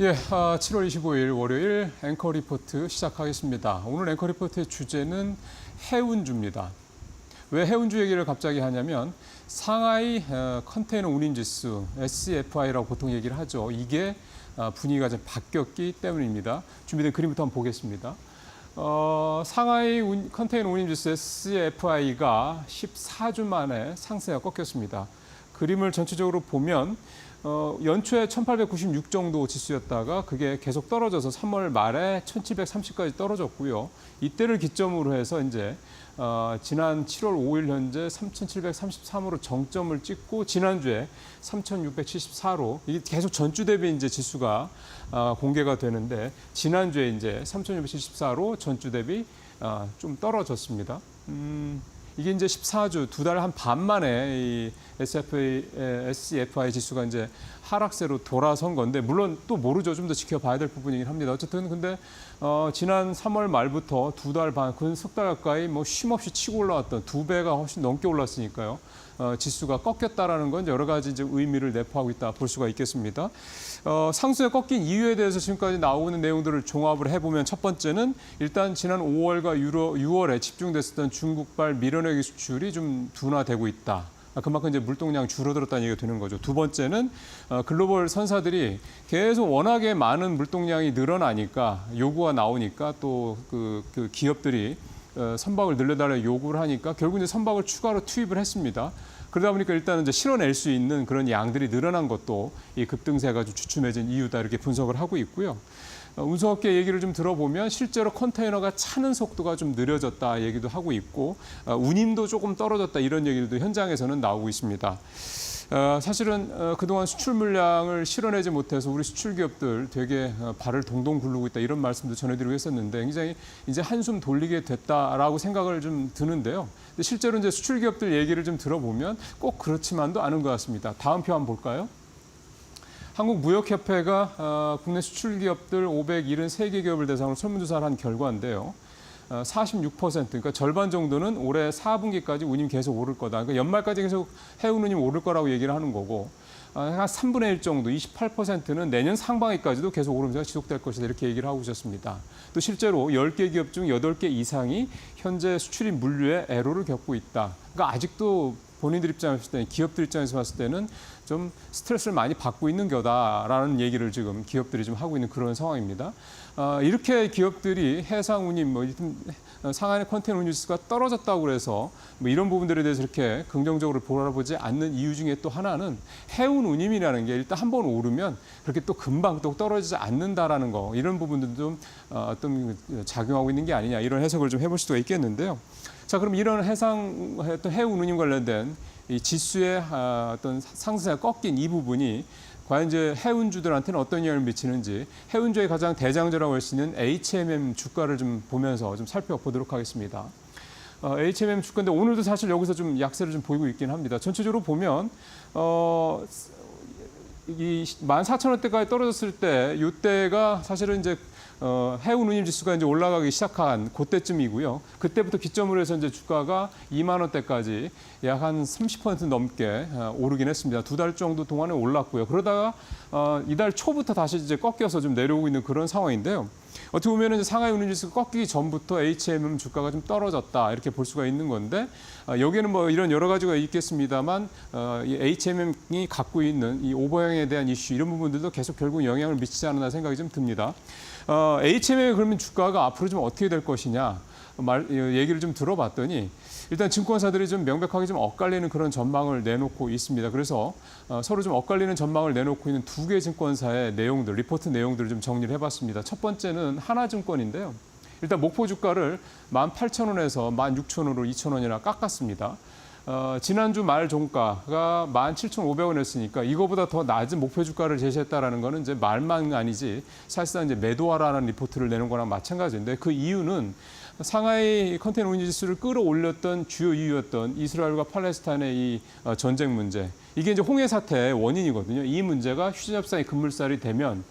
예, 7월 25일 월요일 앵커 리포트 시작하겠습니다. 오늘 앵커 리포트의 주제는 해운주입니다. 왜 해운주 얘기를 갑자기 하냐면 상하이 컨테이너 운임지수 SCFI라고 보통 얘기를 하죠. 이게 분위기가 좀 바뀌었기 때문입니다. 준비된 그림부터 한번 보겠습니다. 상하이 컨테이너 운임지수 SCFI가 14주 만에 상승세가 꺾였습니다. 그림을 전체적으로 보면 연초에 1896 정도 지수였다가 그게 계속 떨어져서 3월 말에 1730까지 떨어졌고요. 이때를 기점으로 해서 이제 지난 7월 5일 현재 3733으로 정점을 찍고 지난주에 3674로 이게 계속 전주 대비 이제 지수가 공개가 되는데 지난주에 이제 3674로 전주 대비 좀 떨어졌습니다. 이게 이제 14주, 2달 한 반 만에 이 SCFI 지수가 이제 하락세로 돌아선 건데, 물론 또 모르죠. 좀 더 지켜봐야 될 부분이긴 합니다. 어쨌든 근데, 지난 3월 말부터 2달 반, 근 석 달 가까이 뭐 쉼없이 치고 올라왔던 2배가 훨씬 넘게 올랐으니까요. 지수가 꺾였다라는 건 여러 가지 이제 의미를 내포하고 있다 볼 수가 있겠습니다. 상승에 꺾인 이유에 대해서 지금까지 나오는 내용들을 종합을 해보면 첫 번째는 일단 지난 5월과 6월에 집중됐었던 중국발 밀원액 수출이 좀 둔화되고 있다. 그만큼 이제 물동량 줄어들었다는 얘기가 되는 거죠. 두 번째는 글로벌 선사들이 계속 워낙에 많은 물동량이 늘어나니까 요구가 나오니까 또 그 기업들이 선박을 늘려달라고 요구를 하니까 결국 이제 선박을 추가로 투입을 했습니다. 그러다 보니까 일단은 이제 실어낼 수 있는 그런 양들이 늘어난 것도 이 급등세가 좀 주춤해진 이유다 이렇게 분석을 하고 있고요. 운송업계 얘기를 좀 들어보면 실제로 컨테이너가 차는 속도가 좀 느려졌다 얘기도 하고 있고 운임도 조금 떨어졌다 이런 얘기도 현장에서는 나오고 있습니다. 사실은 그동안 수출 물량을 실어내지 못해서 우리 수출 기업들 되게 발을 동동 굴르고 있다 이런 말씀도 전해드리고 했었는데 굉장히 이제 한숨 돌리게 됐다라고 생각을 좀 드는데요. 근데 실제로 이제 수출 기업들 얘기를 좀 들어보면 꼭 그렇지만도 않은 것 같습니다. 다음 표 한번 볼까요? 한국무역협회가 국내 수출 기업들 573개 기업을 대상으로 설문조사를 한 결과인데요. 46% 그러니까 절반 정도는 올해 4분기까지 운임 계속 오를 거다. 그러니까 연말까지 계속 해운 운임 오를 거라고 얘기를 하는 거고 한 3분의 1 정도 28%는 내년 상반기까지도 계속 오르면서 지속될 것이다 이렇게 얘기를 하고 있었습니다. 또 실제로 10개 기업 중 8개 이상이 현재 수출입 물류에 애로를 겪고 있다. 그러니까 아직도 본인들 입장에서 봤을 때는 기업들 입장에서 봤을 때는 좀 스트레스를 많이 받고 있는 거다라는 얘기를 지금 기업들이 좀 하고 있는 그런 상황입니다. 이렇게 기업들이 해상 운임, 상하의 컨테이너 운임 지수가 떨어졌다고 그래서 뭐 이런 부분들에 대해서 이렇게 긍정적으로 바라보지 않는 이유 중에 또 하나는 해운 운임이라는 게 일단 한번 오르면 그렇게 또 금방 또 떨어지지 않는다라는 거, 이런 부분들도 좀 어떤 작용하고 있는 게 아니냐, 이런 해석을 좀 해볼 수가 있겠는데요. 자, 그럼 이런 해운 운임 관련된 이 지수의 어떤 상승세가 꺾인 이 부분이 과연 이제 해운주들한테는 어떤 영향을 미치는지, 해운주의 가장 대장주라고 할 수 있는 HMM 주가를 좀 보면서 좀 살펴보도록 하겠습니다. HMM 주가인데 오늘도 사실 여기서 좀 약세를 좀 보이고 있긴 합니다. 전체적으로 보면 이 14,000원대까지 떨어졌을 때 이때가 사실은 이제 해운 운임 지수가 이제 올라가기 시작한 그때쯤이고요. 그때부터 기점으로 해서 이제 주가가 2만 원대까지 약 한 30% 넘게 오르긴 했습니다. 2달 정도 동안에 올랐고요. 그러다가 이달 초부터 다시 이제 꺾여서 좀 내려오고 있는 그런 상황인데요. 어떻게 보면 상하이 운임 지수가 꺾이기 전부터 HMM 주가가 좀 떨어졌다, 이렇게 볼 수가 있는 건데, 여기에는 뭐 이런 여러 가지가 있겠습니다만 이 HMM이 갖고 있는 이 오버행에 대한 이슈, 이런 부분들도 계속 결국 영향을 미치지 않나 생각이 좀 듭니다. HMM의 그러면 주가가 앞으로 좀 어떻게 될 것이냐 얘기를 좀 들어봤더니 일단 증권사들이 좀 명백하게 좀 엇갈리는 그런 전망을 내놓고 있습니다. 그래서 서로 좀 엇갈리는 전망을 내놓고 있는 두 개 증권사의 내용들, 리포트 내용들을 좀 정리를 해봤습니다. 첫 번째는 하나증권인데요. 일단 목표 주가를 18,000원에서 16,000원으로 2,000원이나 깎았습니다. 지난주 말 종가가 17,500원이었으니까 이거보다 더 낮은 목표 주가를 제시했다라는 거는 이제 말만 아니지 사실상 이제 매도하라는 리포트를 내는 거랑 마찬가지인데, 그 이유는 상하이 컨테이너 운임 지수를 끌어올렸던 주요 이유였던 이스라엘과 팔레스타인의 이 전쟁 문제, 이게 이제 홍해 사태의 원인이거든요. 이 문제가 휴전협상이 급물살이 되면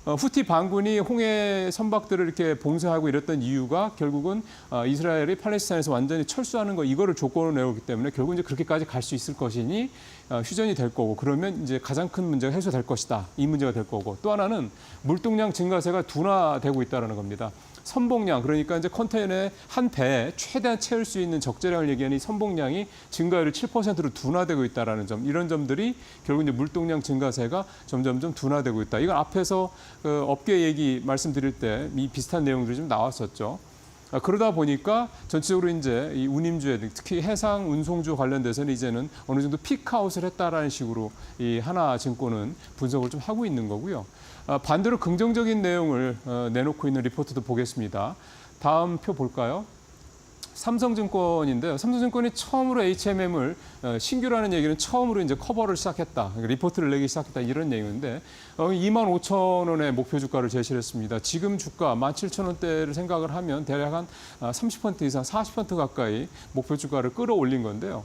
후티 반군이 홍해 선박들을 이렇게 봉쇄하고 이랬던 이유가 결국은 이스라엘이 팔레스타인에서 완전히 철수하는 거, 이거를 조건으로 내오기 때문에 결국 이제 그렇게까지 갈 수 있을 것이니 휴전이 될 거고, 그러면 이제 가장 큰 문제가 해소될 것이다, 이 문제가 될 거고, 또 하나는 물동량 증가세가 둔화되고 있다는 겁니다. 선봉량, 그러니까 이제 컨테이너의 한 배에 최대한 채울 수 있는 적재량을 얘기하는 이 선봉량이 증가율이 7%로 둔화되고 있다라는 점, 이런 점들이 결국 이제 물동량 증가세가 점점점 둔화되고 있다. 이건 앞에서 업계 얘기 말씀드릴 때 이 비슷한 내용들이 좀 나왔었죠. 그러다 보니까 전체적으로 이제 이 운임주에, 특히 해상 운송주 관련돼서는 이제는 어느 정도 피크아웃을 했다라는 식으로 이 하나증권은 분석을 좀 하고 있는 거고요. 반대로 긍정적인 내용을 내놓고 있는 리포트도 보겠습니다. 다음 표 볼까요? 삼성증권인데요. 삼성증권이 처음으로 HMM을 신규라는 얘기는 처음으로 이제 커버를 시작했다, 리포트를 내기 시작했다, 이런 얘기인데 25,000원의 목표 주가를 제시를 했습니다. 지금 주가 17,000원대를 생각을 하면 대략 한 30% 이상, 40% 가까이 목표 주가를 끌어올린 건데요.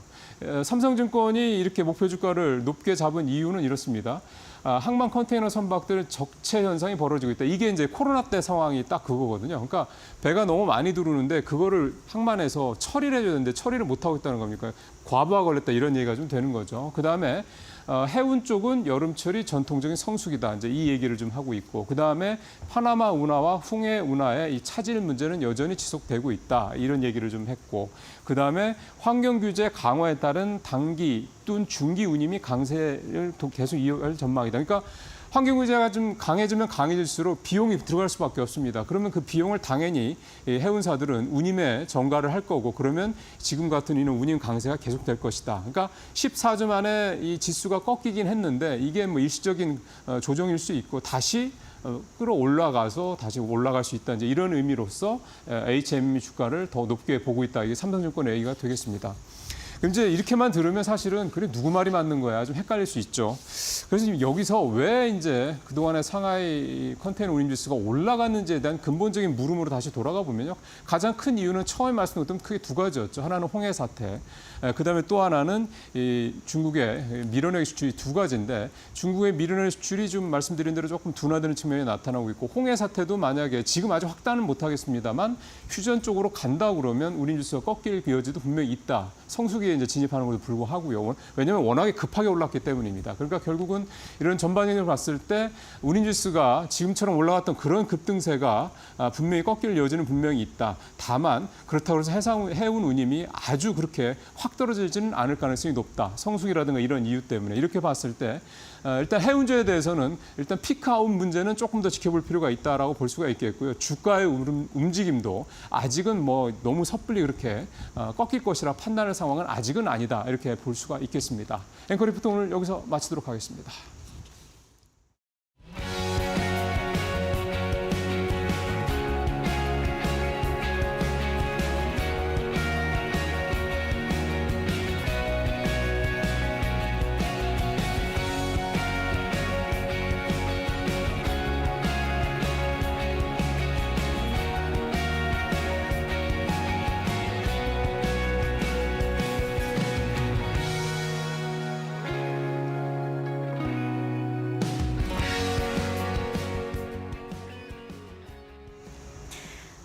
삼성증권이 이렇게 목표 주가를 높게 잡은 이유는 이렇습니다. 항만 컨테이너 선박들 적체 현상이 벌어지고 있다. 이게 이제 코로나 때 상황이 딱 그거거든요. 그러니까 배가 너무 많이 들어오는데 그거를 항만에서 처리를 해줘야 되는데 처리를 못 하고 있다는 겁니까? 과부하 걸렸다, 이런 얘기가 좀 되는 거죠. 그 다음에 해운 쪽은 여름철이 전통적인 성수기다, 이제 이 얘기를 좀 하고 있고, 그 다음에 파나마 운하와 홍해 운하의 이 차질 문제는 여전히 지속되고 있다, 이런 얘기를 좀 했고, 그 다음에 환경 규제 강화에 따른 단기 또는 중기 운임이 강세를 계속 이어갈 전망이다. 그러니까 환경 규제가 좀 강해지면 강해질수록 비용이 들어갈 수밖에 없습니다. 그러면 그 비용을 당연히 해운사들은 운임에 전가를 할 거고, 그러면 지금 같은 이런 운임 강세가 계속될 것이다. 그러니까 14주 만에 이 지수가 꺾이긴 했는데 이게 뭐 일시적인 조정일 수 있고 다시 끌어올라가서 다시 올라갈 수 있다, 이제 이런 의미로서 HMM 주가를 더 높게 보고 있다. 이게 삼성증권의 얘기가 되겠습니다. 그럼 이제 이렇게만 들으면 사실은 그래 누구 말이 맞는 거야, 좀 헷갈릴 수 있죠. 그래서 지금 여기서 왜 이제 그동안의 상하이 컨테이너 운임 지수가 올라갔는지에 대한 근본적인 물음으로 다시 돌아가 보면요, 가장 큰 이유는 처음에 말씀드렸던 크게 두 가지였죠. 하나는 홍해 사태, 그다음에 또 하나는 이 중국의 밀원액 수출이 두 가지인데, 중국의 밀원액 수출이 좀 말씀드린 대로 조금 둔화되는 측면이 나타나고 있고, 홍해 사태도 만약에 지금 아직 확단은 못 하겠습니다만 휴전 쪽으로 간다 그러면 운임 지수가 꺾일 여지도 분명히 있다. 성수기 빠르게 이제 진입하는 것도 불구하고요. 왜냐하면 워낙에 급하게 올랐기 때문입니다. 그러니까 결국은 이런 전반적으로 봤을 때 운임지수가 지금처럼 올라갔던 그런 급등세가 분명히 꺾일 여지는 분명히 있다. 다만 그렇다고 해서 해운 운임이 아주 그렇게 확 떨어지지는 않을 가능성이 높다. 성수기라든가 이런 이유 때문에 이렇게 봤을 때 일단 해운주에 대해서는 일단 피크아웃 문제는 조금 더 지켜볼 필요가 있다라고 볼 수가 있겠고요. 주가의 움직임도 아직은 뭐 너무 섣불리 그렇게 꺾일 것이라 판단할 상황은 아직은 아니다. 이렇게 볼 수가 있겠습니다. 앵커 리포트 오늘 여기서 마치도록 하겠습니다.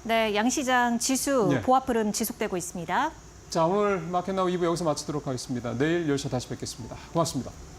네, 양시장 지수 네. 보합 흐름 지속되고 있습니다. 자, 오늘 마켓나우 2부 여기서 마치도록 하겠습니다. 내일 10시에 다시 뵙겠습니다. 고맙습니다.